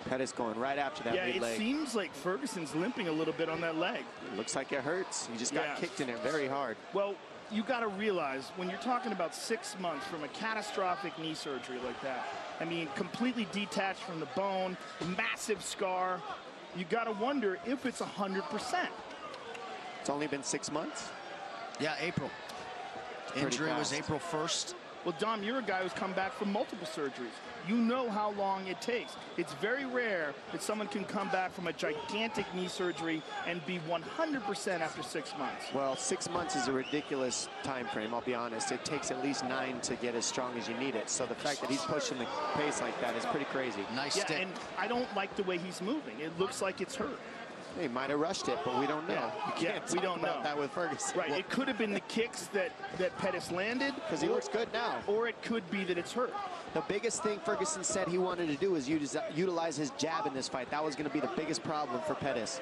Pettis going right after that lead leg. Yeah, it seems like Ferguson's limping a little bit on that leg. It looks like it hurts. He just got kicked in it very hard. Well, you got to realize when you're talking about 6 months from a catastrophic knee surgery like that, I mean, completely detached from the bone, massive scar, you got to wonder if it's 100%. It's only been 6 months? Yeah, April. Injury was April 1st. Well, Dom, you're a guy who's come back from multiple surgeries. You know how long it takes. It's very rare that someone can come back from a gigantic knee surgery and be 100% after 6 months. Well, 6 months is a ridiculous time frame, I'll be honest. It takes at least 9 to get as strong as you need it. So the fact that he's pushing the pace like that is pretty crazy. Nice stick. And I don't like the way he's moving. It looks like it's hurt. He might have rushed it, but we don't know. We don't know that with Ferguson. Right, it could have been the kicks that Pettis landed. Because he looks good now. Or it could be that it's hurt. The biggest thing Ferguson said he wanted to do was utilize his jab in this fight. That was going to be the biggest problem for Pettis.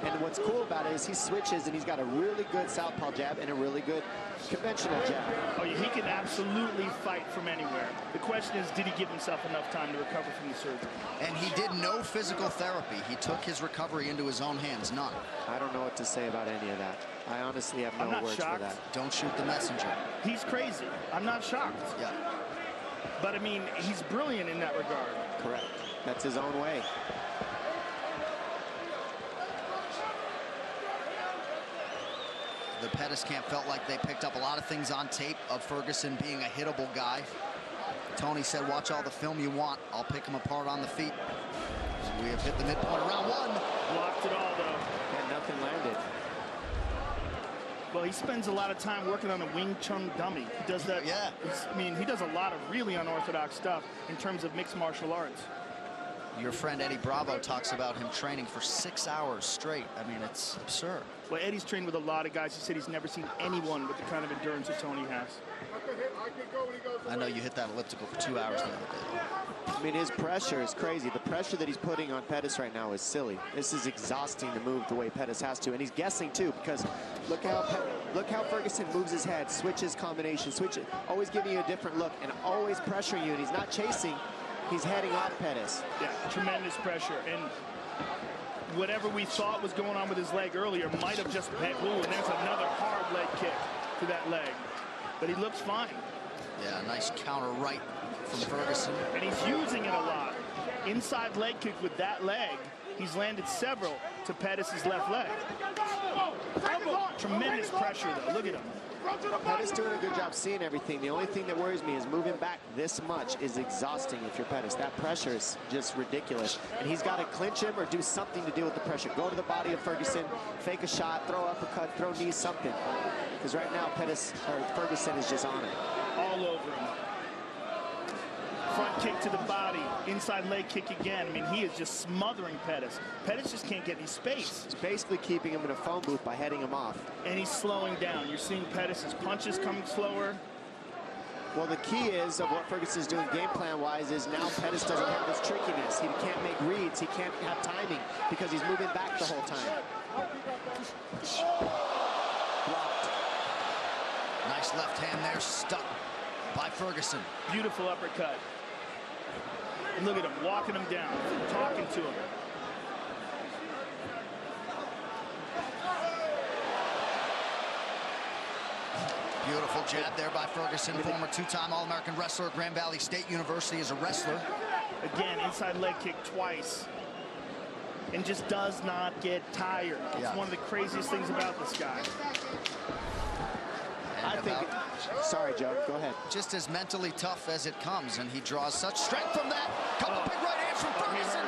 And what's cool about it is he switches and he's got a really good southpaw jab and a really good conventional jab. Oh, yeah, he can absolutely fight from anywhere. The question is, did he give himself enough time to recover from the surgery? And he did no physical therapy. He took his recovery into his own hands, none. I don't know what to say about any of that. I honestly have no words for that. Don't shoot the messenger. He's crazy. I'm not shocked. Yeah. But, I mean, he's brilliant in that regard. Correct. That's his own way. The Pettis camp felt like they picked up a lot of things on tape of Ferguson being a hittable guy. Tony said, watch all the film you want. I'll pick him apart on the feet. We have hit the midpoint of round 1. Blocked it all, though. And nothing landed. Well, he spends a lot of time working on a Wing Chun dummy. He does that. Yeah. I mean, he does a lot of really unorthodox stuff in terms of mixed martial arts. Your friend Eddie Bravo talks about him training for 6 hours straight. I mean, it's absurd. Well, Eddie's trained with a lot of guys. He said he's never seen anyone with the kind of endurance that Tony has. I know you hit that elliptical for 2 hours the other day. I mean, his pressure is crazy. The pressure that he's putting on Pettis right now is silly. This is exhausting to move the way Pettis has to, and he's guessing too, because look how Ferguson moves his head, switches combination, switches, always giving you a different look, and always pressuring you, and he's not chasing. He's heading off Pettis. Yeah, tremendous pressure. And whatever we thought was going on with his leg earlier might have just been, ooh, and there's another hard leg kick to that leg. But he looks fine. Yeah, nice counter right from Ferguson. And he's using it a lot. Inside leg kick with that leg. He's landed several to Pettis' left leg. Tremendous pressure, though. Look at him. Pettis doing a good job seeing everything. The only thing that worries me is moving back this much is exhausting if you're Pettis. That pressure is just ridiculous. And he's got to clinch him or do something to deal with the pressure. Go to the body of Ferguson, fake a shot, throw uppercut, throw knee, something. Because right now Ferguson is just on it. All over him. Front kick to the body, inside leg kick again. I mean, he is just smothering Pettis. Pettis just can't get any space. He's basically keeping him in a phone booth by heading him off. And he's slowing down. You're seeing Pettis' punches coming slower. Well, the key is of what Ferguson's doing game plan-wise is now Pettis doesn't have this trickiness. He can't make reads. He can't have timing because he's moving back the whole time. Blocked. Nice left hand there, stuck by Ferguson. Beautiful uppercut. And look at him, walking him down, talking to him. Beautiful jab there by Ferguson, former two-time All-American wrestler at Grand Valley State University as a wrestler. Again, inside leg kick twice. And just does not get tired. It's one of the craziest things about this guy. I think, sorry, Joe, go ahead. Just as mentally tough as it comes, and he draws such strength from that. Couple big right hands from Ferguson.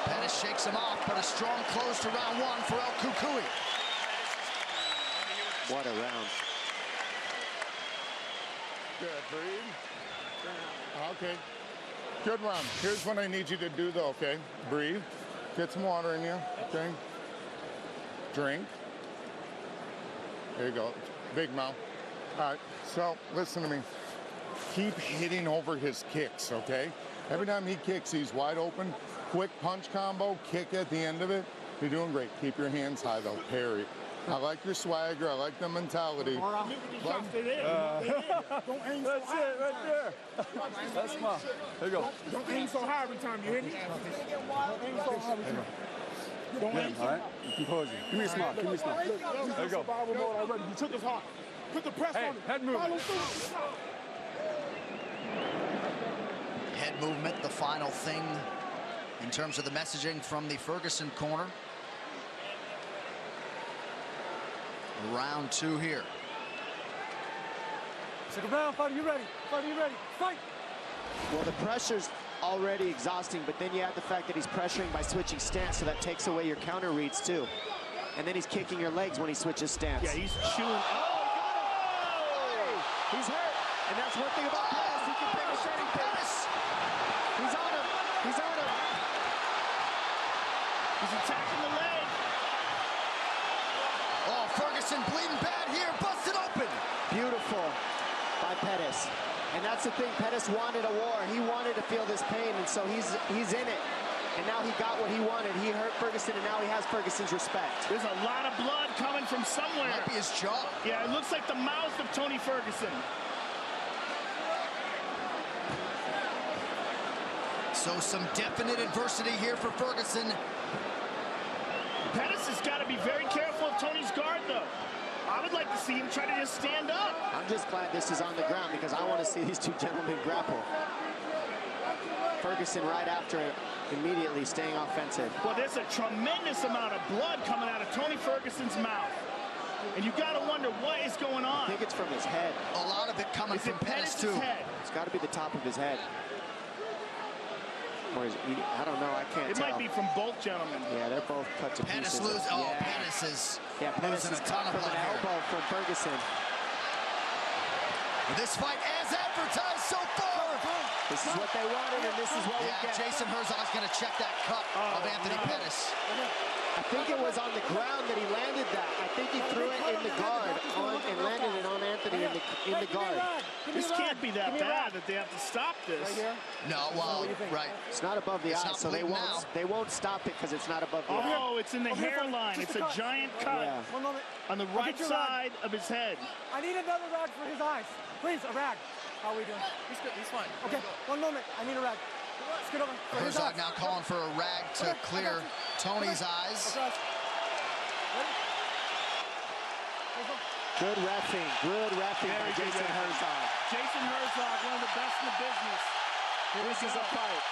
Pettis shakes him off, but a strong close to round one for El Cucuy. What a round. Good, breathe. Okay. Good round. Here's what I need you to do, though, okay? Breathe. Get some water in you, okay? Drink. There you go. Big mouth. All right, so listen to me. Keep hitting over his kicks, okay? Every time he kicks, he's wide open. Quick punch combo, kick at the end of it. You're doing great. Keep your hands high, though. Parry. I like your swagger. I like the mentality. Don't aim so high. That's it right there. That's my. There you go. Don't aim so high every time. You hear me? Don't aim so high every time. Don't aim so high. All right. Composure. Give me a smile. Give me a smile. There you go. Survival mode already. You took his heart. Put the press on him. Head movement. Head movement, the final thing in terms of the messaging from the Ferguson corner. Round two here. Second round, fighter, you ready? Fighter, you ready? Fight! Well, the pressure's already exhausting, but then you add the fact that he's pressuring by switching stance, so that takes away your counter reads too. And then he's kicking your legs when he switches stance. Yeah, he's chewing. Oh, he's hurt. And that's one thing about Pettis. He can finish anything. He's on him. He's on him. He's attacking the leg. Oh, Ferguson bleeding bad here. Busted open. Beautiful by Pettis. And that's the thing. Pettis wanted a war. He wanted to feel this pain, and so he's in it. And now he got what he wanted. He hurt Ferguson, and now he has Ferguson's respect. There's a lot of blood coming from somewhere. Might be his jaw. Yeah, it looks like the mouth of Tony Ferguson. So some definite adversity here for Ferguson. Pettis has got to be very careful of Tony's guard, though. I would like to see him try to just stand up. I'm just glad this is on the ground because I want to see these two gentlemen grapple. Ferguson right after it, immediately staying offensive. Well, there's a tremendous amount of blood coming out of Tony Ferguson's mouth. And you got to wonder what is going on. I think it's from his head. A lot of it coming from Pettis, too. It's got to be the top of his head. Or is he, I don't know, I can't tell. It might be from both gentlemen. Yeah, they're both cut to Pettis pieces. Pettis is losing a ton of from blood an elbow from Ferguson. This fight as advertised so far. This is what they wanted, and this is what we get. Jason Herzog's going to check that cut of Anthony Pettis. I think it was on the ground that he landed that. I think he threw it in the guard and landed it on Anthony in the guard. This can't be that bad that they have to stop this. No, well, right. It's not above the eye, so they won't stop it because it's not above the eye. Oh, it's in the hairline. It's a giant cut on the right side of his head. I need another rag for his eyes. Please, a rag. How are we doing? He's good. He's fine. Okay, one moment. I need a rag. Let's get over. Herzog now calling for a rag to clear Tony's eyes. Good reffing. Good reffing by Jason Herzog. Jason Herzog, one of the best in the business. This is a fight.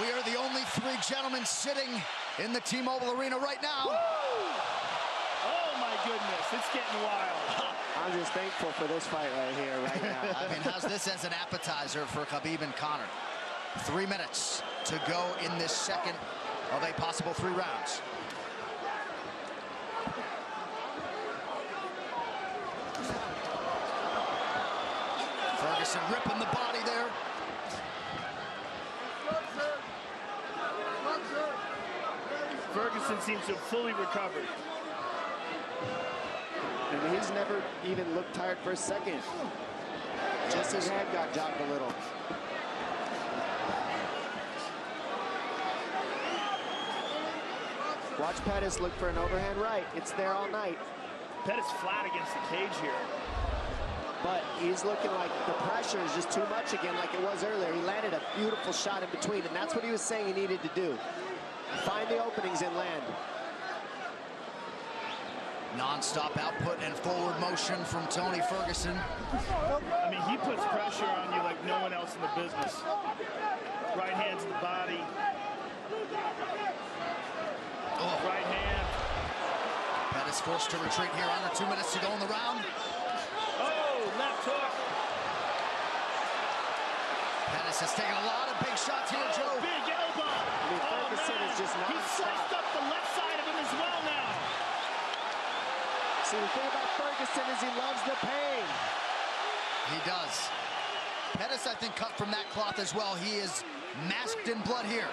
We are the only three gentlemen sitting in the T-Mobile Arena right now. Woo! Oh, my goodness. It's getting wild. I'm just thankful for this fight right here, right now. I mean, how's this as an appetizer for Khabib and Conor? 3 minutes to go in this second of a possible 3 rounds. Ferguson ripping the body there. Ferguson seems to have fully recovered. And he's never even looked tired for a second. Just his head got jogged a little. Watch Pettis look for an overhand right. It's there all night. Pettis flat against the cage here. But he's looking like the pressure is just too much again like it was earlier. He landed a beautiful shot in between, and that's what he was saying he needed to do. Find the openings and land. Non-stop output and forward motion from Tony Ferguson. I mean, he puts pressure on you like no one else in the business. Right hand to the body. Right hand. Pettis forced to retreat here. Under 2 minutes to go in the round. Oh, left hook. Pettis has taken a lot of big shots here, Joe. Big elbow. I mean, Ferguson is just He sliced up the left side of him as well now. See, the thing about Ferguson is he loves the pain. He does. Pettis, I think, cut from that cloth as well. He is masked in blood here.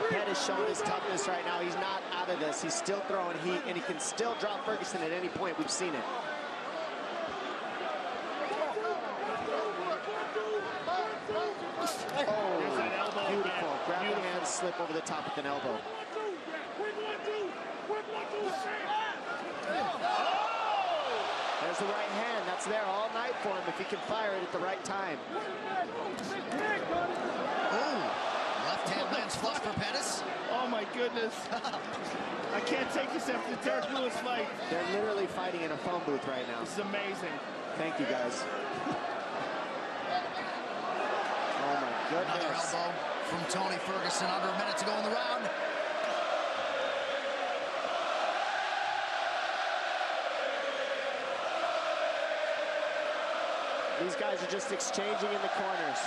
Pettis showing his toughness right now. He's not out of this. He's still throwing heat, and he can still drop Ferguson at any point. We've seen it. Oh, beautiful. Grab the hand, slip over the top with an elbow. There's the right hand. That's there all night for him if he can fire it at the right time. Oh, left hand lands flush for Pettis. Oh my goodness. I can't take this after the Derek Lewis fight. They're literally fighting in a phone booth right now. This is amazing. Thank you, guys. Oh my goodness. Another elbow from Tony Ferguson. Under a minute to go in the round. These guys are just exchanging in the corners.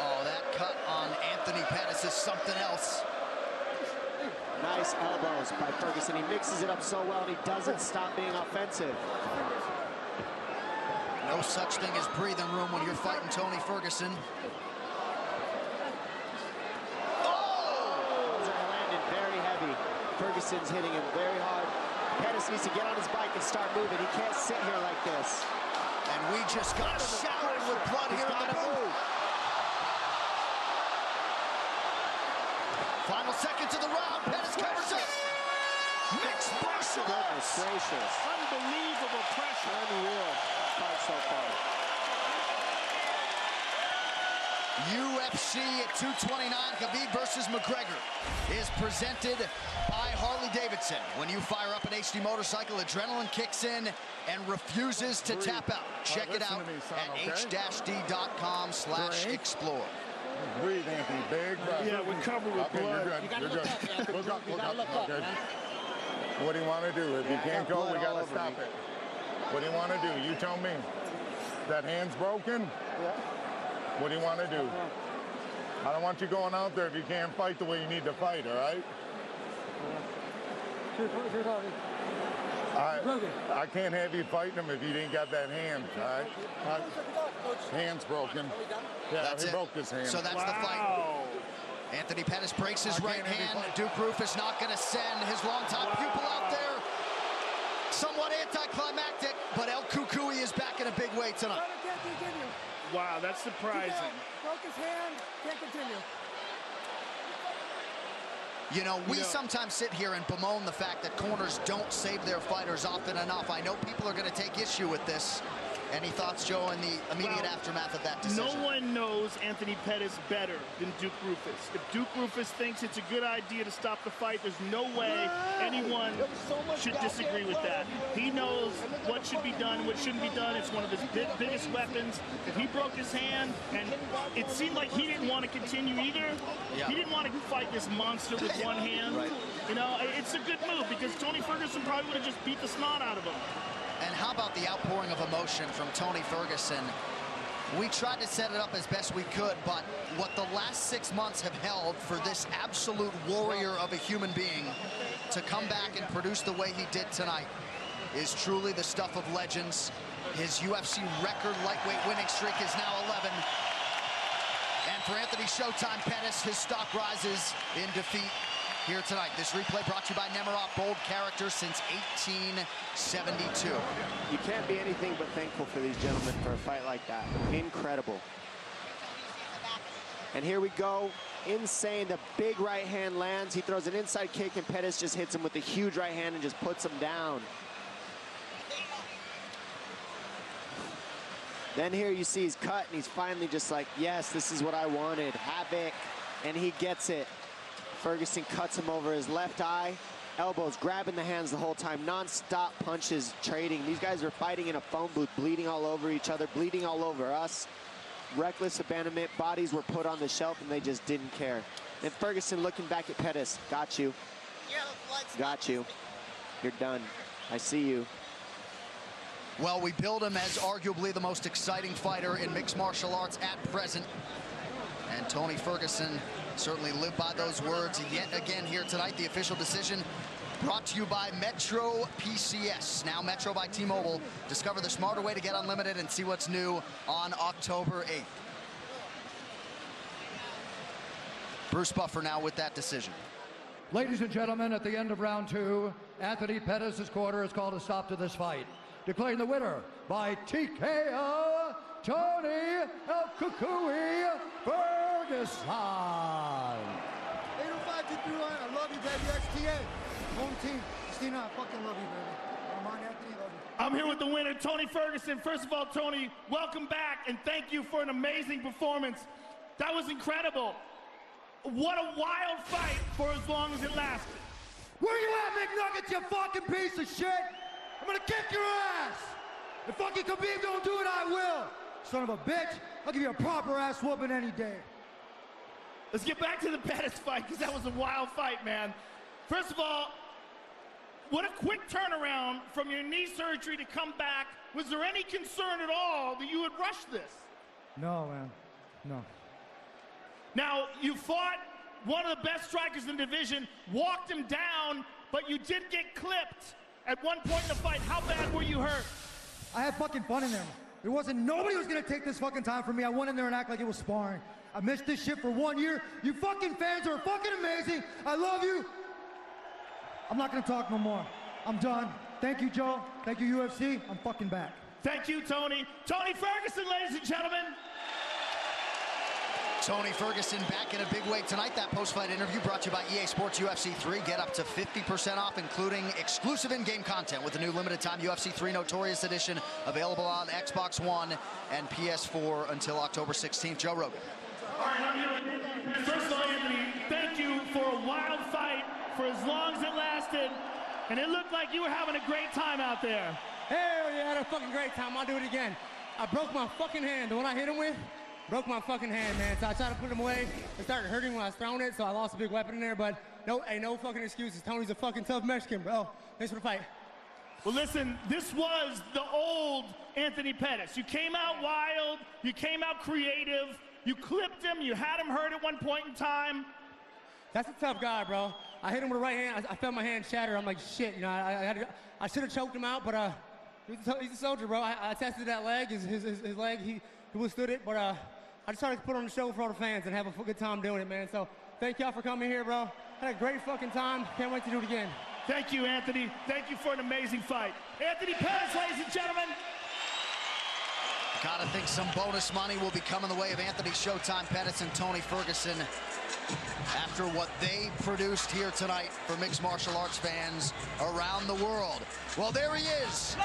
Oh, that cut on Anthony Pettis is something else. Nice elbows by Ferguson. He mixes it up so well, and he doesn't stop being offensive. No such thing as breathing room when you're fighting Tony Ferguson. Oh! Those are landing very heavy. Ferguson's hitting him very hard. Pettis needs to get on his bike and start moving. He can't sit here like this. And we just got showered with blood here in the booth. Final seconds of the round. Pettis covers up. Mixed martial arts. Gracious. Unbelievable pressure. Unreal fight so far. UFC at 229, Khabib versus McGregor is presented by Harley-Davidson. When you fire up an HD motorcycle, adrenaline kicks in and refuses to tap out. Check it out at h-d.com/explore. Breathe, Anthony. Big breath. Yeah, we're covered with blood. You're good. You're good. Look up. Okay. What do you want to do? If you can't go, we got to stop it. What do you want to do? You tell me. That hand's broken? Yeah. What do you want to do? I don't want you going out there if you can't fight the way you need to fight, all right? I can't have you fighting him if you didn't got that hand, all right? Hand's broken. Yeah, That's he it. broke his hand. So that's the fight. Anthony Pettis breaks his right hand. Duke Roufus not going to send his longtime pupil out there. Somewhat anticlimactic, but El Cucuy is back in a big way tonight. Wow, that's surprising. Broke his hand, can't continue. You know, we sometimes sit here and bemoan the fact that corners don't save their fighters often enough. I know people are going to take issue with this. Any thoughts, Joe, in the immediate aftermath of that decision? No one knows Anthony Pettis better than Duke Roufus. If Duke Roufus thinks it's a good idea to stop the fight, there's no way anyone should disagree with that. He knows what should be done, what shouldn't be done. It's one of his biggest weapons. If he broke his hand, and it seemed like he didn't want to continue either. Yeah. He didn't want to fight this monster with one hand. Right. You know, it's a good move because Tony Ferguson probably would have just beat the snot out of him. And how about the outpouring of emotion from Tony Ferguson? We tried to set it up as best we could, but what the last 6 months have held for this absolute warrior of a human being to come back and produce the way he did tonight is truly the stuff of legends. His UFC record lightweight winning streak is now 11. And for Anthony Showtime Pettis, his stock rises in defeat here tonight. This replay brought to you by Nemiroff, bold character since 1872. You can't be anything but thankful for these gentlemen for a fight like that. Incredible. And here we go. Insane. The big right hand lands. He throws an inside kick, and Pettis just hits him with a huge right hand and just puts him down. Then here you see he's cut, and he's finally just like, yes, this is what I wanted. Havoc. And he gets it. Ferguson cuts him over his left eye. elbows, grabbing the hands the whole time, non-stop punches, trading. These guys are fighting in a phone booth, bleeding all over each other, bleeding all over us. Reckless abandonment, bodies were put on the shelf and they just didn't care. And Ferguson looking back at Pettis, got you. Got you. You're done. I see you. Well, we build him as arguably the most exciting fighter in mixed martial arts at present. And Tony Ferguson certainly lived by those words yet again here tonight. The official decision brought to you by Metro PCS, now Metro by T-Mobile. Discover the smarter way to get unlimited and see what's new on October 8th. Bruce Buffer now with that decision. Ladies and gentlemen, at the end of round 2, Anthony Pettis' corner has called a stop to this fight, declaring the winner by TKO, Tony El Cucuy Ferguson. 805-231, I love you, baby. XTA, home team. Christina, I fucking love you, baby. Armand, Anthony, love you. I'm here with the winner, Tony Ferguson. First of all, Tony, welcome back, and thank you for an amazing performance. That was incredible. What a wild fight for as long as it lasted. Where you at, McNuggets, you fucking piece of shit? I'm gonna kick your ass. If fucking Khabib don't do it, I will. Son of a bitch, I'll give you a proper ass whooping any day. Let's get back to the Pettis fight, because that was a wild fight, man. First of all, what a quick turnaround from your knee surgery to come back. Was there any concern at all that you would rush this? No, man, no. Now, you fought one of the best strikers in the division, walked him down, but you did get clipped at one point in the fight. How bad were you hurt? I had fucking fun in there. There wasn't nobody was gonna take this fucking time from me. I went in there and act like it was sparring. I missed this shit for 1 year. You fucking fans are fucking amazing. I love you. I'm not gonna talk no more. I'm done. Thank you, Joe. Thank you, UFC. I'm fucking back. Thank you, Tony. Tony Ferguson, ladies and gentlemen. Tony Ferguson back in a big way tonight. That post-fight interview brought to you by EA Sports UFC 3. Get up to 50% off, including exclusive in-game content with the new limited-time UFC 3 Notorious Edition, available on Xbox One and PS4 until October 16th. Joe Rogan. All right, I'm here. First of all, Anthony, thank you for a wild fight for as long as it lasted, and it looked like you were having a great time out there. Hell yeah, I had a fucking great time. I'll do it again. I broke my fucking hand. The one I hit him with, broke my fucking hand, man. So I tried to put him away. It started hurting when I was throwing it, so I lost a big weapon in there. But no, ain't no fucking excuses. Tony's a fucking tough Mexican, bro. Thanks for the fight. Well, listen, this was the old Anthony Pettis. You came out wild. You came out creative. You clipped him. You had him hurt at one point in time. That's a tough guy, bro. I hit him with the right hand. I felt my hand shatter. I'm like, shit, you know, I should have choked him out, but he's a soldier, bro. I tested that leg, his leg, he withstood it, but I just tried to put on the show for all the fans and have a good time doing it, man. So thank y'all for coming here, bro. Had a great fucking time. Can't wait to do it again. Thank you, Anthony. Thank you for an amazing fight. Anthony Pettis, ladies and gentlemen. Gotta think some bonus money will be coming the way of Anthony Showtime Pettis and Tony Ferguson after what they produced here tonight for mixed martial arts fans around the world. Well, there he is,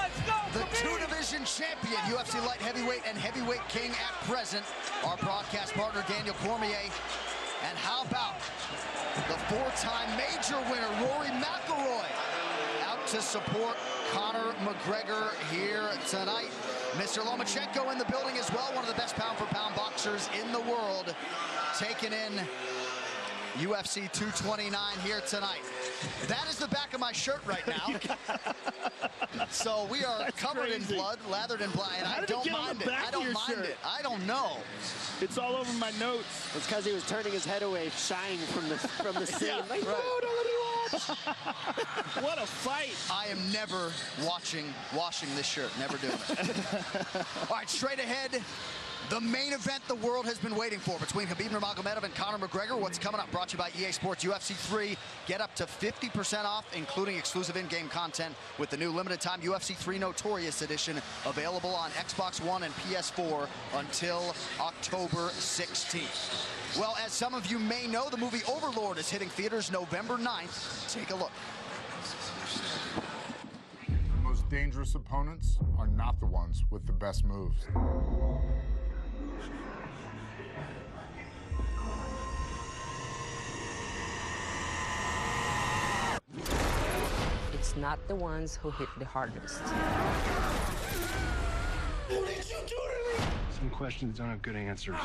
the two-division champion, UFC light heavyweight and heavyweight king at present, our broadcast partner, Daniel Cormier. And how about the four-time major winner, Rory McIlroy, out to support Conor McGregor here tonight. Mr. Lomachenko in the building as well, one of the best pound-for-pound boxers in the world, taking in UFC 229 here tonight. That is the back of my shirt right now. So we are covered in blood, lathered in blood, and I don't mind it. I don't mind it. I don't know. It's all over my notes. It's because he was turning his head away, shying from the scene. Yeah, like, right. no, don't let me watch. What a fight. I am never washing this shirt. Never doing it. All right, straight ahead. The main event the world has been waiting for between Khabib Nurmagomedov and Conor McGregor. What's coming up? Brought to you by EA Sports UFC 3. Get up to 50% off, including exclusive in-game content with the new limited-time UFC 3 Notorious Edition, available on Xbox One and PS4 until October 16th. Well, as some of you may know, the movie Overlord is hitting theaters November 9th. Take a look. The most dangerous opponents are not the ones with the best moves. is not the ones who hit the hardest. What did you do to me? Some questions don't have good answers.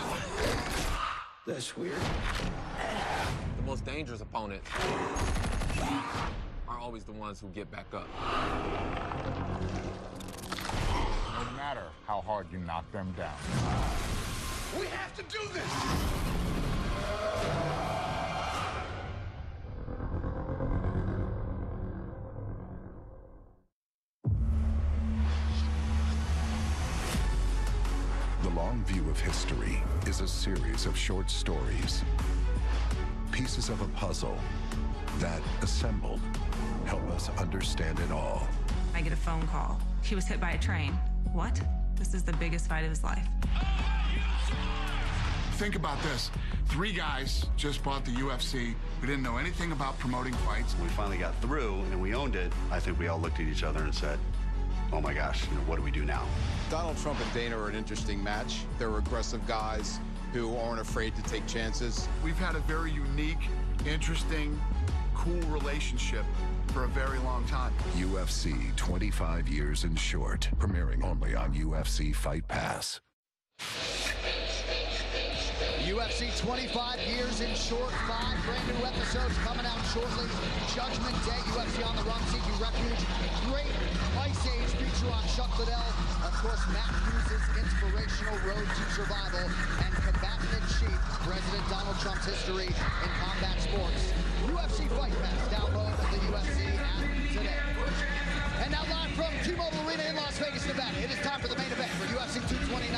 That's weird. The most dangerous opponents are always the ones who get back up. No matter how hard you knock them down. We have to do this! The Long View of History is a series of short stories, pieces of a puzzle that, assembled, help us understand it all. I get a phone call. He was hit by a train. What? This is the biggest fight of his life. Think about this. 3 guys just bought the UFC. We didn't know anything about promoting fights. When we finally got through and we owned it, I think we all looked at each other and said, oh my gosh, what do we do now? Donald Trump and Dana are an interesting match. They're aggressive guys who aren't afraid to take chances. We've had a very unique, interesting, cool relationship for a very long time. UFC 25 Years in Short, premiering only on UFC Fight Pass. UFC 25 Years in Short, 5 brand new episodes coming out shortly. Judgment Day, UFC on the Run, Seeking Refuge. Great Ice Age feature on Chuck Liddell. Of course, Matt Hughes' inspirational Road to Survival. And Combatant-in-Chief, President Donald Trump's history in combat sports. UFC Fight Pass, download the UFC app today. And now live from T-Mobile Arena in Las Vegas, Nevada, it is time for the main event for UFC 229,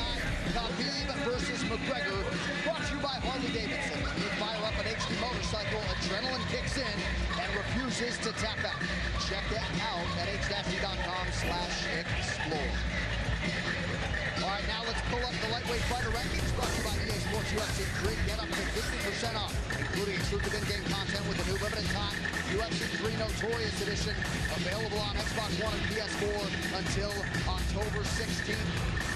Khabib versus McGregor, brought to you by Harley-Davidson. When you fire up an HD motorcycle, adrenaline kicks in and refuses to tap out. Check it out at h-d.com/explore. All right, now let's pull up the lightweight fighter rankings brought to you by EA Sports UFC 3. Get up to 50% off, including exclusive in-game content with the new limited time UFC 3 Notorious Edition, available on Xbox One and PS4 until October 16th.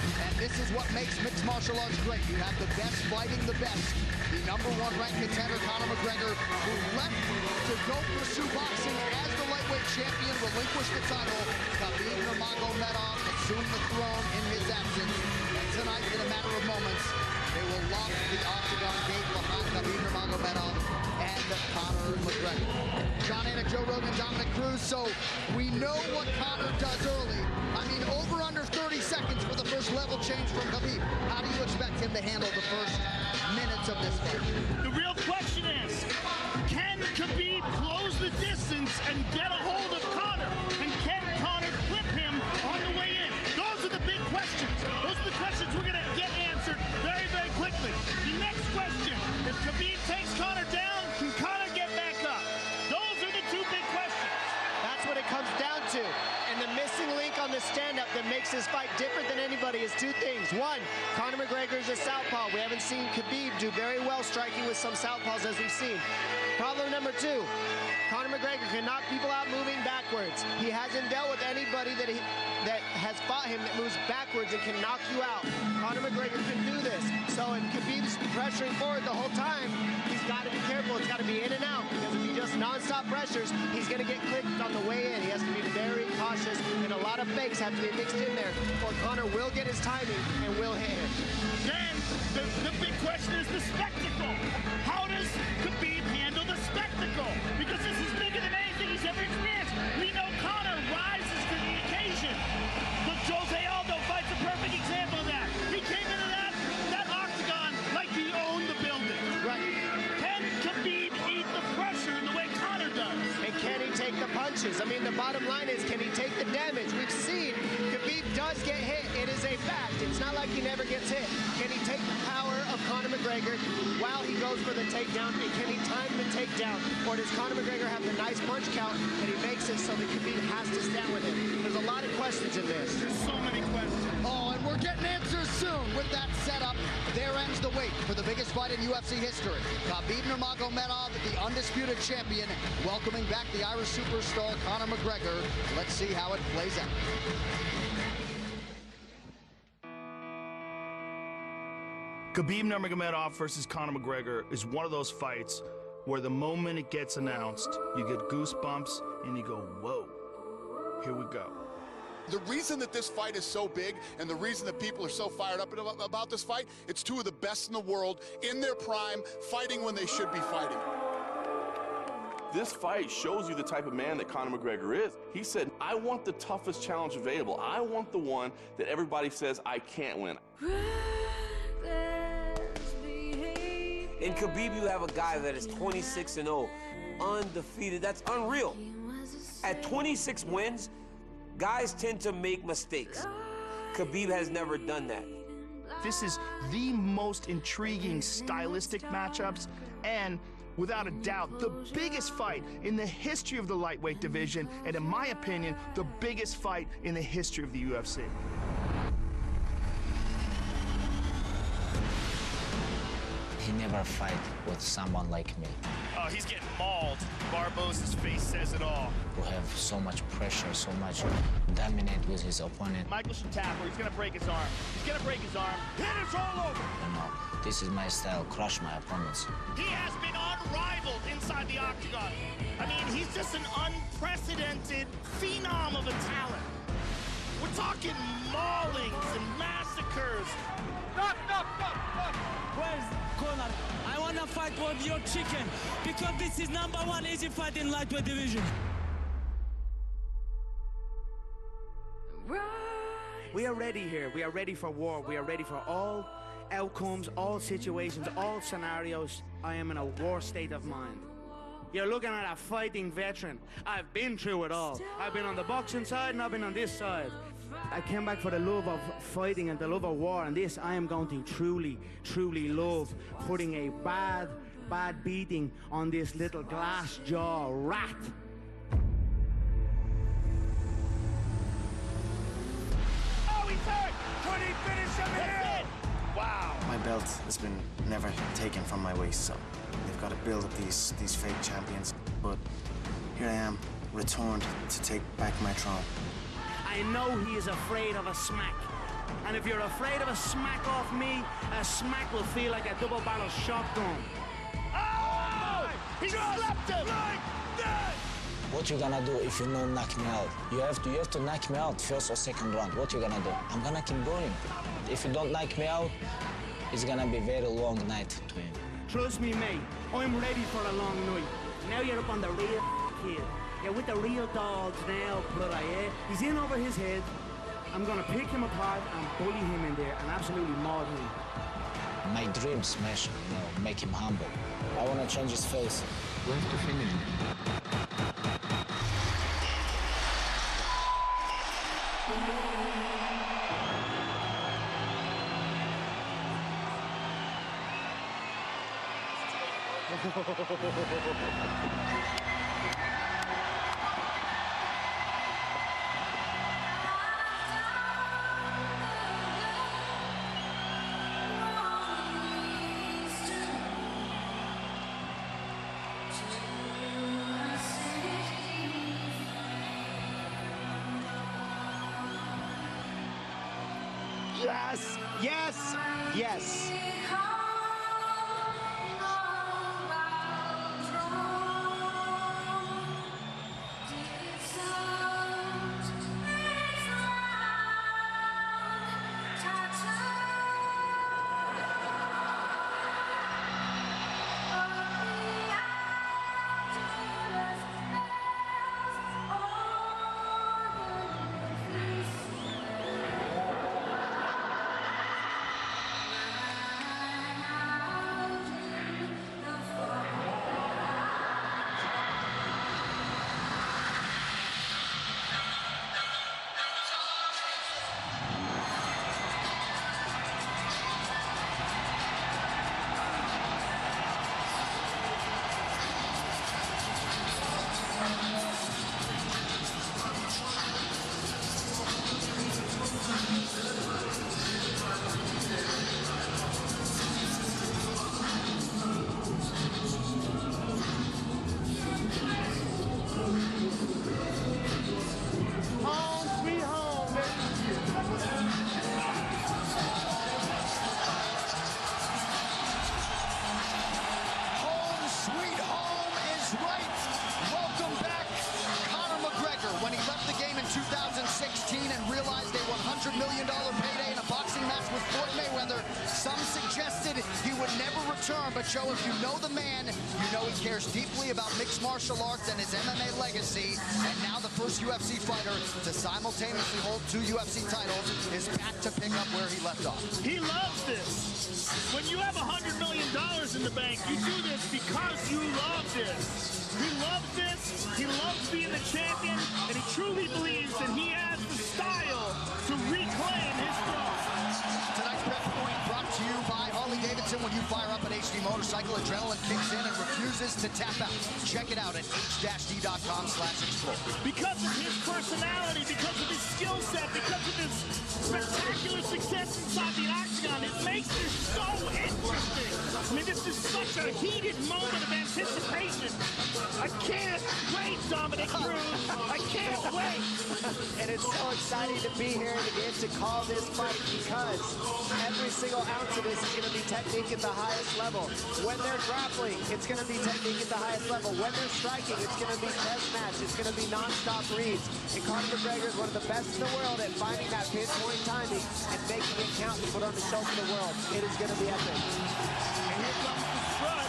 And this is what makes mixed martial arts great. You have the best fighting the best. The #1 ranked contender, Conor McGregor, who left to go pursue boxing as the lightweight champion, relinquished the title. Khabib Nurmagomedov assumed the throne in his absence. And tonight, in a matter of moments, they will lock the octagon gate behind Khabib Nurmagomedov and Conor McGregor. John Anik, Joe Rogan, Dominic Cruz. So we know what Conor does early. I mean, over under 30 seconds for the first level change from Khabib. How do you expect him to handle the first minutes of this fight? The real question is, can Khabib close the distance and get a hold of Conor? And can Conor clip him on the way in? Those are the big questions. Those are the questions we're going to get answered very, very quickly. The next question, if Khabib takes Conor down, can Conor get back up? Those are the 2 big questions. That's what it comes down to. And the missing link on the stand-up that makes this fight different than anybody is 2 things. 1, Conor McGregor is a southpaw. We haven't seen Khabib do very well striking with some southpaws as we've seen. Problem number 2, Conor McGregor can knock people out moving backwards. He hasn't dealt with anybody that has fought him that moves backwards and can knock you out. Conor McGregor can do this. So if Khabib's pressuring forward the whole time, he's got to be careful. It's got to be in and out, because if he just non-stop pressures, he's going to get clipped on the way in. He has to be very cautious, and a lot of fakes have to be mixed in there, or Conor will get his timing and will hit him. Then the big question is the spectacle. How does Khabib handle the spectacle? Because this is bigger than anything he's ever experienced. We know Conor rises to the occasion. The Jose Aldo fight's a perfect example of that. He came into that octagon like he owned the building. Right. Can Khabib eat the pressure the way Conor does? And can he take the punches? I mean, the bottom line is, can he take the damage? We've seen Khabib does get hit. It is a fact. It's not like he never gets hit. Can he take the power of Conor McGregor while he goes for the takedown? And can he time the takedown? Or does Conor McGregor have the nice punch count and he makes it so that Khabib has to stand with him? There's a lot of questions in this. There's so many questions. Oh, and we're getting answers soon. With that setup, there ends the wait for the biggest fight in UFC history. Khabib Nurmagomedov, the undisputed champion, welcoming back the Irish superstar Conor McGregor. Let's see how it plays out. Khabib Nurmagomedov versus Conor McGregor is one of those fights where the moment it gets announced, you get goosebumps and you go, whoa. Here we go. The reason that this fight is so big and the reason that people are so fired up about this fight, it's two of the best in the world in their prime, fighting when they should be fighting. This fight shows you the type of man that Conor McGregor is. He said, I want the toughest challenge available. I want the one that everybody says I can't win. In Khabib, you have a guy that is 26-0, undefeated. That's unreal. At 26 wins, guys tend to make mistakes. Khabib has never done that. This is the most intriguing stylistic matchups and, without a doubt, the biggest fight in the history of the lightweight division, and in my opinion, the biggest fight in the history of the UFC. He never fight with someone like me. Oh, he's getting mauled. Barbosa's face says it all. Who have so much pressure, so much dominate with his opponent. Michael should tap her. He's gonna break his arm. He's gonna break his arm. Hit us all over. You know, this is my style, crush my opponents. He has been unrivaled inside the octagon. I mean, he's just an unprecedented phenom of a talent. We're talking maulings and massacres. Where's Conor? I want to fight with your chicken because this is #1 easy fight in lightweight division. We are ready here. We are ready for war. We are ready for all outcomes, all situations, all scenarios. I am in a war state of mind. You're looking at a fighting veteran. I've been through it all. I've been on the boxing side and I've been on this side. I came back for the love of fighting and the love of war, and this I am going to truly, truly love, putting a bad beating on this little glass jaw rat. Oh, he's hurt! Could he finish him here? Wow. My belt has been never taken from my waist, so they've got to build up these fake champions. But here I am, returned to take back my throne. I know he is afraid of a smack. And if you're afraid of a smack off me, a smack will feel like a double-barrel shotgun. Oh! He slapped him! Like that! What you gonna do if you don't knock me out? You have to knock me out first or second round. What you gonna do? I'm gonna keep going. If you don't knock me out, it's gonna be a very long night to him. Trust me, mate. I'm ready for a long night. Now you're up on the real kid. You're with the real dogs now, brother, yeah? He's in over his head. I'm gonna pick him apart and bully him in there and absolutely maul him. My dream smash him, you know, make him humble. I wanna change his face. We have to finish him. Yes, yes, yes. Floyd Mayweather. Some suggested he would never return, but Joe, if you know the man, you know he cares deeply about mixed martial arts and his MMA legacy. And now the first UFC fighter to simultaneously hold 2 UFC titles is back to pick up where he left off. He loves this. When you have $100 million in the bank, you do this because you love this. He loves this, he loves being the champion, and he truly believes that he has the style to reclaim his throne. Tonight's Prep Point brought to you by Harley-Davidson. When you fire up an HD motorcycle, adrenaline kicks in and refuses to tap out. Check it out at h-d.com/explore. Because of his personality, because of his skill set, because of his spectacular success inside the octagon, it makes this so interesting. I mean, this is such a heated moment of anticipation. I can't wait, Dominic Cruz. I can't wait. And it's so exciting to be here and to get to call this fight because every single ounce of this is going to be technique at the highest level. When they're grappling, it's going to be technique at the highest level. When they're striking, it's going to be test match. It's going to be non-stop reads. And Conor McGregor is one of the best in the world at finding that pinpoint timing and making it count to put on the show for the world. It is going to be epic. And here comes the strut.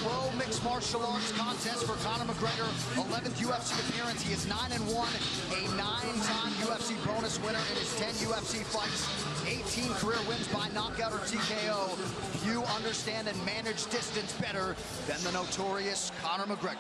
Pro Mixed Martial Arts contest for Conor McGregor. 11th UFC appearance. He is 9-1, a 9-time UFC bonus winner in his 10 UFC fights. 18 career wins by knockout or TKO. Few understand and manage distance better than the notorious Conor McGregor.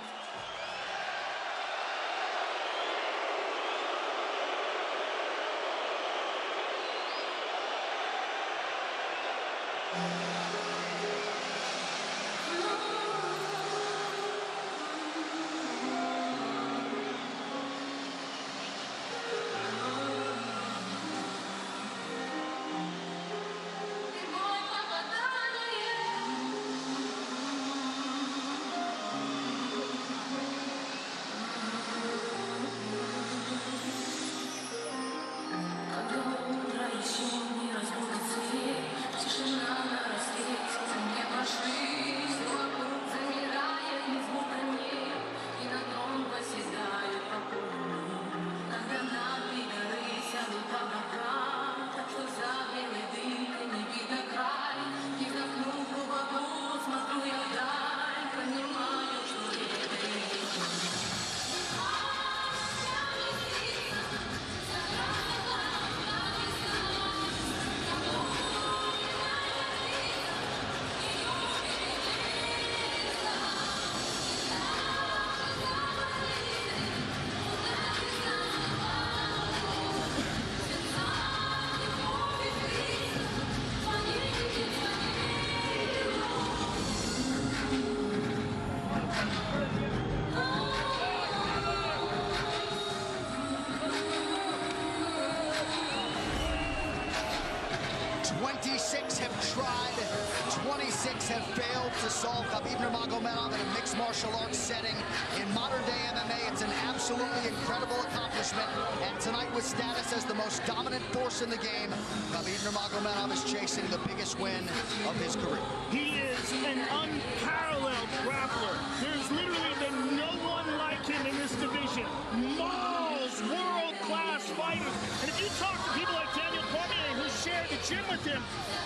have failed to solve Khabib Nurmagomedov in a mixed martial arts setting. In modern-day MMA, it's an absolutely incredible accomplishment. And tonight, with status as the most dominant force in the game, Khabib Nurmagomedov is chasing the biggest win of his career. He is an unparalleled grappler. There's literally been no one like him in this division. Mauls world-class fighters. And if you talk to people like Daniel Cormier, who shared the gym with him,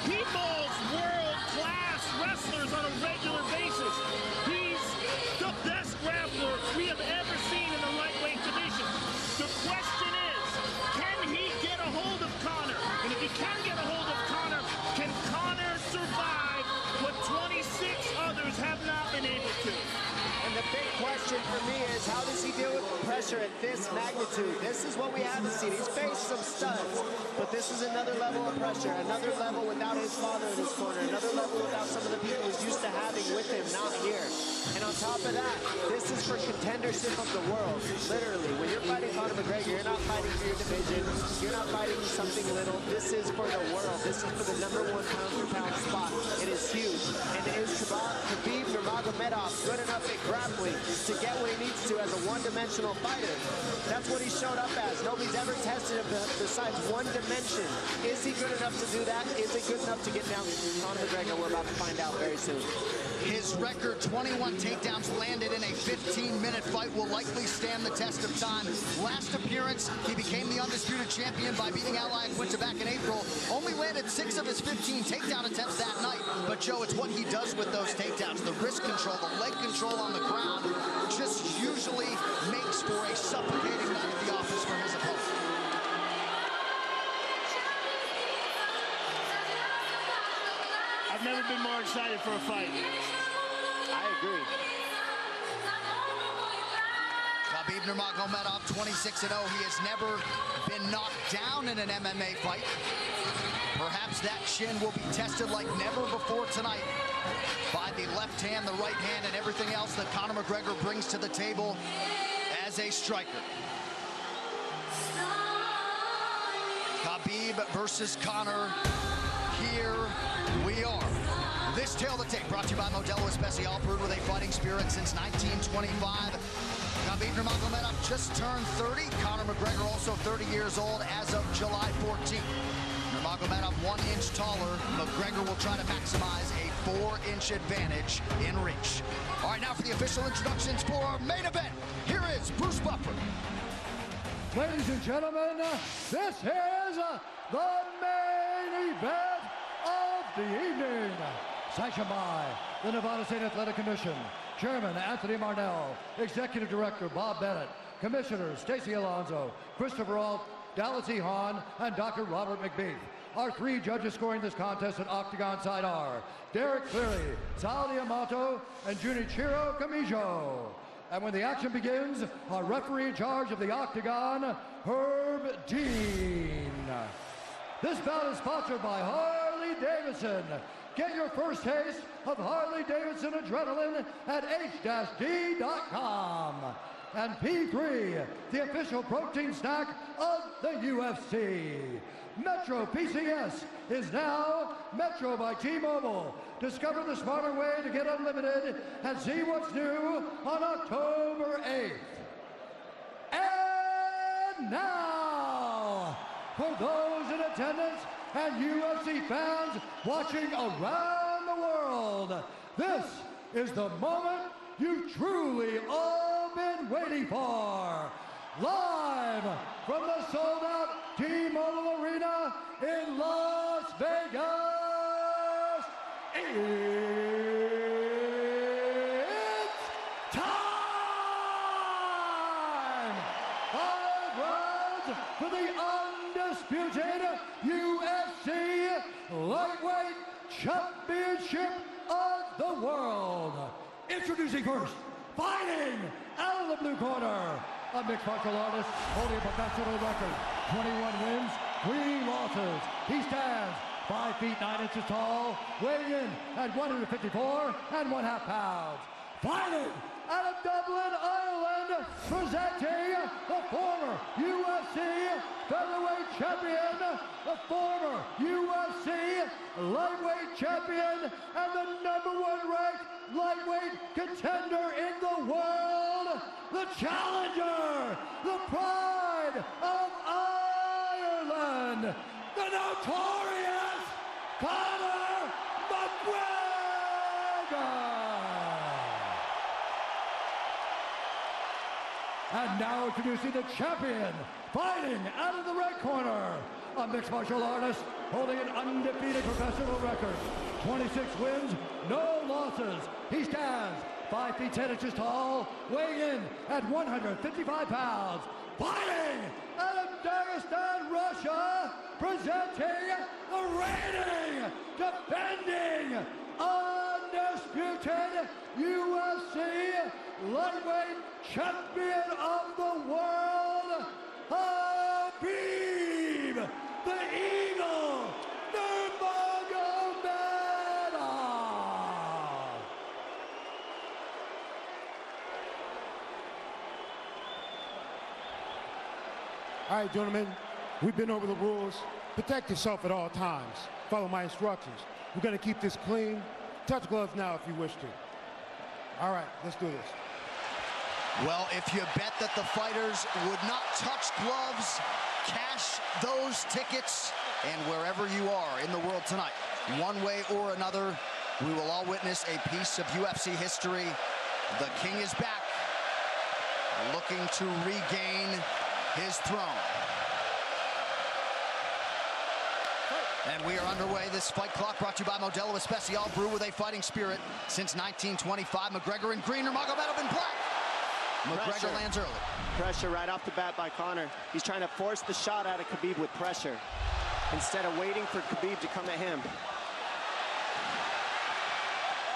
he mauls world-class wrestlers on a regular basis. He's the best grappler we have ever seen in the lightweight division. The question is, can he get a hold of Conor? And if he can get a hold of Conor, can Conor survive what 26 others have not been able to? And the big question for me is, how does he deal with the pressure pressure at this magnitude. This is what we haven't seen. He's faced some studs, but this is another level of pressure, another level without his father in his corner, another level without some of the people he's used to having with him, not here. And on top of that, this is for contendership of the world. Literally, when you're fighting Conor McGregor, you're not fighting for your division, you're not fighting something little. This is for the world. This is for the #1 pound-for-pound spot. It is huge. And is Khabib Nurmagomedov good enough at grappling to get what he needs to as a one-dimensional fighter? That's what he showed up as. Nobody's ever tested him besides one dimension. Is he good enough to do that? Is he good enough to get down Conor McGregor? We're about to find out very soon. His record, 21 takedowns landed in a 15-minute fight, will likely stand the test of time. Last appearance, he became the undisputed champion by beating Al Iaquinta back in April. Only landed 6 of his 15 takedown attempts that night. But, Joe, it's what he does with those takedowns. The wrist control, the leg control on the ground just usually makes for a suffocating night at the office for his opponent. I've never been more excited for a fight. I agree. Khabib Nurmagomedov, 26-0. He has never been knocked down in an MMA fight. Perhaps that chin will be tested like never before tonight by the left hand, the right hand, and everything else that Conor McGregor brings to the table as a striker. Khabib versus Conor. Here we are. This Tale of the Tape brought to you by Modelo Especial, brewed with a fighting spirit since 1925. Khabib Nurmagomedov just turned 30. Conor McGregor also 30 years old as of July 14th. Nurmagomedov 1 inch taller. McGregor will try to maximize a 4-inch advantage in reach. All right, now for the official introductions for our main event. Here is Bruce Buffer. Ladies and gentlemen, this is the main event of the evening. Sanctioned by the Nevada State Athletic Commission, Chairman Anthony Marnell, Executive Director Bob Bennett, Commissioners Stacey Alonso, Christopher Alt, Dallas E. Hahn, and Dr. Robert McBeath. Our 3 judges scoring this contest at Octagon side are Derek Cleary, Sal Diamato, and Junichiro Kamijo. And when the action begins, our referee in charge of the Octagon, Herb Dean. This bout is sponsored by Harley Davidson. Get your first taste of Harley Davidson adrenaline at h-d.com. And P3, the official protein snack of the UFC. Metro PCS is now Metro by T-Mobile. Discover the smarter way to get unlimited and see what's new on October 8th. And now, for those in attendance and UFC fans watching around the world, this is the moment you've truly all been waiting for. Live from the sold-out T-Mobile Arena in Las Vegas, it's time! 5 rounds for the undisputed UFC Lightweight Championship of the World. Introducing first, fighting out of the blue corner, a mixed martial artist holding a professional record, 21 wins, 3 losses. He stands 5 feet 9 inches tall, weighing in at 154.5 pounds. Fighting out of Dublin, Ireland, presenting the former UFC featherweight champion, the former UFC lightweight champion, and the #1 ranked lightweight contender in the world, the challenger, the pride of Ireland, the notorious Conor McGregor. And now introducing the champion, fighting out of the red corner, a mixed martial artist holding an undefeated professional record, 26 wins, no losses. He stands 5 feet 10 inches tall, weighing in at 155 pounds. Fighting out of Dagestan, Russia, presenting the reigning, defending, undisputed UFC lightweight champion of the world, Khabib, the Eagle Nurmagomedov. All right, gentlemen, we've been over the rules. Protect yourself at all times. Follow my instructions. We're going to keep this clean. Touch gloves now if you wish to. All right, let's do this. Well, if you bet that the fighters would not touch gloves, cash those tickets, and wherever you are in the world tonight, one way or another, we will all witness a piece of UFC history. The King is back, looking to regain his throne. And we are underway. This fight clock brought to you by Modelo Especial, brew with a fighting spirit since 1925. McGregor in green, Nurmagomedov in black. McGregor lands early. Pressure right off the bat by Conor. He's trying to force the shot out of Khabib with pressure instead of waiting for Khabib to come at him.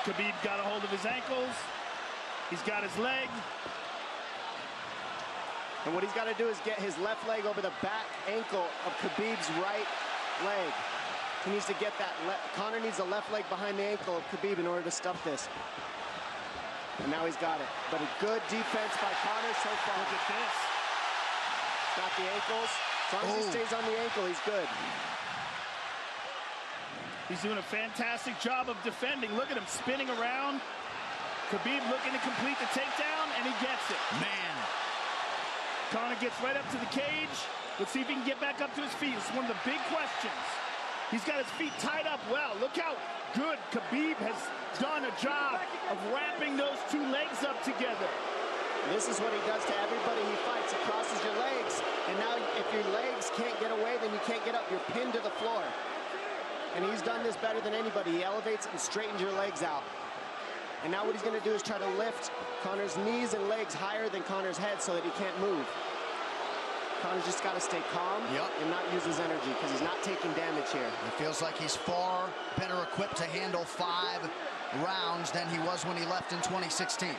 Khabib got a hold of his ankles. He's got his leg. And what he's got to do is get his left leg over the back ankle of Khabib's right leg. He needs to get that. Conor needs the left leg behind the ankle of Khabib in order to stuff this. And now he's got it. But a good defense by Conor so far. Look at this. Got the ankles. As long as he stays on the ankle, he's good. He's doing a fantastic job of defending. Look at him spinning around. Khabib looking to complete the takedown, and he gets it. Man. Conor gets right up to the cage. Let's see if he can get back up to his feet. It's one of the big questions. He's got his feet tied up well. Look how good Khabib has done a job of wrapping those two legs up together. This is what he does to everybody he fights. He crosses your legs, and now if your legs can't get away, then you can't get up. You're pinned to the floor. And he's done this better than anybody. He elevates and straightens your legs out. And now what he's going to do is try to lift Conor's knees and legs higher than Conor's head so that he can't move. Conor's just got to stay calm and not use his energy because he's not taking damage here. It feels like he's far better equipped to handle 5 rounds than he was when he left in 2016.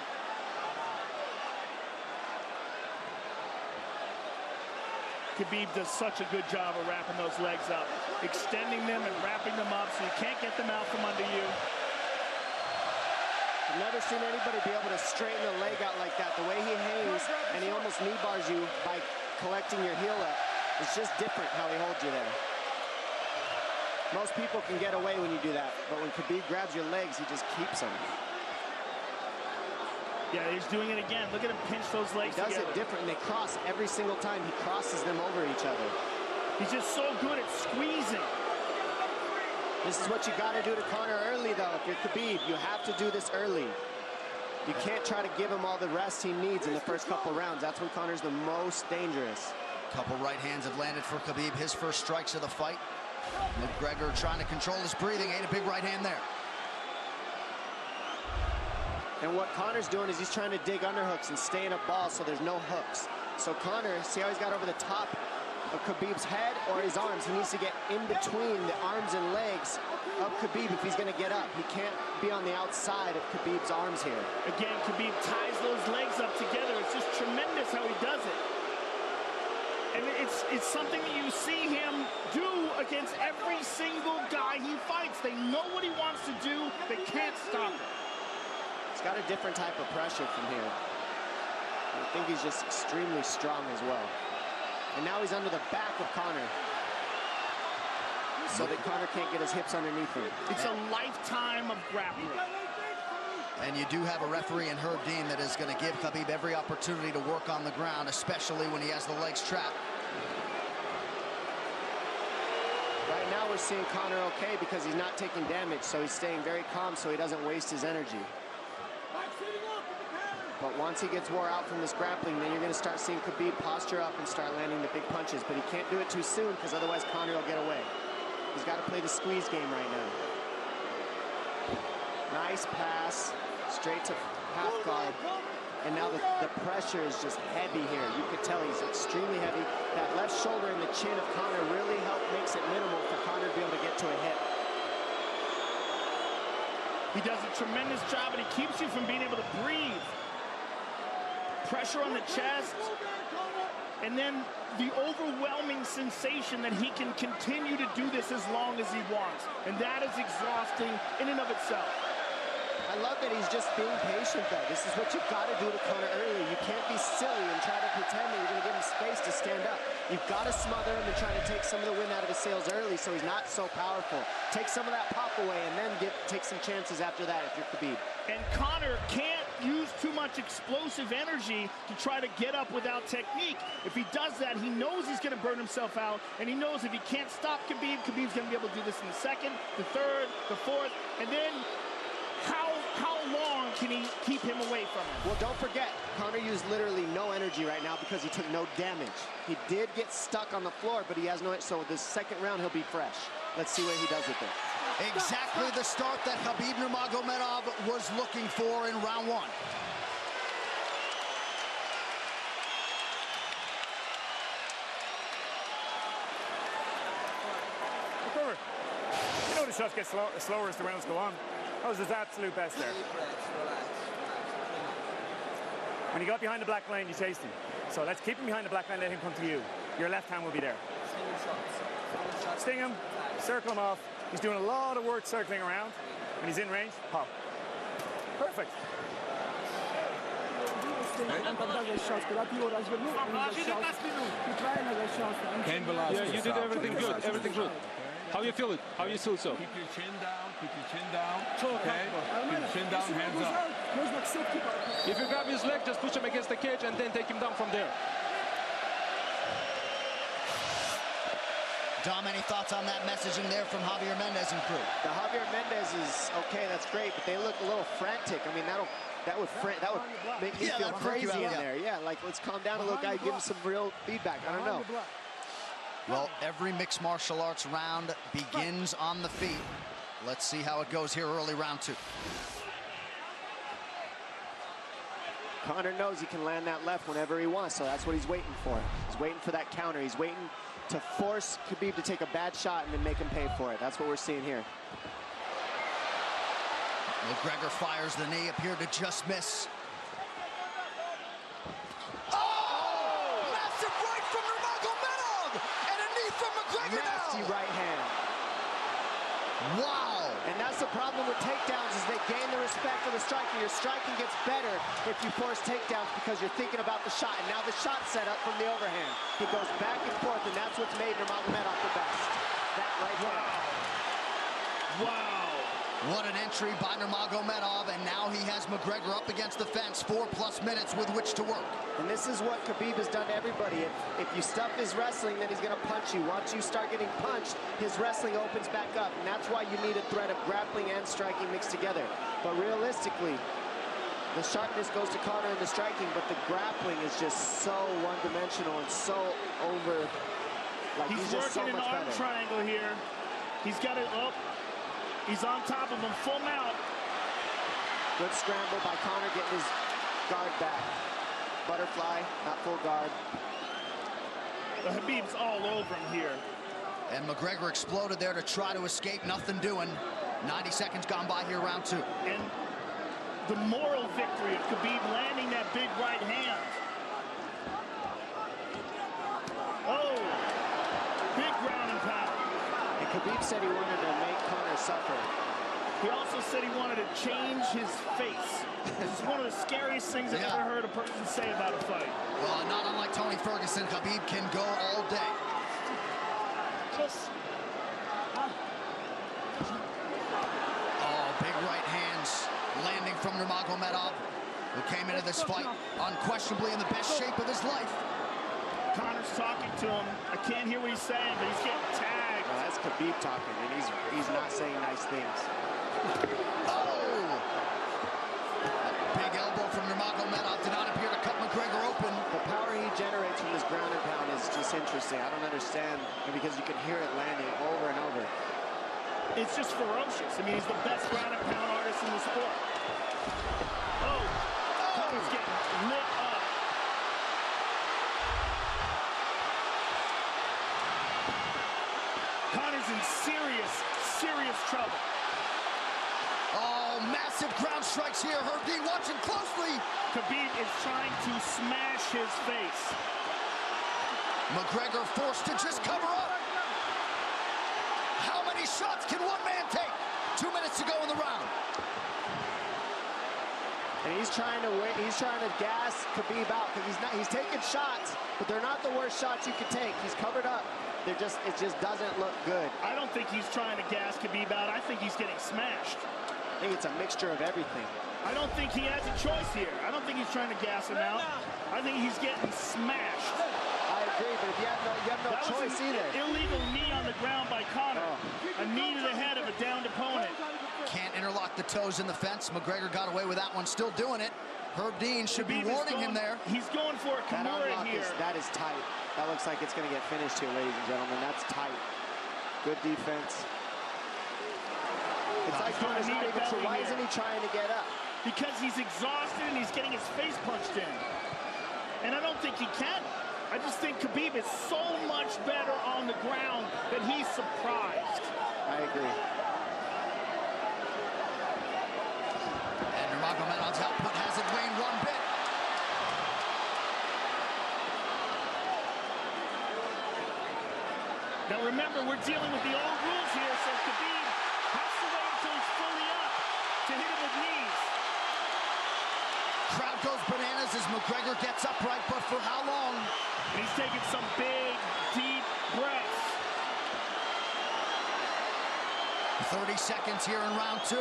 Khabib does such a good job of wrapping those legs up, extending them and wrapping them up so you can't get them out from under you. I've never seen anybody be able to straighten a leg out like that. The way he hangs and he almost knee bars you by collecting your heel up. It's just different how he holds you there. Most people can get away when you do that, but when Khabib grabs your legs, he just keeps them. Yeah, he's doing it again. Look at him pinch those legs together. He does it different, and they cross every single time. He crosses them over each other. He's just so good at squeezing. This is what you got to do to Conor early, though. If you're Khabib, you have to do this early. You can't try to give him all the rest he needs in the first couple rounds. That's when Conor's the most dangerous. Couple right hands have landed for Khabib. His first strikes of the fight. McGregor trying to control his breathing. Ate a big right hand there. And what Conor's doing is he's trying to dig underhooks and stay in a ball so there's no hooks. So Conor, see how he's got over the top of Khabib's head or his arms? He needs to get in between the arms and legs of Khabib if he's going to get up. He can't be on the outside of Khabib's arms here. Again, Khabib ties those legs up together. It's just tremendous how he does it. And it's something that you see him do against every single guy he fights. They know what he wants to do. They can't stop it. He's got a different type of pressure from here. I think he's just extremely strong as well. And now he's under the back of Conor, so that Conor can't get his hips underneath him. It's a lifetime of grappling. And you do have a referee in Herb Dean that is going to give Khabib every opportunity to work on the ground, especially when he has the legs trapped. Right now we're seeing Conor okay because he's not taking damage, so he's staying very calm so he doesn't waste his energy. But once he gets wore out from this grappling, then you're going to start seeing Khabib posture up and start landing the big punches. But he can't do it too soon because otherwise Conor will get away. He's got to play the squeeze game right now. Nice pass, straight to half guard. And now the pressure is just heavy here. You could tell he's extremely heavy. That left shoulder and the chin of Conor really makes it minimal for Conor to be able to get to a hit. He does a tremendous job, and he keeps you from being able to breathe. pressure on the chest, and then the overwhelming sensation that he can continue to do this as long as he wants. And that is exhausting in and of itself. I love that he's just being patient, though. This is what you've got to do to Conor early. You can't be silly and try to pretend that you're going to give him space to stand up. You've got to smother him and try to take some of the wind out of his sails early so he's not so powerful. Take some of that pop away and then take some chances after that if you're Khabib. And Conor can't use too much explosive energy to try to get up without technique. If he does that, he knows he's going to burn himself out, and he knows if he can't stop Khabib, Khabib's going to be able to do this in the second, the third, the fourth, and then how long can he keep him away from him? Well, don't forget, Conor used literally no energy right now because he took no damage. He did get stuck on the floor, but he has no, so this second round he'll be fresh. Let's see what he does with it. Exactly the start that Khabib Nurmagomedov was looking for in round one. McGregor, you know the shots get slower as the rounds go on. That was his absolute best there. When he got behind the black line, you chased him. So let's keep him behind the black line, let him come to you. Your left hand will be there. Sting him, circle him off. He's doing a lot of work circling around. When he's in range, pop. Perfect. Yeah, you did everything good, everything good. How you feel it? How you feel so? Keep your chin down, okay? Keep your chin down, hands up. If you grab his leg, just push him against the cage and then take him down from there. Dom, any thoughts on that messaging there from Javier Mendez and crew? The Javier Mendez is okay, that's great, but they look a little frantic. I mean, that would make me feel crazy in there. Yeah, like let's calm down a little guy, give him some real feedback. I don't know. Well, every mixed martial arts round begins on the feet. Let's see how it goes here early round two. Conor knows he can land that left whenever he wants, so that's what he's waiting for. He's waiting for that counter. He's waiting to force Khabib to take a bad shot and then make him pay for it. That's what we're seeing here. McGregor fires the knee, appeared to just miss. Nasty right hand. Wow. And that's the problem with takedowns is they gain the respect of the striker. Your striking gets better if you force takedowns because you're thinking about the shot. And now the shot's set up from the overhand. He goes back and forth, and that's what's made Nurmagomedov the best. That right hand. Wow. What an entry by Nurmagomedov, and now he has McGregor up against the fence. 4+ minutes with which to work. And this is what Khabib has done to everybody. If you stuff his wrestling, then he's going to punch you. Once you start getting punched, his wrestling opens back up. And that's why you need a threat of grappling and striking mixed together. But realistically, the sharpness goes to Conor in the striking, but the grappling is just so one-dimensional and so over. Like he's just so much better. He's working an arm triangle here. He's got it up. He's on top of him, full mount. Good scramble by Conor, getting his guard back. Butterfly, not full guard. The Khabib's all over him here. And McGregor exploded there to try to escape, nothing doing. 90 seconds gone by here, round two. And the moral victory of Khabib landing that big right hand. Oh, big ground and pound. And Khabib said he wanted to make Conor suffer. He also said he wanted to change his face. This is one of the scariest things I've ever heard a person say about a fight. Well, not unlike Tony Ferguson, Khabib can go all day. Oh, big right hands landing from Nurmagomedov, who came into this fight unquestionably in the best shape of his life. Conor's talking to him. I can't hear what he's saying, but he's getting tagged. Well, that's Khabib talking, and he's not saying nice things. Oh! Big elbow from Nurmagomedov did not appear to cut McGregor open. The power he generates from this ground and pound is just interesting. I don't understand, because you can hear it landing over and over. It's just ferocious. I mean, he's the best ground and pound artist in the sport. Oh! Conor's getting lit up. Conor's in serious trouble. Oh, massive ground strikes here. Herb Dean watching closely. Khabib is trying to smash his face. McGregor forced to just cover up. How many shots can one man take? 2 minutes to go in the round. And he's trying to gas Khabib out because he's taking shots, but they're not the worst shots you can take. He's covered up. It just doesn't look good. I don't think he's trying to gas Khabib out. I think he's getting smashed. I think it's a mixture of everything. I don't think he has a choice here. I don't think he's trying to gas him out. I think he's getting smashed. I agree, but if you have no choice either. Illegal knee on the ground by Conor. A knee to the head of a downed opponent. Can't interlock the toes in the fence. McGregor got away with that one, still doing it. Herb Dean should be warning him there. He's going for a Kimura here. That is tight. That looks like it's going to get finished here, ladies and gentlemen. That's tight. Good defense. It's like Conor's not even sure. Why isn't he trying to get up? Because he's exhausted and he's getting his face punched in. And I don't think he can. I just think Khabib is so much better on the ground that he's surprised. I agree. And Nurmagomedov's output hasn't waned one bit. Now remember, we're dealing with the old rules here, so Khabib has to wait until he's fully up to hit him with knees. Crowd goes bananas as McGregor gets upright, but for how long? And he's taking some big, deep breaths. 30 seconds here in round 2.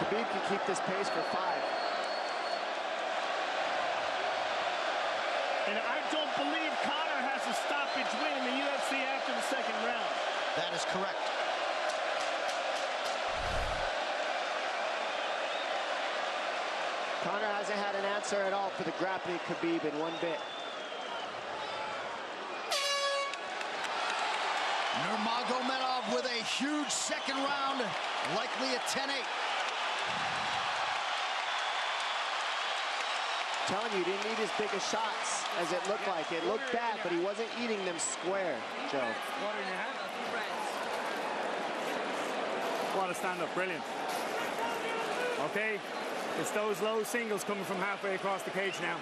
Khabib can keep this pace for 5. And I don't believe Conor has a stoppage win in the UFC after the second round. That is correct. Conor hasn't had an answer at all for the grappling Khabib in one bit. Nurmagomedov with a huge second round, likely a 10-8. Telling you, he didn't eat as big as shots as it looked like. It looked bad, but he wasn't eating them square, Joe. What a stand-up, brilliant. Okay, it's those low singles coming from halfway across the cage now.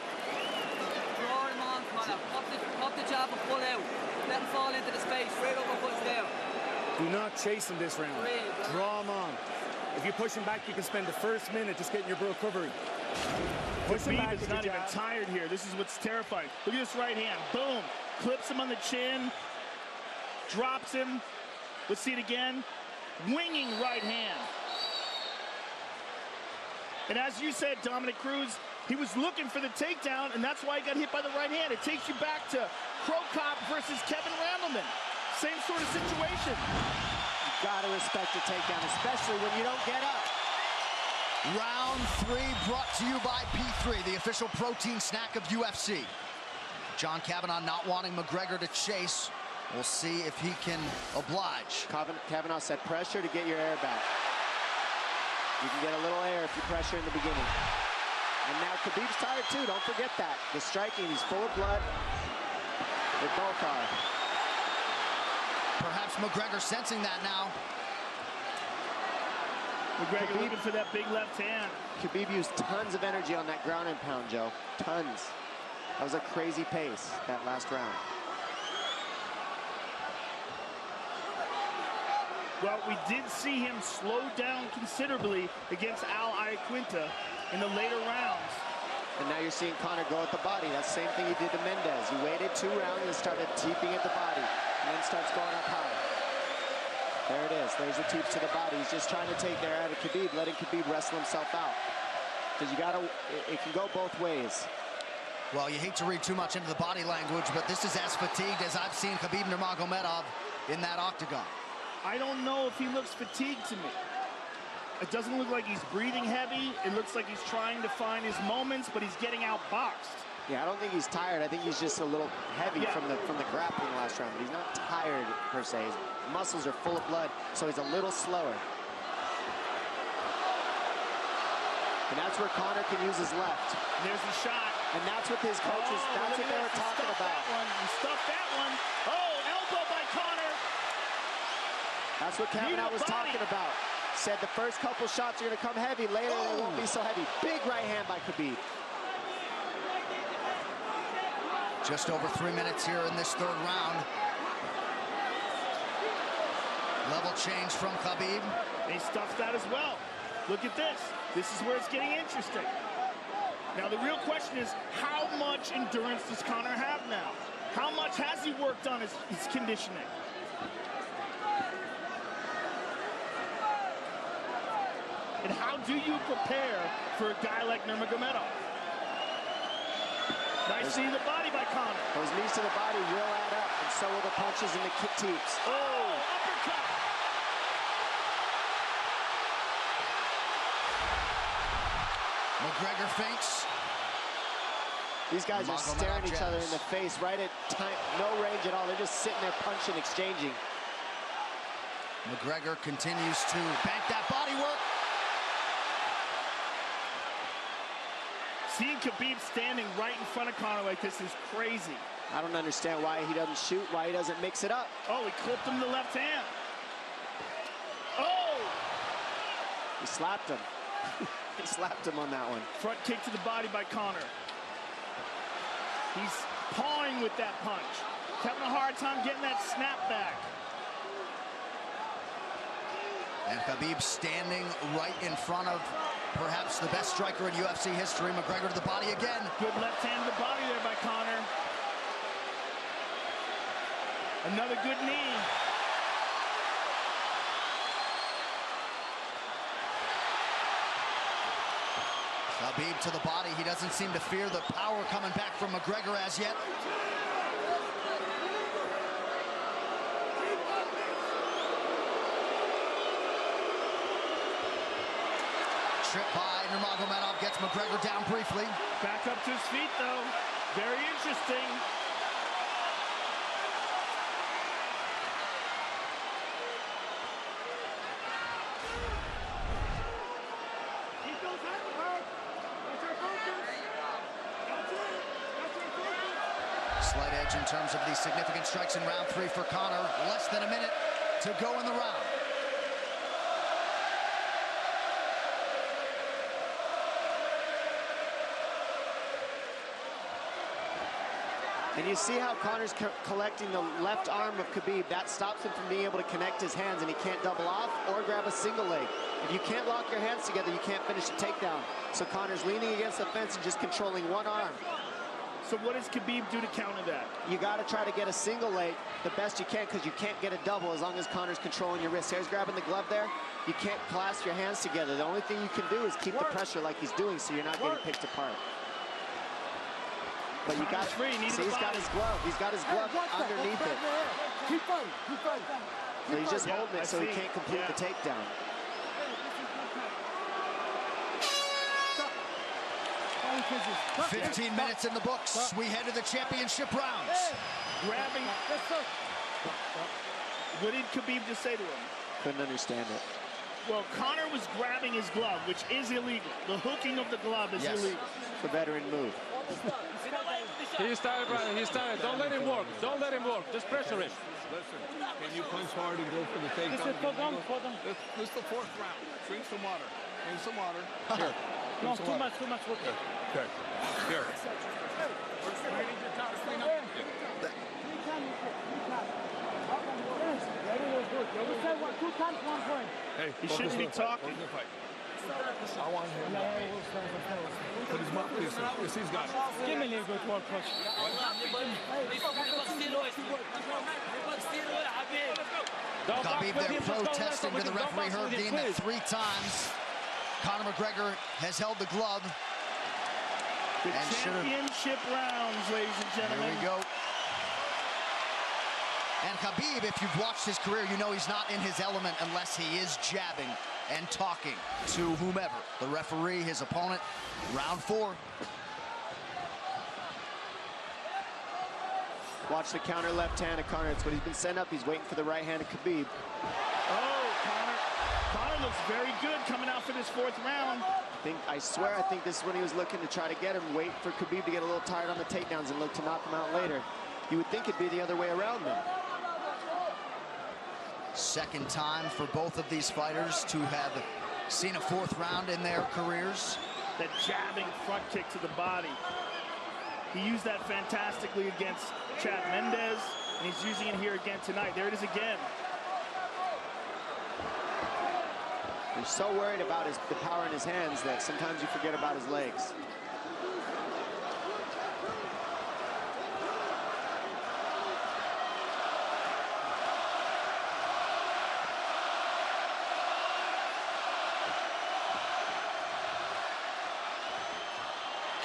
Draw him on, Conor. Pop the jab and pull out. Let him fall into the space. Straight uppercuts there. Do not chase him this round. Draw him on. If you push him back, you can spend the first minute just getting your recovery. Khabib is not even tired here. This is what's terrifying. Look at this right hand. Boom. Clips him on the chin. Drops him. Let's see it again. Winging right hand. And as you said, Dominic Cruz, he was looking for the takedown, and that's why he got hit by the right hand. It takes you back to Crow Cop versus Kevin Randleman. Same sort of situation. You gotta respect the takedown, especially when you don't get up. Round 3 brought to you by P3, the official protein snack of UFC. John Kavanagh not wanting McGregor to chase. We'll see if he can oblige. Kavanagh said pressure to get your air back. You can get a little air if you pressure in the beginning. And now Khabib's tired too, don't forget that. The striking, he's full of blood. They both are. Perhaps McGregor sensing that now. McGregor looking for that big left hand. Khabib used tons of energy on that ground and pound, Joe. Tons. That was a crazy pace, that last round. Well, we did see him slow down considerably against Al Iaquinta in the later rounds. And now you're seeing Conor go at the body. That's the same thing he did to Mendez. He waited 2 rounds and started teeping at the body, and then starts going up high. There it is. There's the teeps to the body. He's just trying to take their out of Khabib, letting Khabib wrestle himself out. Because you gotta, it can go both ways. Well, you hate to read too much into the body language, but this is as fatigued as I've seen Khabib Nurmagomedov in that octagon. I don't know if he looks fatigued to me. It doesn't look like he's breathing heavy. It looks like he's trying to find his moments, but he's getting outboxed. Yeah, I don't think he's tired. I think he's just a little heavy from the grappling last round. But he's not tired per se. His muscles are full of blood, so he's a little slower. And that's where Conor can use his left. And there's the shot. And that's what his coaches, that's what they were talking about. He stuffed that one. Oh, elbow by Conor. That's what Kavanaugh was talking about. Said the first couple shots are going to come heavy. Later, they won't be so heavy. Big right hand by Khabib. Just over 3 minutes here in this third round. Level change from Khabib. They stuffed that as well. Look at this. This is where it's getting interesting. Now, the real question is, how much endurance does Conor have now? How much has he worked on his conditioning? And how do you prepare for a guy like Nurmagomedov? Nice knee to the body by Conor. Those knees to the body will add up, and so will the punches and the kick teeps. Oh, uppercut. McGregor feints. These guys are staring each other in the face right at time, no range at all. They're just sitting there punching, exchanging. McGregor continues to bank that body work. Seeing Khabib standing right in front of Conor like this is crazy. I don't understand why he doesn't shoot, why he doesn't mix it up. Oh, he clipped him the left hand. Oh! He slapped him. He slapped him on that one. Front kick to the body by Conor. He's pawing with that punch. Having a hard time getting that snap back. And Khabib standing right in front of perhaps the best striker in UFC history. McGregor to the body again. Good left hand to the body there by Conor. Another good knee. Khabib to the body. He doesn't seem to fear the power coming back from McGregor as yet. Trip by Nurmagomedov gets McGregor down briefly. Back up to his feet, though. Very interesting. Slight edge in terms of the significant strikes in round 3 for Conor. Less than a minute to go in the round. And you see how Conor's collecting the left arm of Khabib. That stops him from being able to connect his hands, and he can't double off or grab a single leg. If you can't lock your hands together, you can't finish the takedown. So Conor's leaning against the fence and just controlling one arm. So what does Khabib do to counter that? You got to try to get a single leg the best you can, because you can't get a double as long as Conor's controlling your wrist. Here's grabbing the glove there. You can't clasp your hands together. The only thing you can do is keep the pressure like he's doing, so you're not getting picked apart. But you got free. See, he's got his glove. He's got his glove underneath it. Keep fighting. Keep fighting. So he's just holding it so he can't complete the takedown. Stop. 15 minutes in the books. We head to the championship rounds. Grabbing. What did Khabib just say to him? Couldn't understand it. Well, Conor was grabbing his glove, which is illegal. The hooking of the glove is illegal. It's a veteran move. He's tired, Brian. He's tired. Don't let him work. Don't let him work. Just pressure him. Listen, can you punch hard and go for the takedown? This is the 4th round. Drink some water. Drink some water. Here. No, too much water. Okay. Here. Hey, he shouldn't be talking. I want him. Put his mouth, please. He's got it. Give me a little bit more push. Khabib there protesting to the referee, heard deem it 3 times. Conor McGregor has held the glove. The championship rounds, ladies and gentlemen. Here we go. And Khabib, if you've watched his career, you know he's not in his element unless he is jabbing and talking to whomever. The referee, his opponent, round 4. Watch the counter left hand of Conor. It's what he's been setting up. He's waiting for the right hand of Khabib. Oh, Conor looks very good coming out for this 4th round. I swear, I think this is when he was looking to try to get him, wait for Khabib to get a little tired on the takedowns and look to knock him out later. You would think it'd be the other way around, though. Second time for both of these fighters to have seen a fourth round in their careers. That jabbing front kick to the body. He used that fantastically against Chad Mendes, and he's using it here again tonight. There it is again. You're so worried about the power in his hands that sometimes you forget about his legs.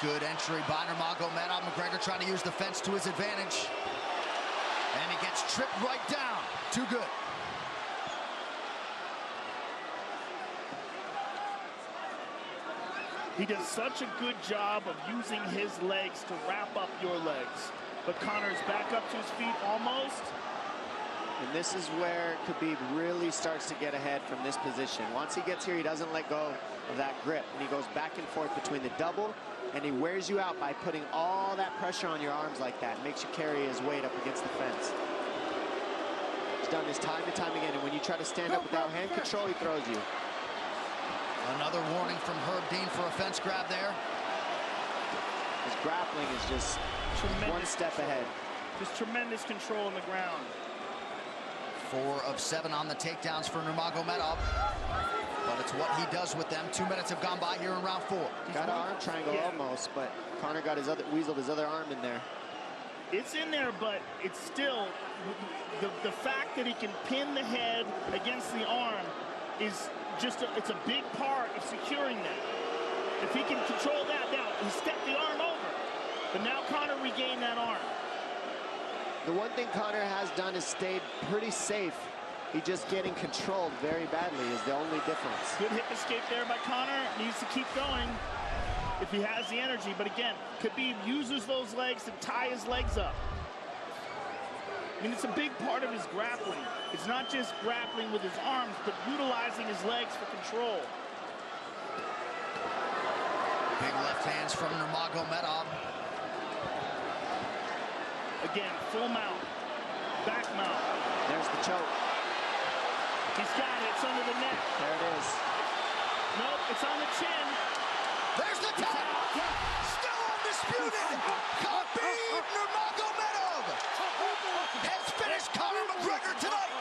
Good entry by Nurmagomedov. McGregor trying to use the fence to his advantage. And he gets tripped right down. Too good. He does such a good job of using his legs to wrap up your legs. But Conor's back up to his feet almost. And this is where Khabib really starts to get ahead from this position. Once he gets here, he doesn't let go of that grip. And he goes back and forth between the double, and he wears you out by putting all that pressure on your arms like that. Makes you carry his weight up against the fence. He's done this time and time again, and when you try to stand up without hand control, he throws you. Another warning from Herb Dean for a fence grab there. His grappling is just one step ahead. Just tremendous control on the ground. 4 of 7 on the takedowns for Nurmagomedov. But it's what he does with them. 2 minutes have gone by here in round 4. Got an arm triangle almost, but Conor got weaseled his other arm in there. It's in there, but it's still, the fact that he can pin the head against the arm is just, it's a big part of securing that. If he can control that, now he stepped the arm over, but now Conor regained that arm. The one thing Conor has done is stayed pretty safe. He just getting controlled very badly is the only difference. Good hip escape there by Conor. Needs to keep going if he has the energy. But again, Khabib uses those legs to tie his legs up. I mean, it's a big part of his grappling. It's not just grappling with his arms, but utilizing his legs for control. Big left hands from Nurmagomedov. Again, full mount, back mount. There's the choke. He's got it, it's under the neck. There it is. Nope, it's on the chin. There's the tap. Still undisputed. Khabib Nurmagomedov has finished Conor McGregor tonight.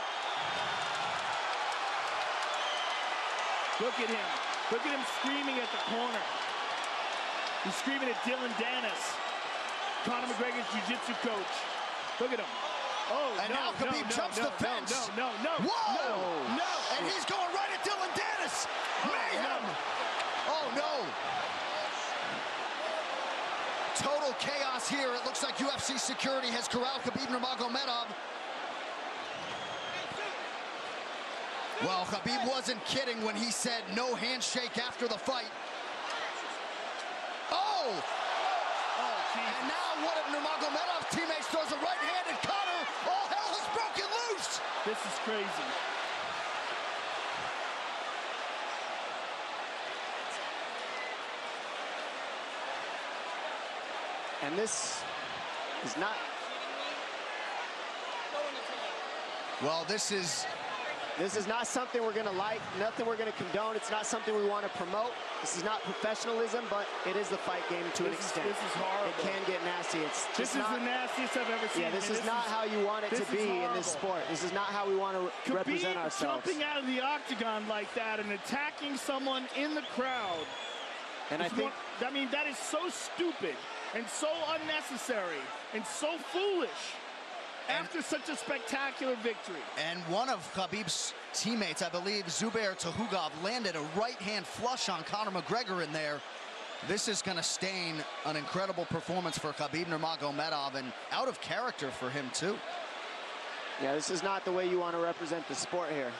Look at him. Look at him screaming at the corner. He's screaming at Dylan Dennis, Conor McGregor's jiu-jitsu coach. Look at him. Oh, and now Khabib jumps the fence. No. Whoa! No! And he's going right at Dylan Dennis. Mayhem! Oh, no. Total chaos here. It looks like UFC security has corralled Khabib Nurmagomedov. Well, Khabib wasn't kidding when he said no handshake after the fight. Oh! And now one of Nurmagomedov's teammates throws a right hand at Conor. All hell has broken loose. This is crazy. And this is not... Well, this is not something we're going to like, nothing we're going to condone. It's not something we want to promote. This is not professionalism, but it is the fight game to an extent. This is horrible. It can get nasty. This is the nastiest I've ever seen. Yeah, this is not how you want it to be in this sport. This is not how we want to represent ourselves. Jumping out of the octagon like that and attacking someone in the crowd. And I think... I mean, that is so stupid and so unnecessary and so foolish. After such a spectacular victory. And one of Khabib's teammates, I believe, Zubair Tukhugov, landed a right-hand flush on Conor McGregor in there. This is going to stain an incredible performance for Khabib Nurmagomedov and out of character for him, too. Yeah, this is not the way you want to represent the sport here.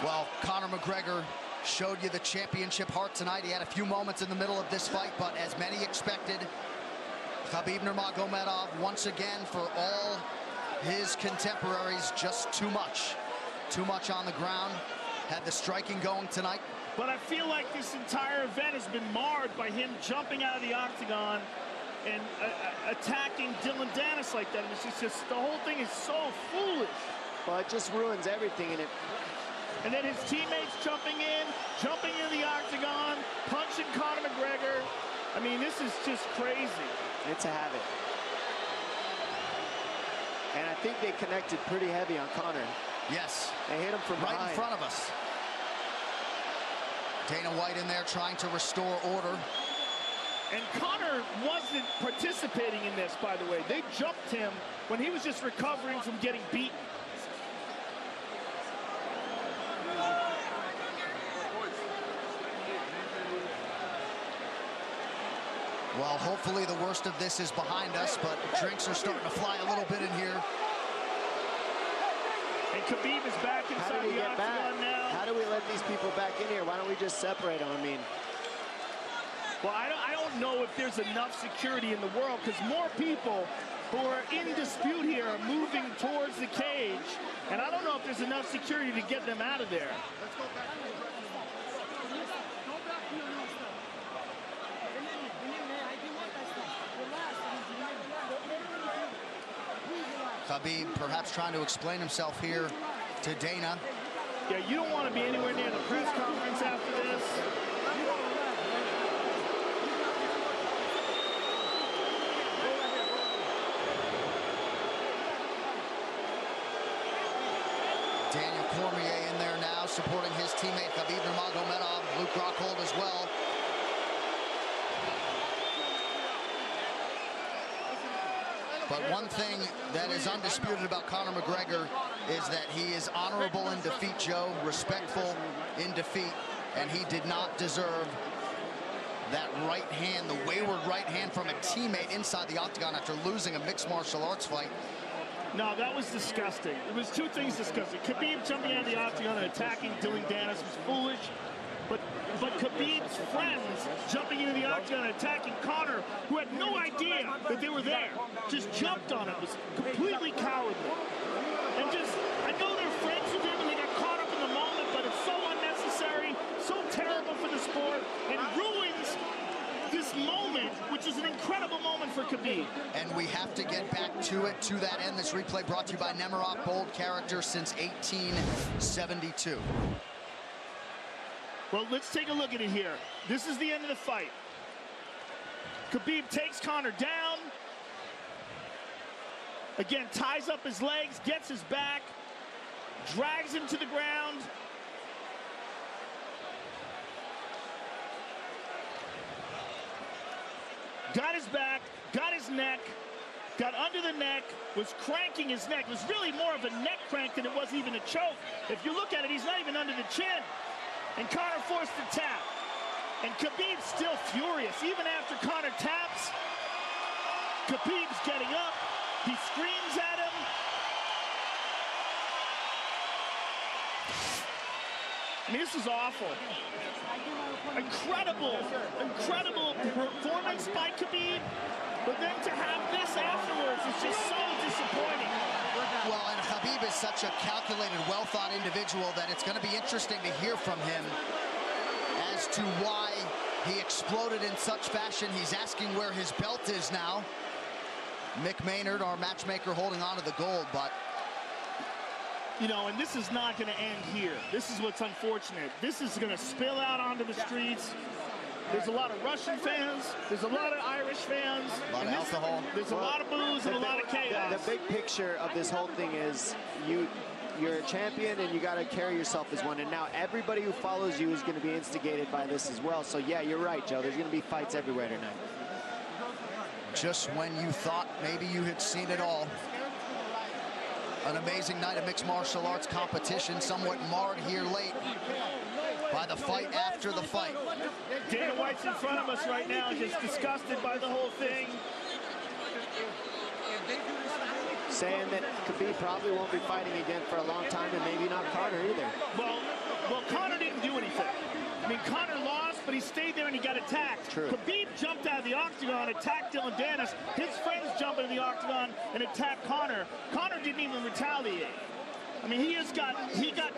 Well, Conor McGregor showed you the championship heart tonight. He had a few moments in the middle of this fight, but as many expected, Khabib Nurmagomedov, once again, for all his contemporaries, just too much. Too much on the ground. Had the striking going tonight. But I feel like this entire event has been marred by him jumping out of the octagon and attacking Dylan Dennis like that. And it's just the whole thing is so foolish. Well, it just ruins everything in it. And then his teammates jumping in the octagon, punching Conor McGregor. I mean, this is just crazy. It's a habit. And I think they connected pretty heavy on Conor. Yes. They hit him from right behind. in front of us. Dana White in there trying to restore order. And Conor wasn't participating in this, by the way. They jumped him when he was just recovering from getting beaten. Well, hopefully the worst of this is behind us, but drinks are starting to fly a little bit in here. And Khabib is back inside the octagon now. How do we let these people back in here? Why don't we just separate them? I mean, well, I don't know if there's enough security in the world, because more people who are in dispute here are moving towards the cage, and I don't know if there's enough security to get them out of there. Khabib perhaps trying to explain himself here to Dana. Yeah, you don't want to be anywhere near the press conference after this. Daniel Cormier in there now, supporting his teammate Khabib Nurmagomedov, Luke Rockhold as well. But one thing that is undisputed about Conor McGregor is that he is honorable in defeat, Joe, respectful in defeat, and he did not deserve that right hand, the wayward right hand from a teammate inside the octagon after losing a mixed martial arts fight. No, that was disgusting. It was two things disgusting. Khabib jumping out of the octagon and attacking Dylan Dennis was foolish. But Khabib's friends jumping into the octagon and attacking Conor, who had no idea that they were there, just jumped on him, was completely cowardly. And just, I know they're friends with him and they got caught up in the moment, but it's so unnecessary, so terrible for the sport, and ruins this moment, which is an incredible moment for Khabib. And we have to get back to it, to that end. This replay brought to you by Nemiroff, bold character since 1872. Well, let's take a look at it here. This is the end of the fight. Khabib takes Conor down. Again, ties up his legs, gets his back, drags him to the ground. Got his back, got his neck, got under the neck, was cranking his neck. It was really more of a neck crank than it was even a choke. If you look at it, he's not even under the chin. And Conor forced the tap. And Khabib's still furious. Even after Conor taps, Khabib's getting up. He screams at him. I mean, this is awful. Incredible performance by Khabib. But then to have this afterwards is just so disappointing. Well, and Khabib is such a calculated, well-thought individual that it's going to be interesting to hear from him as to why he exploded in such fashion. He's asking where his belt is now. Mick Maynard, our matchmaker, holding on to the gold, but... You know, and this is not going to end here. This is what's unfortunate. This is going to spill out onto the streets. There's a lot of Russian fans. There's a lot of Irish fans. A lot of alcohol. There's a lot of booze and a lot of chaos. The big picture of this whole thing is you're a champion and you got to carry yourself as one. And now everybody who follows you is going to be instigated by this as well. So, yeah, you're right, Joe. There's going to be fights everywhere tonight. Just when you thought maybe you had seen it all. An amazing night of mixed martial arts competition, somewhat marred here late by the fight after the fight. Dana White's in front of us right now, just disgusted by the whole thing. Saying that Khabib probably won't be fighting again for a long time, and maybe not Conor either. Well, Conor didn't do anything. I mean, Conor lost, but he stayed there and he got attacked. True. Khabib jumped out of the octagon, attacked Dylan Dennis. His friends jump into the octagon and attack Conor. Conor didn't even retaliate. I mean, he got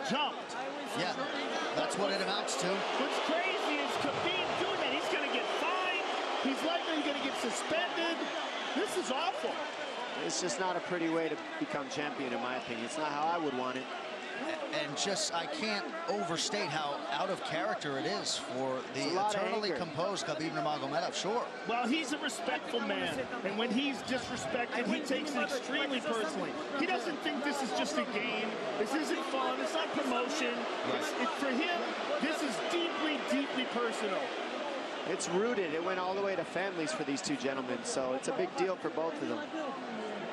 jumped. Yeah, that's what it amounts to. What's crazy is Khabib doing that. He's going to get fined. He's likely going to get suspended. This is awful. It's just not a pretty way to become champion, in my opinion. It's not how I would want it. And just, I can't overstate how out of character it is for the eternally composed Khabib Nurmagomedov, sure. Well, he's a respectful man, and when he's disrespected, he takes it extremely personally. He doesn't think this is just a game. This isn't fun. It's not promotion. For him, this is deeply, deeply personal. It's rooted. It went all the way to families for these two gentlemen, so it's a big deal for both of them.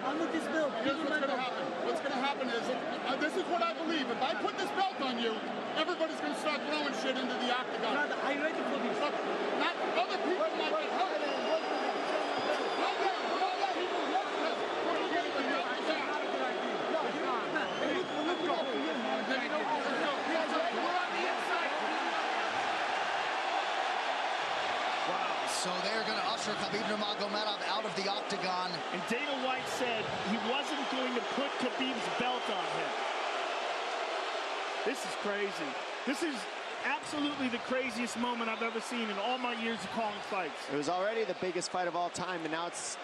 Here's what's going to happen. What's going to happen is, this is what I believe. If I put this belt on you, everybody's going to start throwing shit into the octagon. Are you ready for this? Not other people might get hurt. So they're going to usher Khabib Nurmagomedov out of the octagon. And Dana White said he wasn't going to put Khabib's belt on him. This is crazy. This is absolutely the craziest moment I've ever seen in all my years of calling fights. It was already the biggest fight of all time, and now it's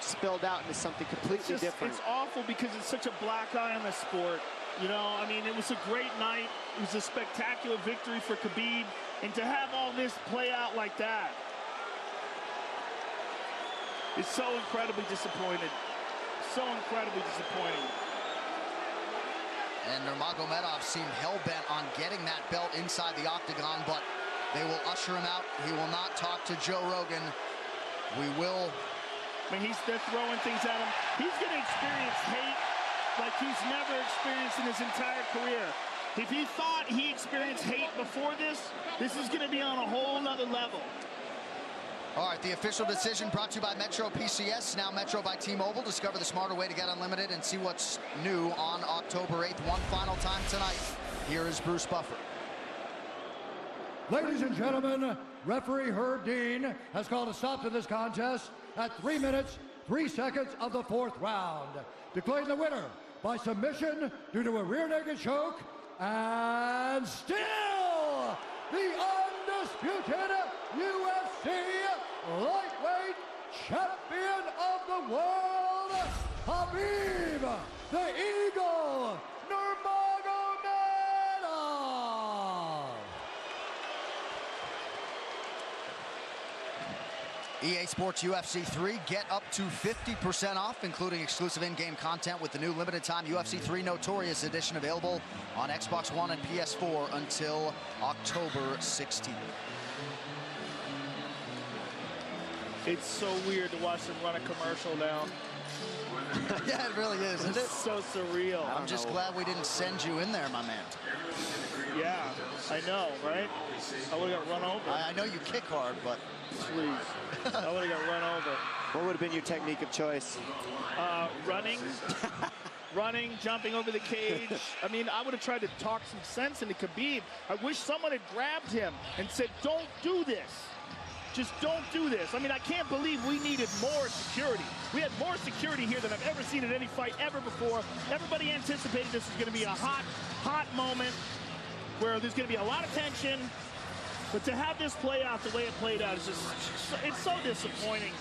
spilled out into something completely different. It's awful because it's such a black eye on the sport. You know, I mean, it was a great night. It was a spectacular victory for Khabib. And to have all this play out like that, it's so incredibly disappointed. So incredibly disappointing. And Nurmagomedov seemed hell-bent on getting that belt inside the octagon, but they will usher him out. He will not talk to Joe Rogan. We will... I mean, they're throwing things at him. He's going to experience hate like he's never experienced in his entire career. If he thought he experienced hate before this is going to be on a whole nother level. All right, the official decision brought to you by Metro PCS, now Metro by T-Mobile. Discover the smarter way to get unlimited and see what's new on October 8th. One final time tonight. Here is Bruce Buffer. Ladies and gentlemen, referee Herb Dean has called a stop to this contest at 3 minutes, 3 seconds of the 4th round. Declaring the winner by submission due to a rear naked choke, and still the undisputed UFC lightweight champion of the world, Khabib, the Eagle, Nurmagomedov. EA Sports UFC 3, get up to 50% off, including exclusive in-game content with the new limited-time UFC 3 Notorious Edition available on Xbox One and PS4 until October 16th. It's so weird to watch them run a commercial now. Yeah, it really is, isn't it? It's so surreal. I'm just glad we didn't send you in there, my man. Yeah, I know, right? I would have got run over. I know you kick hard, but... Please. I would have got run over. What would have been your technique of choice? Running. Running, jumping over the cage. I mean, I would have tried to talk some sense into Khabib. I wish someone had grabbed him and said, don't do this. Just don't do this. I mean, I can't believe we needed more security. We had more security here than I've ever seen in any fight ever before. Everybody anticipated this was going to be a hot moment where there's going to be a lot of tension. But to have this play out the way it played out is just, it's so disappointing.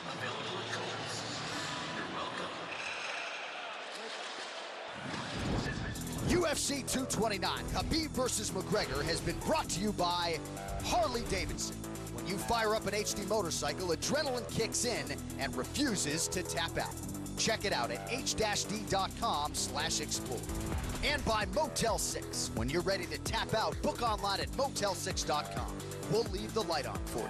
UFC 229, Khabib versus McGregor has been brought to you by Harley-Davidson. When you fire up an HD motorcycle, adrenaline kicks in and refuses to tap out. Check it out at h-d.com/explore. And by Motel 6. When you're ready to tap out, book online at motel6.com. We'll leave the light on for you.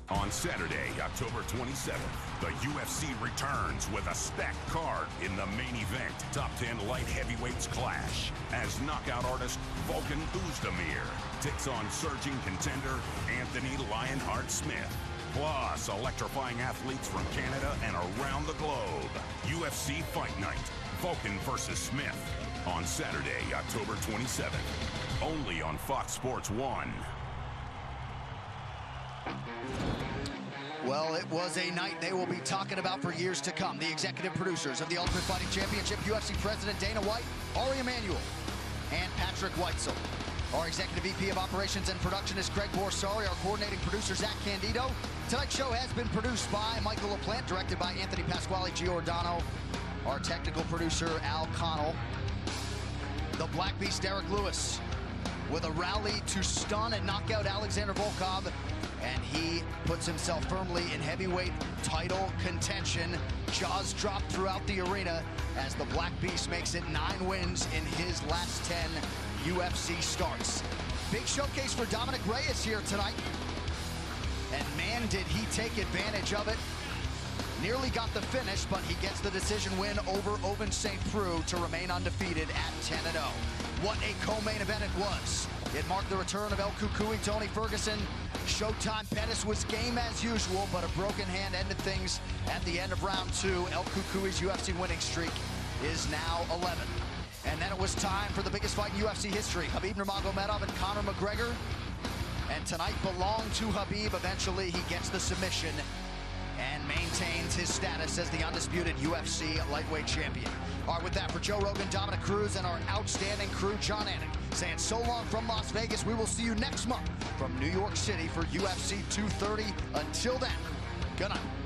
On Saturday, October 27th, the UFC returns with a stacked card in the main event. Top 10 light heavyweights clash as knockout artist Volkan Oezdemir takes on surging contender Anthony Lionheart Smith. Plus, electrifying athletes from Canada and around the globe. UFC Fight Night, Volkan versus Smith. On Saturday, October 27th. Only on Fox Sports 1. Well, it was a night they will be talking about for years to come. The executive producers of the Ultimate Fighting Championship, UFC President Dana White, Ari Emanuel, and Patrick Weitzel. Our Executive VP of Operations and Production is Greg Borsari. Our coordinating producer, Zach Candido. Tonight's show has been produced by Michael LaPlante, directed by Anthony Pasquale Giordano. Our technical producer, Al Connell. The Black Beast, Derek Lewis, with a rally to stun and knock out Alexander Volkov. And he puts himself firmly in heavyweight title contention. Jaws dropped throughout the arena as the Black Beast makes it 9 wins in his last 10 UFC starts. Big showcase for Dominic Reyes here tonight. And man, did he take advantage of it. Nearly got the finish, but he gets the decision win over Ovince St. Preux to remain undefeated at 10-0. What a co-main event it was. It marked the return of El Cucuy, Tony Ferguson. Showtime Pettis was game as usual, but a broken hand ended things at the end of round 2. El Cucuy's UFC winning streak is now 11. And then it was time for the biggest fight in UFC history. Khabib Nurmagomedov and Conor McGregor. And tonight belonged to Khabib. Eventually he gets the submission and maintains his status as the undisputed UFC lightweight champion. All right, with that, for Joe Rogan, Dominic Cruz, and our outstanding crew, John Anik, saying so long from Las Vegas. We will see you next month from New York City for UFC 230. Until then, good night.